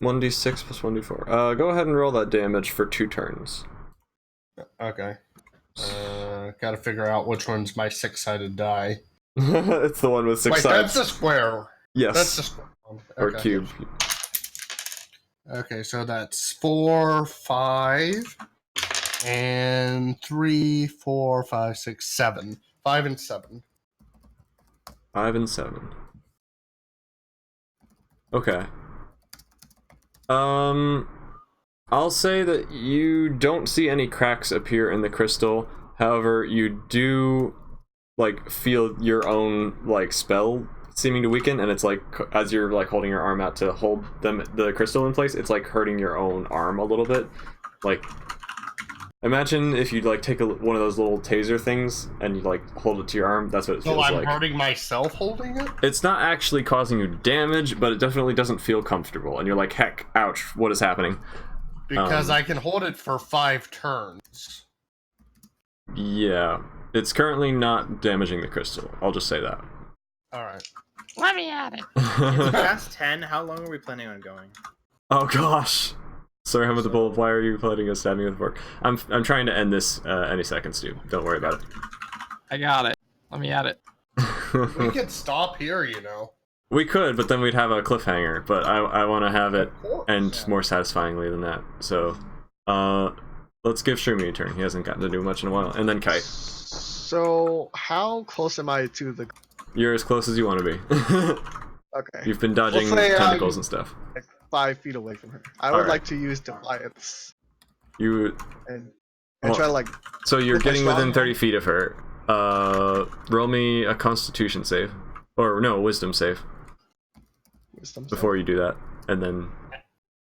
1d6 plus 1d4. Go ahead and roll that damage for 2 turns. Okay. Gotta figure out which one's my 6-sided die. It's the one with 6 Wait, sides. that's a square. Yes. That's a square one. Or Okay. cube. Okay, so that's 4, 5, and 3, 4, 5, 6, 7. 5 and 7. 5 and 7. Okay. I'll say that you don't see any cracks appear in the crystal. However, you do like feel your own like spell seeming to weaken, and it's like as you're like holding your arm out to hold the crystal in place, it's like hurting your own arm a little bit. Like imagine if you like take one of those little taser things and you like hold it to your arm. That's what it feels So I'm like. hurting myself holding it? It's not actually causing you damage, but it definitely doesn't feel comfortable, and you're like, heck, ouch, what is happening? Because I can hold it for 5 turns. Yeah, it's currently not damaging the crystal. I'll just say that. Alright. Let me at it. Past 10. How long are we planning on going? Oh gosh. Sorry, I'm with the bull. Why are you planning on stabbing with a fork? I'm trying to end this any second, Stu. Don't worry about I got it. Let me at it. We it. could stop here, you know. We could, but then we'd have a cliffhanger. But I want to have it Of course. end more satisfyingly than that. So, let's give Shroomy a turn. He hasn't gotten to do much in a while. And then Kite. So, how close am I to the? You're as close as you want to be. Okay, You've been dodging We'll say, tentacles and stuff. like 5 feet away from her. I would Alright. like to use Defiance You and Well, try to like. So you're If I getting within strong- 30 feet of her. Roll me a Constitution save, or no, Wisdom save Wisdom save. before you do that, and then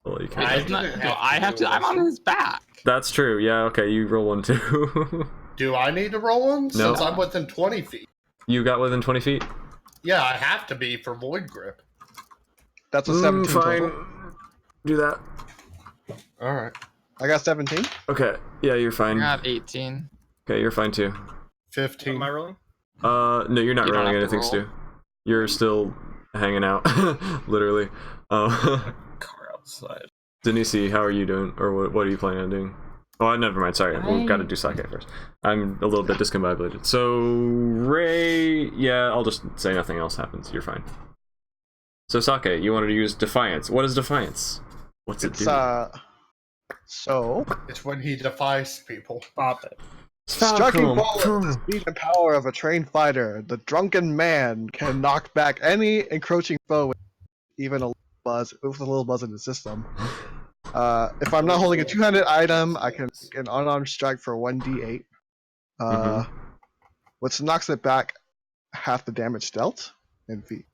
well, you I can. It's not- didn't do have I to have do to? I'm on wisdom. his back. That's true. Yeah. Okay. You roll one too. Do I need to roll one? No. Since I'm within 20 feet. You got within 20 feet. Yeah, I have to be for void grip. That's a 17 fine. total. Do that. Alright. I got 17. Okay. Yeah, you're I fine. got 18. Okay, you're fine too. 15. Am I rolling? No, you're not You don't rolling have to anything, roll. Stu. You're still hanging out, literally. Car outside. Denise, how are you doing, or what are you planning on doing? Oh, never mind. Sorry, we've got to do Sake first. I'm a little bit discombobulated. So Ray, yeah, I'll just say nothing else happens. You're fine. So Sake, you wanted to use Defiance. What is Defiance? What's it It's do? so It's when he defies people. Stop it. striking Falcon. ball with the speed and power of a trained fighter. The drunken man can knock back any encroaching foe with even a little buzz in the system. If I'm not holding a two-handed item, I can make an unarmed strike for 1d8. Which knocks it back half the damage dealt in feet.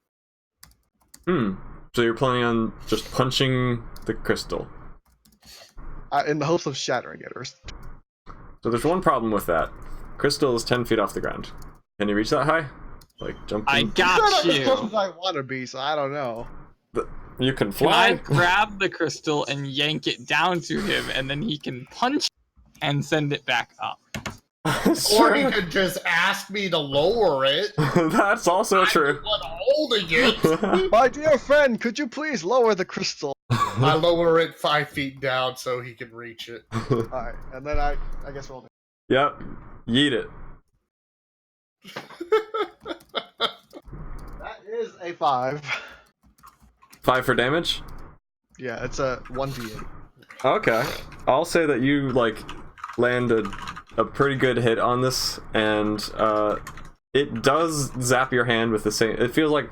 So you're planning on just punching the crystal. In the hopes of shattering it. Or... So there's one problem with that. Crystal is 10 feet off the ground. Can you reach that high? Like jump? I in? got Not as close you. as I want to be, so I don't know. You can Can I fly. grab the crystal and yank it down to him, and then he can punch and send it back up? Or he could just ask me to lower it. That's also true. I'm the one holding it. My dear friend, could you please lower the crystal? I lower it 5 feet down so he can reach it. Alright, and then I guess roll. Yep. Yeet it. That is a 5. 5 for damage? Yeah, it's a 1d8. Okay. I'll say that you, like, land a pretty good hit on this, and, it does zap your hand with the same... It feels like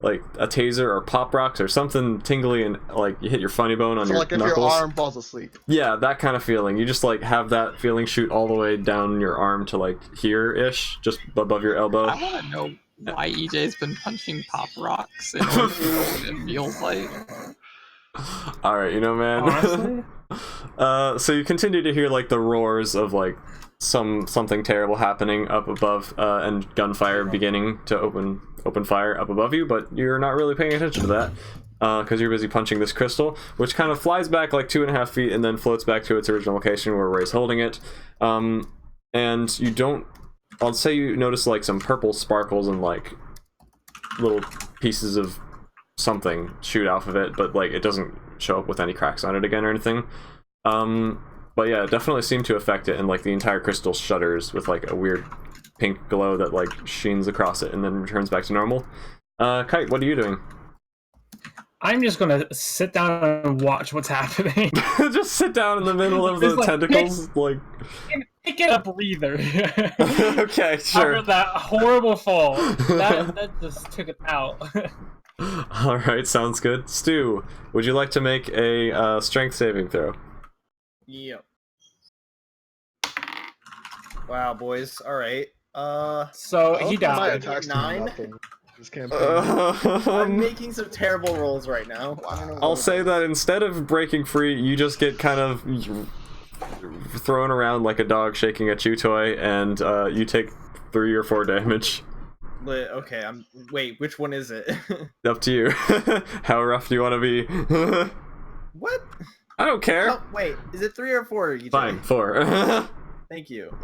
like a taser or pop rocks or something tingly, and like you hit your funny bone on So your like if knuckles. your arm falls asleep. Yeah, that kind of feeling. You just like have that feeling shoot all the way down your arm to like here-ish, just above your elbow. I want to know why EJ's been punching pop rocks in order to know what it feels like. All right, you know, man. Honestly? So you continue to hear like the roars of like something terrible happening up above, and gunfire beginning to open fire up above you, but you're not really paying attention to that because you're busy punching this crystal, which kind of flies back like 2.5 feet and then floats back to its original location where Ray's holding it. And you don't. I'll say you notice like some purple sparkles and like little pieces of something shoot off of it, but like it doesn't show up with any cracks on it again or anything. But yeah, it definitely seemed to affect it, and like the entire crystal shudders with like a weird pink glow that like sheens across it and then returns back to normal. Kite, what are you doing? I'm just gonna sit down and watch what's happening. Just sit down in the middle of the It's like, tentacles, like. Take it a breather. Okay, sure. After that horrible fall, that just took it out. All right, sounds good. Stu, would you like to make a strength saving throw? Yep. Wow, boys. All right. So he My died. attacks do 9? nothing this campaign. I'm making some terrible rolls right now. I don't know I'll what say it that instead of breaking free, you just get kind of thrown around like a dog shaking a chew toy, and you take 3 or 4 damage. is. Okay, wait, which one is it? Up to you. How rough do you want to be? What? I don't care. Oh, wait, is it 3 or 4? You Fine, 4. Thank you.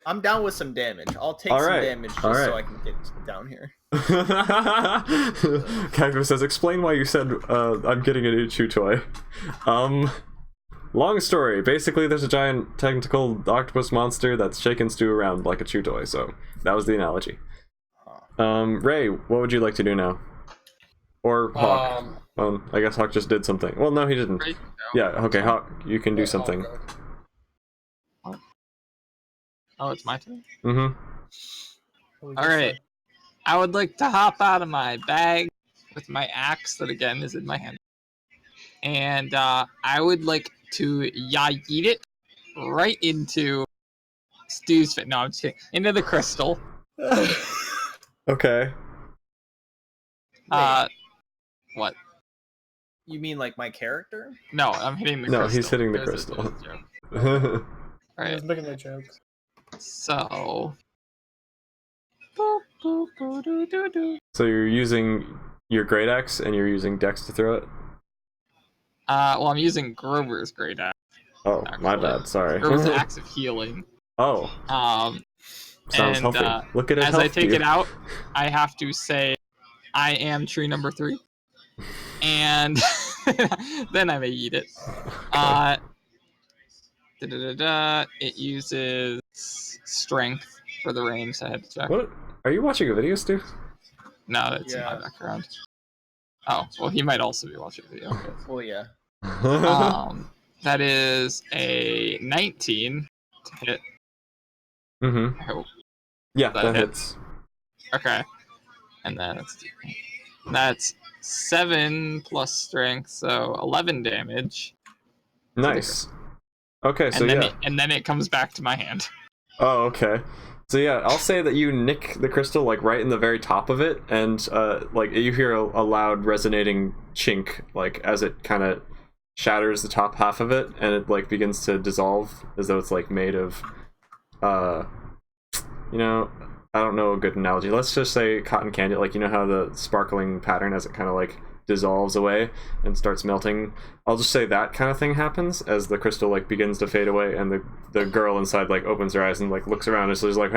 I'm down with some damage. I'll take All some right, damage just all right. so I can get down here. Kagro says, explain why you said I'm getting a new chew toy. Long story. Basically, there's a giant tentacle octopus monster that's shaking Stu around like a chew toy, so that was the analogy. Ray, what would you like to do now? Or Hawk? I guess Hawk just did something. Well, no, he didn't. Right? Yeah, okay, Hawk, you can do something. Oh, it's my turn? Mm-hmm. Alright. I would like to hop out of my bag with my axe that again is in my hand. And I would like to yeet it right into Stu's face. No, I'm just kidding. Into the crystal. Okay. What? You mean like my character? No, I'm hitting the No, crystal. he's hitting the There's crystal. a joke. I Alright, was looking at jokes. so... Boop, boop, boo, doo, doo, doo. So you're using your great axe and you're using Dex to throw it? Well, I'm using Grover's great axe. Oh, my Actually. bad, sorry. Grover's axe of healing. Oh, sounds And healthy. Look at it as I health take you. it out, I have to say, I am tree number 3. And then I may eat it. It uses strength for the range, so I had to check. What? Are you watching a video, Stu? No, that's in my Yeah. background. Oh, well, he might also be watching a video. Well, yeah. That is a 19 to hit. Mm-hmm. I hope. Yeah, That that hits. hits. Okay. And then that's 7 plus strength, so 11 damage. Nice. Okay, so And then yeah. and then it comes back to my hand. Oh, okay. So yeah, I'll say that you nick the crystal like right in the very top of it, and like you hear a loud resonating chink, like as it kind of shatters the top half of it, and it like begins to dissolve as though it's like made of, you know, I don't know a good analogy. Let's just say cotton candy. Like, you know how the sparkling pattern as it kind of like dissolves away and starts melting. I'll just say that kind of thing happens as the crystal like begins to fade away, and the girl inside like opens her eyes and like looks around and she's like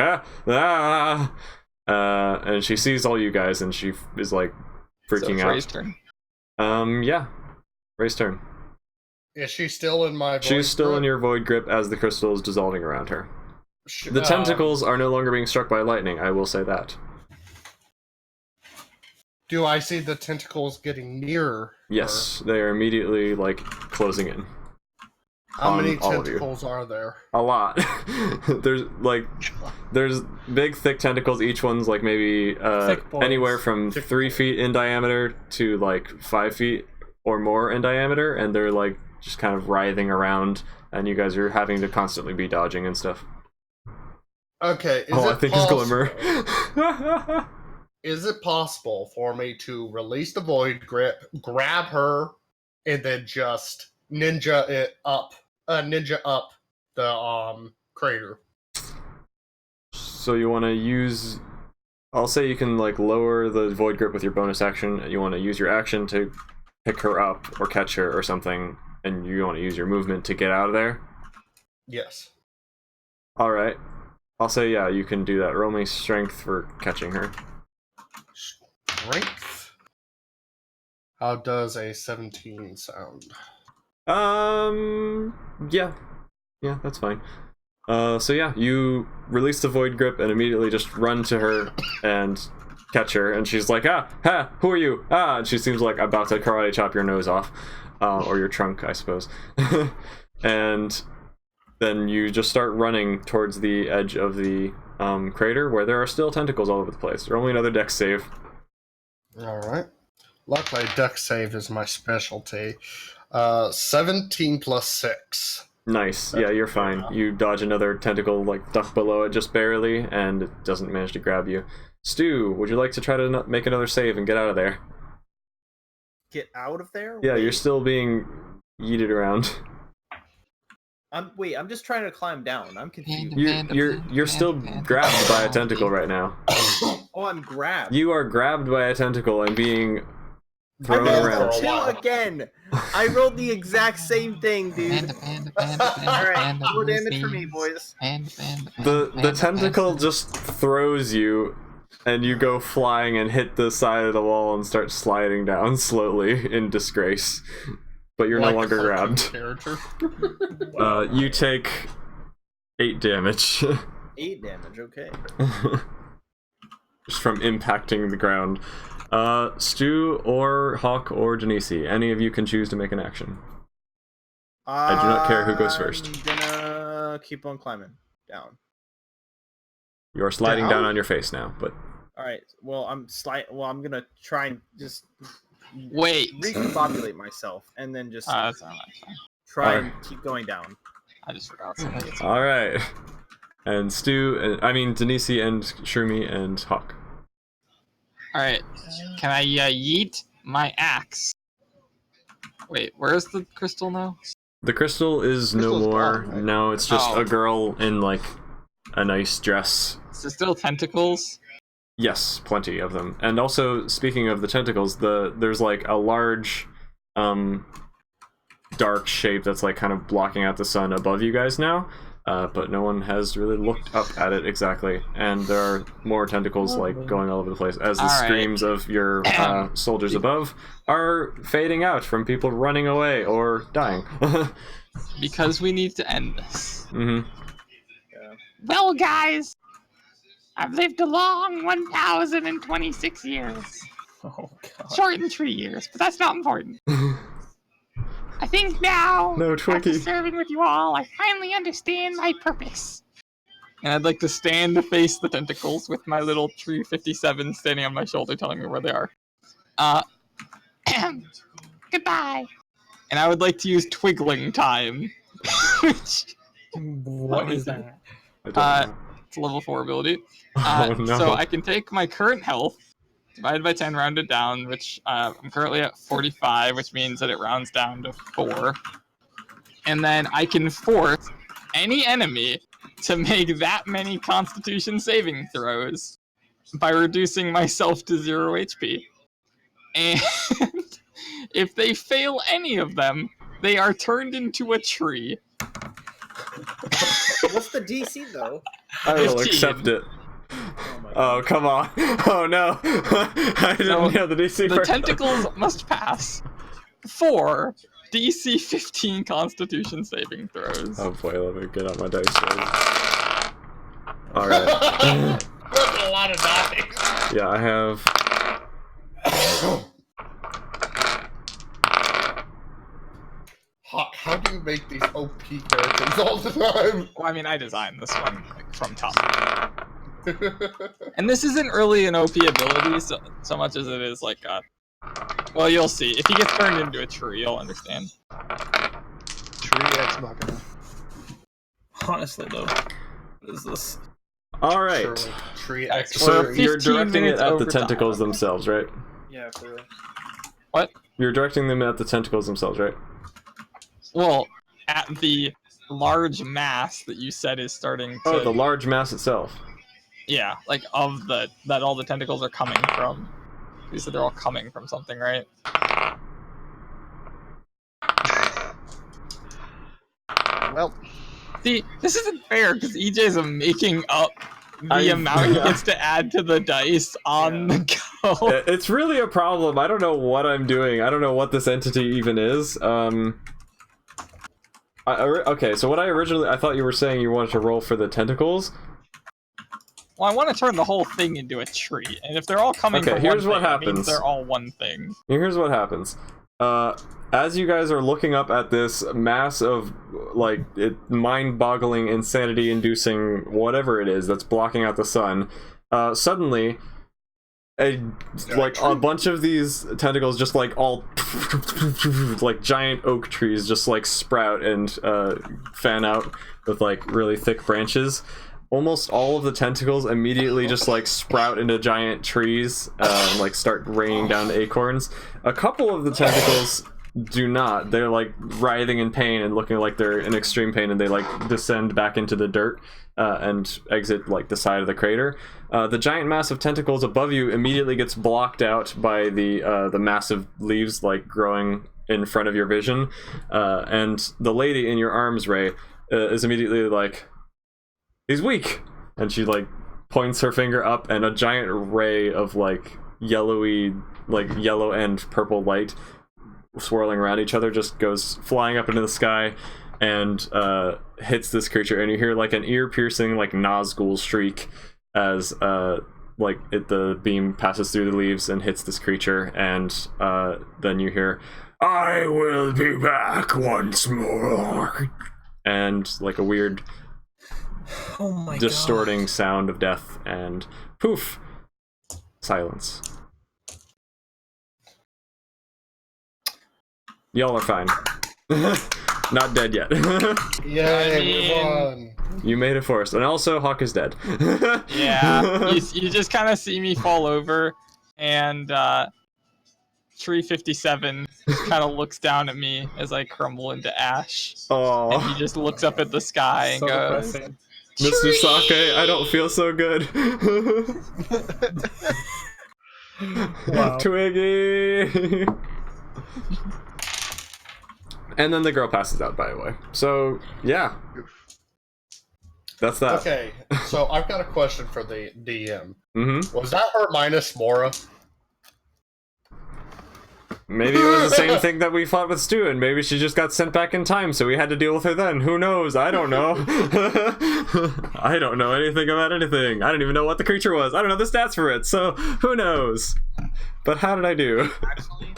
and she sees all you guys and she is like So freaking it's out. Ray's turn. Yeah, Ray's turn. Is she still in my void She's still grip? in your void grip as the crystal is dissolving around her. Sh- The tentacles are no longer being struck by lightning, I will say that. Do I see the tentacles getting nearer? Yes, they are immediately like closing in. How many on all of you. tentacles are there? A lot. there's big thick tentacles. Each one's like maybe Thick boys. anywhere from 3 feet in diameter to like 5 feet or more in diameter, and they're like just kind of writhing around, and you guys are having to constantly be dodging and stuff. Okay, I think it's Glimmer. Is it possible for me to release the void grip, grab her, and then just ninja up the crater? So you want to use... I'll say you can like lower the void grip with your bonus action. You want to use your action to pick her up or catch her or something, and you want to use your movement to get out of there. Yes. Alright. I'll say, yeah, you can do that. Roll me strength for catching her. Strength? How does a 17 sound? Yeah. Yeah, that's fine. So yeah, you release the void grip and immediately just run to her and catch her, and she's like, who are you? And she seems like about to karate chop your nose off. Or your trunk, I suppose. And then you just start running towards the edge of the crater, where there are still tentacles all over the place. Roll me another dex save. Alright. Luckily, dex save is my specialty. 17 plus 6. Nice. Yeah, you're fine. You dodge another tentacle, like, duck below it just barely, and it doesn't manage to grab you. Stu, would you like to try to make another save and get out of there? Get out of there? Yeah, Wait. you're still being yeeted around. I'm just trying to climb down. I'm confused. You're still grabbed by a tentacle right now. Oh, I'm grabbed. You are grabbed by a tentacle and being I thrown rolled around. a 2 again. I rolled the exact same thing, dude. Alright, more damage for me, boys. The tentacle just throws you, and you go flying and hit the side of the wall and start sliding down slowly in disgrace. But you're no longer grabbed. Character. You take 8 damage. 8 damage, okay. Just from impacting the ground. Stu or Hawk or Genesi, any of you can choose to make an action. I do not care who goes first. I'm gonna keep on climbing down. You are sliding down on your face now, but Alright, well, I'm gonna try and just Wait. recombobulate myself, and then just That's not fine. try and keep going down. I just forgot something. all right. And Genesi and Shroomy and Hawk. Alright, can I yeet my axe? Wait, where's the crystal now? The crystal is Crystal's no more. gone, right? Now it's just Oh. a girl in like a nice dress. Is there still tentacles? Yes, plenty of them. And also, speaking of the tentacles, there's like a large, dark shape that's like kind of blocking out the sun above you guys now. But no one has really looked up at it exactly, and there are more tentacles like going all over the place as the Alright. screams of your soldiers above are fading out from people running away or dying. Because we need to end this. Mm-hmm. Well, guys, I've lived a long 1,026 years. Oh god. Short in 3 years, but that's not important. I think now, No, after Twinkie. serving with you all, I finally understand my purpose. And I'd like to stand to face the tentacles with my little tree 57 standing on my shoulder telling me where they are. Goodbye. And I would like to use twiggling time. Which, What is that? I don't know. it's a level 4 ability. Oh, no. So I can take my current health, divided by 10, rounded down, which I'm currently at 45, which means that it rounds down to 4. And then I can force any enemy to make that many Constitution saving throws by reducing myself to 0 HP. And if they fail any of them, they are turned into a tree. What's the DC though? I will 15. accept it. Oh my god. Oh, come on. Oh, no. I didn't So, know the DC The first. tentacles must pass 4 DC 15 Constitution saving throws. Oh boy, let me get out my dice. Alright. That's a lot of dice. Yeah, I have... How do you make these OP characters all the time? Well, I mean, I designed this one like, from top. And this isn't really an OP ability so much as it is like a... Well, you'll see. If he gets turned into a tree, you'll understand. Tree X Machina. Honestly, though, what is this? All right. Surely, tree X. So We're you're 15 directing it minutes at the over time. tentacles themselves, right? Yeah, for real. What? You're directing them at the tentacles themselves, right? Well, at the large mass that you said is starting to... Oh, the large mass itself. Yeah, like of the... That all the tentacles are coming from. You said they're all coming from something, right? Well, See, this isn't fair because EJ's making up the amount he gets to add to the dice on the go. It's really a problem. I don't know what I'm doing. I don't know what this entity even is. Okay, so what I thought you were saying you wanted to roll for the tentacles. Well, I want to turn the whole thing into a tree, and if they're all coming Okay, from here's one what thing, it means happens. they're all one thing. Here's what happens. As you guys are looking up at this mass of, like, mind-boggling, insanity-inducing whatever it is that's blocking out the sun, suddenly, a bunch of these tentacles just, like, all, like, giant oak trees just, like, sprout and fan out with, like, really thick branches. Almost all of the tentacles immediately just like sprout into giant trees and like start raining down acorns. A couple of the tentacles do not. They're like writhing in pain and looking like they're in extreme pain, and they like descend back into the dirt and exit like the side of the crater. The giant mass of tentacles above you immediately gets blocked out by the massive leaves like growing in front of your vision, and the lady in your arms, Ray, is immediately like, he's weak, and she like points her finger up, and a giant ray of like yellowy, like yellow and purple light swirling around each other just goes flying up into the sky and hits this creature, and you hear like an ear-piercing like Nazgul shriek as the beam passes through the leaves and hits this creature, and then you hear, "I will be back once more," and like a weird Oh my distorting sound of death, and poof, silence. Y'all are fine. Not dead yet. Yay, we won. You made it first, and also Hawk is dead. Yeah, you just kind of see me fall over, and Tree 57 kind of looks down at me as I crumble into ash. Oh, And he just looks up at the sky and So goes, depressing. Mr. Sake, I don't feel so good. Wow. Twiggy. And then the girl passes out, by the way. So yeah, that's that. Okay, so I've got a question for the DM. Mm-hmm. Was that her minus Mora? Maybe it was the same thing that we fought with Stu, and maybe she just got sent back in time, so we had to deal with her then. Who knows? I don't know. I don't know anything about anything. I don't even know what the creature was. I don't know the stats for it, so who knows? But how did I do? Actually,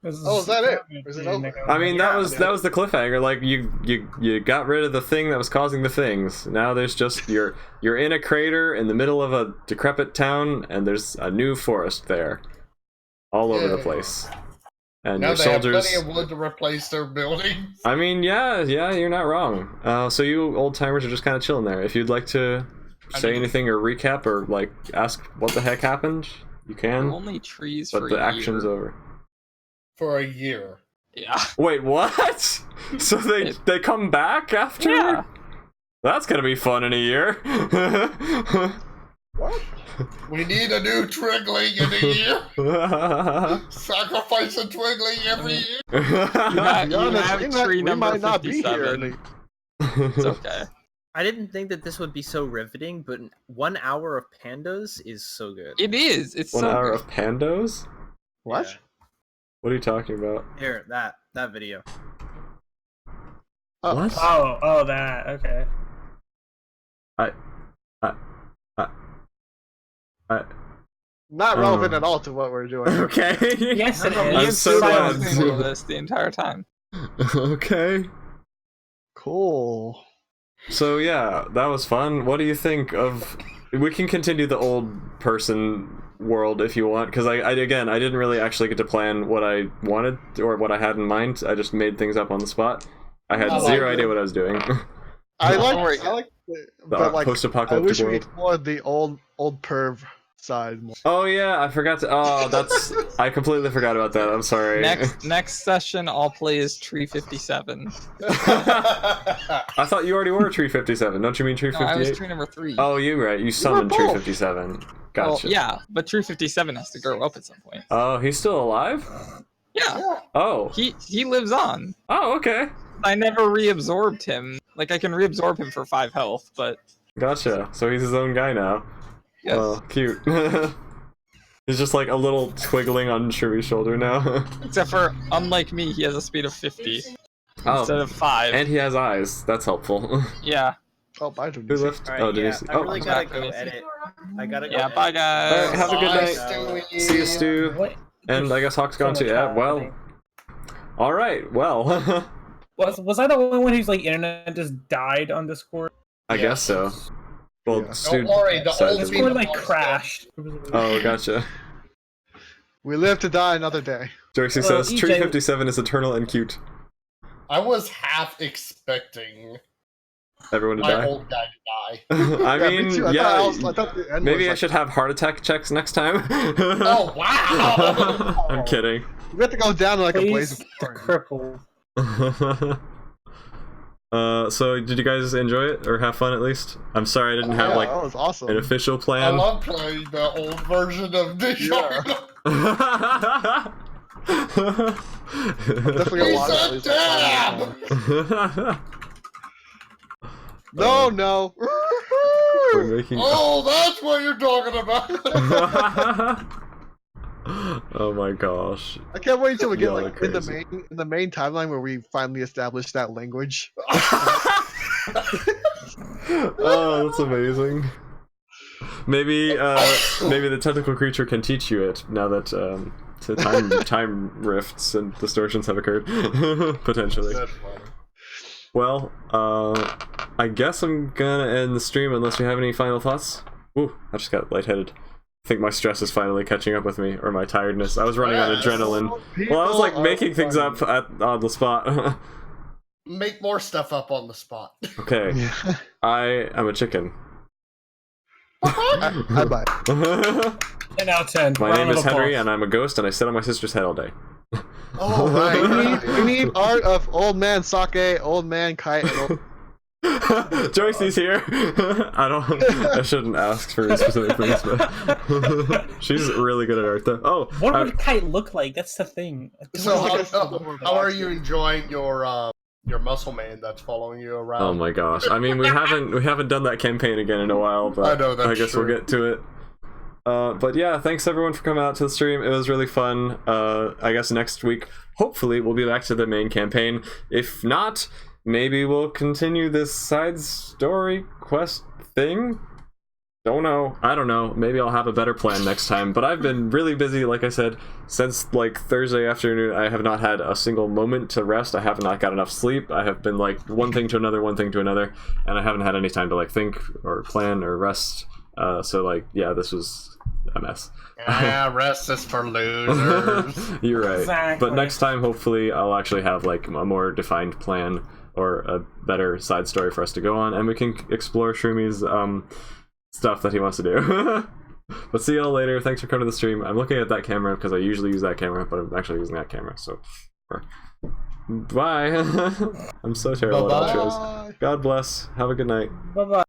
Oh, is that it? Is it over? I mean, that was the cliffhanger. Like you got rid of the thing that was causing the things. Now there's just you're in a crater in the middle of a decrepit town, and there's a new forest there, all over the place. And Now your they soldiers. have plenty of wood to replace their buildings. I mean, yeah, you're not wrong. So you old timers are just kind of chilling there. If you'd like to say anything or recap or like ask what the heck happened, you can. only trees But for the a action's year. over. For a year. Yeah. Wait, what? So they come back after? Yeah. That's gonna be fun in a year. What? We need a new Twigling in a year. Sacrifice a Twigling every year. You have, be honest, have tree we number might not be here. 57. It's okay. I didn't think that this would be so riveting, but 1 hour of pandas is so good. It is. It's 1 so hour good. of pandos? What? Yeah. What are you talking about? Here, that video. Oh. What? Oh, that. Okay. Not relevant at all to what we're doing. Okay. Yes, it No, is. me I'm and so Stu glad. were listening to this the entire time. Okay. Cool. So yeah, that was fun. What do you think of? We can continue the old person world if you want, because I didn't really actually get to plan what I wanted or what I had in mind. I just made things up on the spot. I had zero idea what I was doing. I Don't like, worry. but like, I post-apocalyptic wish we world. explored the old perv side more. Oh yeah, I forgot to. Oh, that's. I completely forgot about that. I'm sorry. Next session, I'll play as Tree 57. I thought you already were Tree 57. Don't you mean Tree No, I was 58? Tree number 3. Oh, you're right. You summoned Tree both. 57. Well, Gotcha. yeah, but Tree 57 has to grow up at some point. Oh, he's still alive? Yeah, Oh. he lives on. Oh, okay. I never reabsorbed him. Like, I can reabsorb him for 5 health, but Gotcha. So he's his own guy now. yes. Oh, cute. He's just like a little twiggling on Shuri's shoulder now. Except for, unlike me, he has a speed of 50 Oh, instead of 5. and he has eyes. That's helpful. Yeah. Oh, bye, Who Denise. left? Alright, Oh, yeah, Denise. I Oh, really I'm gotta back, go Denise. edit. I gotta go Yeah, edit. bye guys. Alright, have a good Bye, night. Stewie. See you, Stu. What? And I guess Hawk's gone too. Yeah, well. Alright, well. Was I the only one whose like internet just died on Discord? I guess so. Well, Yeah. Stu. Don't worry, the decided old to- Discord like people are crashed. Oh, gotcha. We live to die another day. Joycey Well, says Tree EJ 57 is eternal and cute. I was half expecting Everyone to my die. old guy to die. I Yeah, mean, me too. I yeah. thought the end Maybe was I like, should have heart attack checks next time. Oh, wow! I'm kidding. We have to go down like a blaze Please, of the fire. cripple. So did you guys enjoy it or have fun at least? I'm sorry I didn't have Yeah, like that was awesome. an official I plan. love playing the old version of the Yeah. Shark. Definitely a He's lot a of dab! No, no. We're making. Oh, that's what you're talking about. Oh my gosh. I can't wait until we get Y'all like are in crazy. the main timeline where we finally establish that language. Oh, that's amazing. Maybe maybe the tentacle creature can teach you it now that the time rifts and distortions have occurred. Potentially. That's funny. Well, I guess I'm gonna end the stream unless you have any final thoughts. Ooh, I just got lightheaded. I think my stress is finally catching up with me, or my tiredness. I was running on Yes. adrenaline. Well, I was like making things up on the spot. Make more stuff up on the spot. Okay, I am a chicken. I buy. 10 out of 10. My Round name of is Henry, applause. and I'm a ghost, and I sit on my sister's head all day. Oh, right. we need art of old man sake, old man kite, and old... Joycey's here. I shouldn't ask for specific things, but she's really good at art, though. Oh, What would Kite look like? That's the thing. So Like how are you enjoying your muscle man that's following you around? oh my gosh! I mean, we haven't done that campaign again in a while, but I know, that's guess we'll true. get to it. But yeah, thanks everyone for coming out to the stream. It was really fun. I guess next week, hopefully, we'll be back to the main campaign. If not, maybe we'll continue this side story quest thing. Don't know. I don't know. Maybe I'll have a better plan next time. But I've been really busy, like I said, since like Thursday afternoon. I have not had a single moment to rest. I have not got enough sleep. I have been like one thing to another, and I haven't had any time to like think or plan or rest. So like, yeah, this was a mess. Yeah, rest is for losers. You're right. Exactly. But next time, hopefully, I'll actually have like a more defined plan or a better side story for us to go on, and we can explore Shrumi's stuff that he wants to do. But see y'all later. Thanks for coming to the stream. I'm looking at that camera because I usually use that camera, but I'm actually using that camera. So, bye. I'm so terrible at outros. Bye. God bless. Have a good night. Bye bye.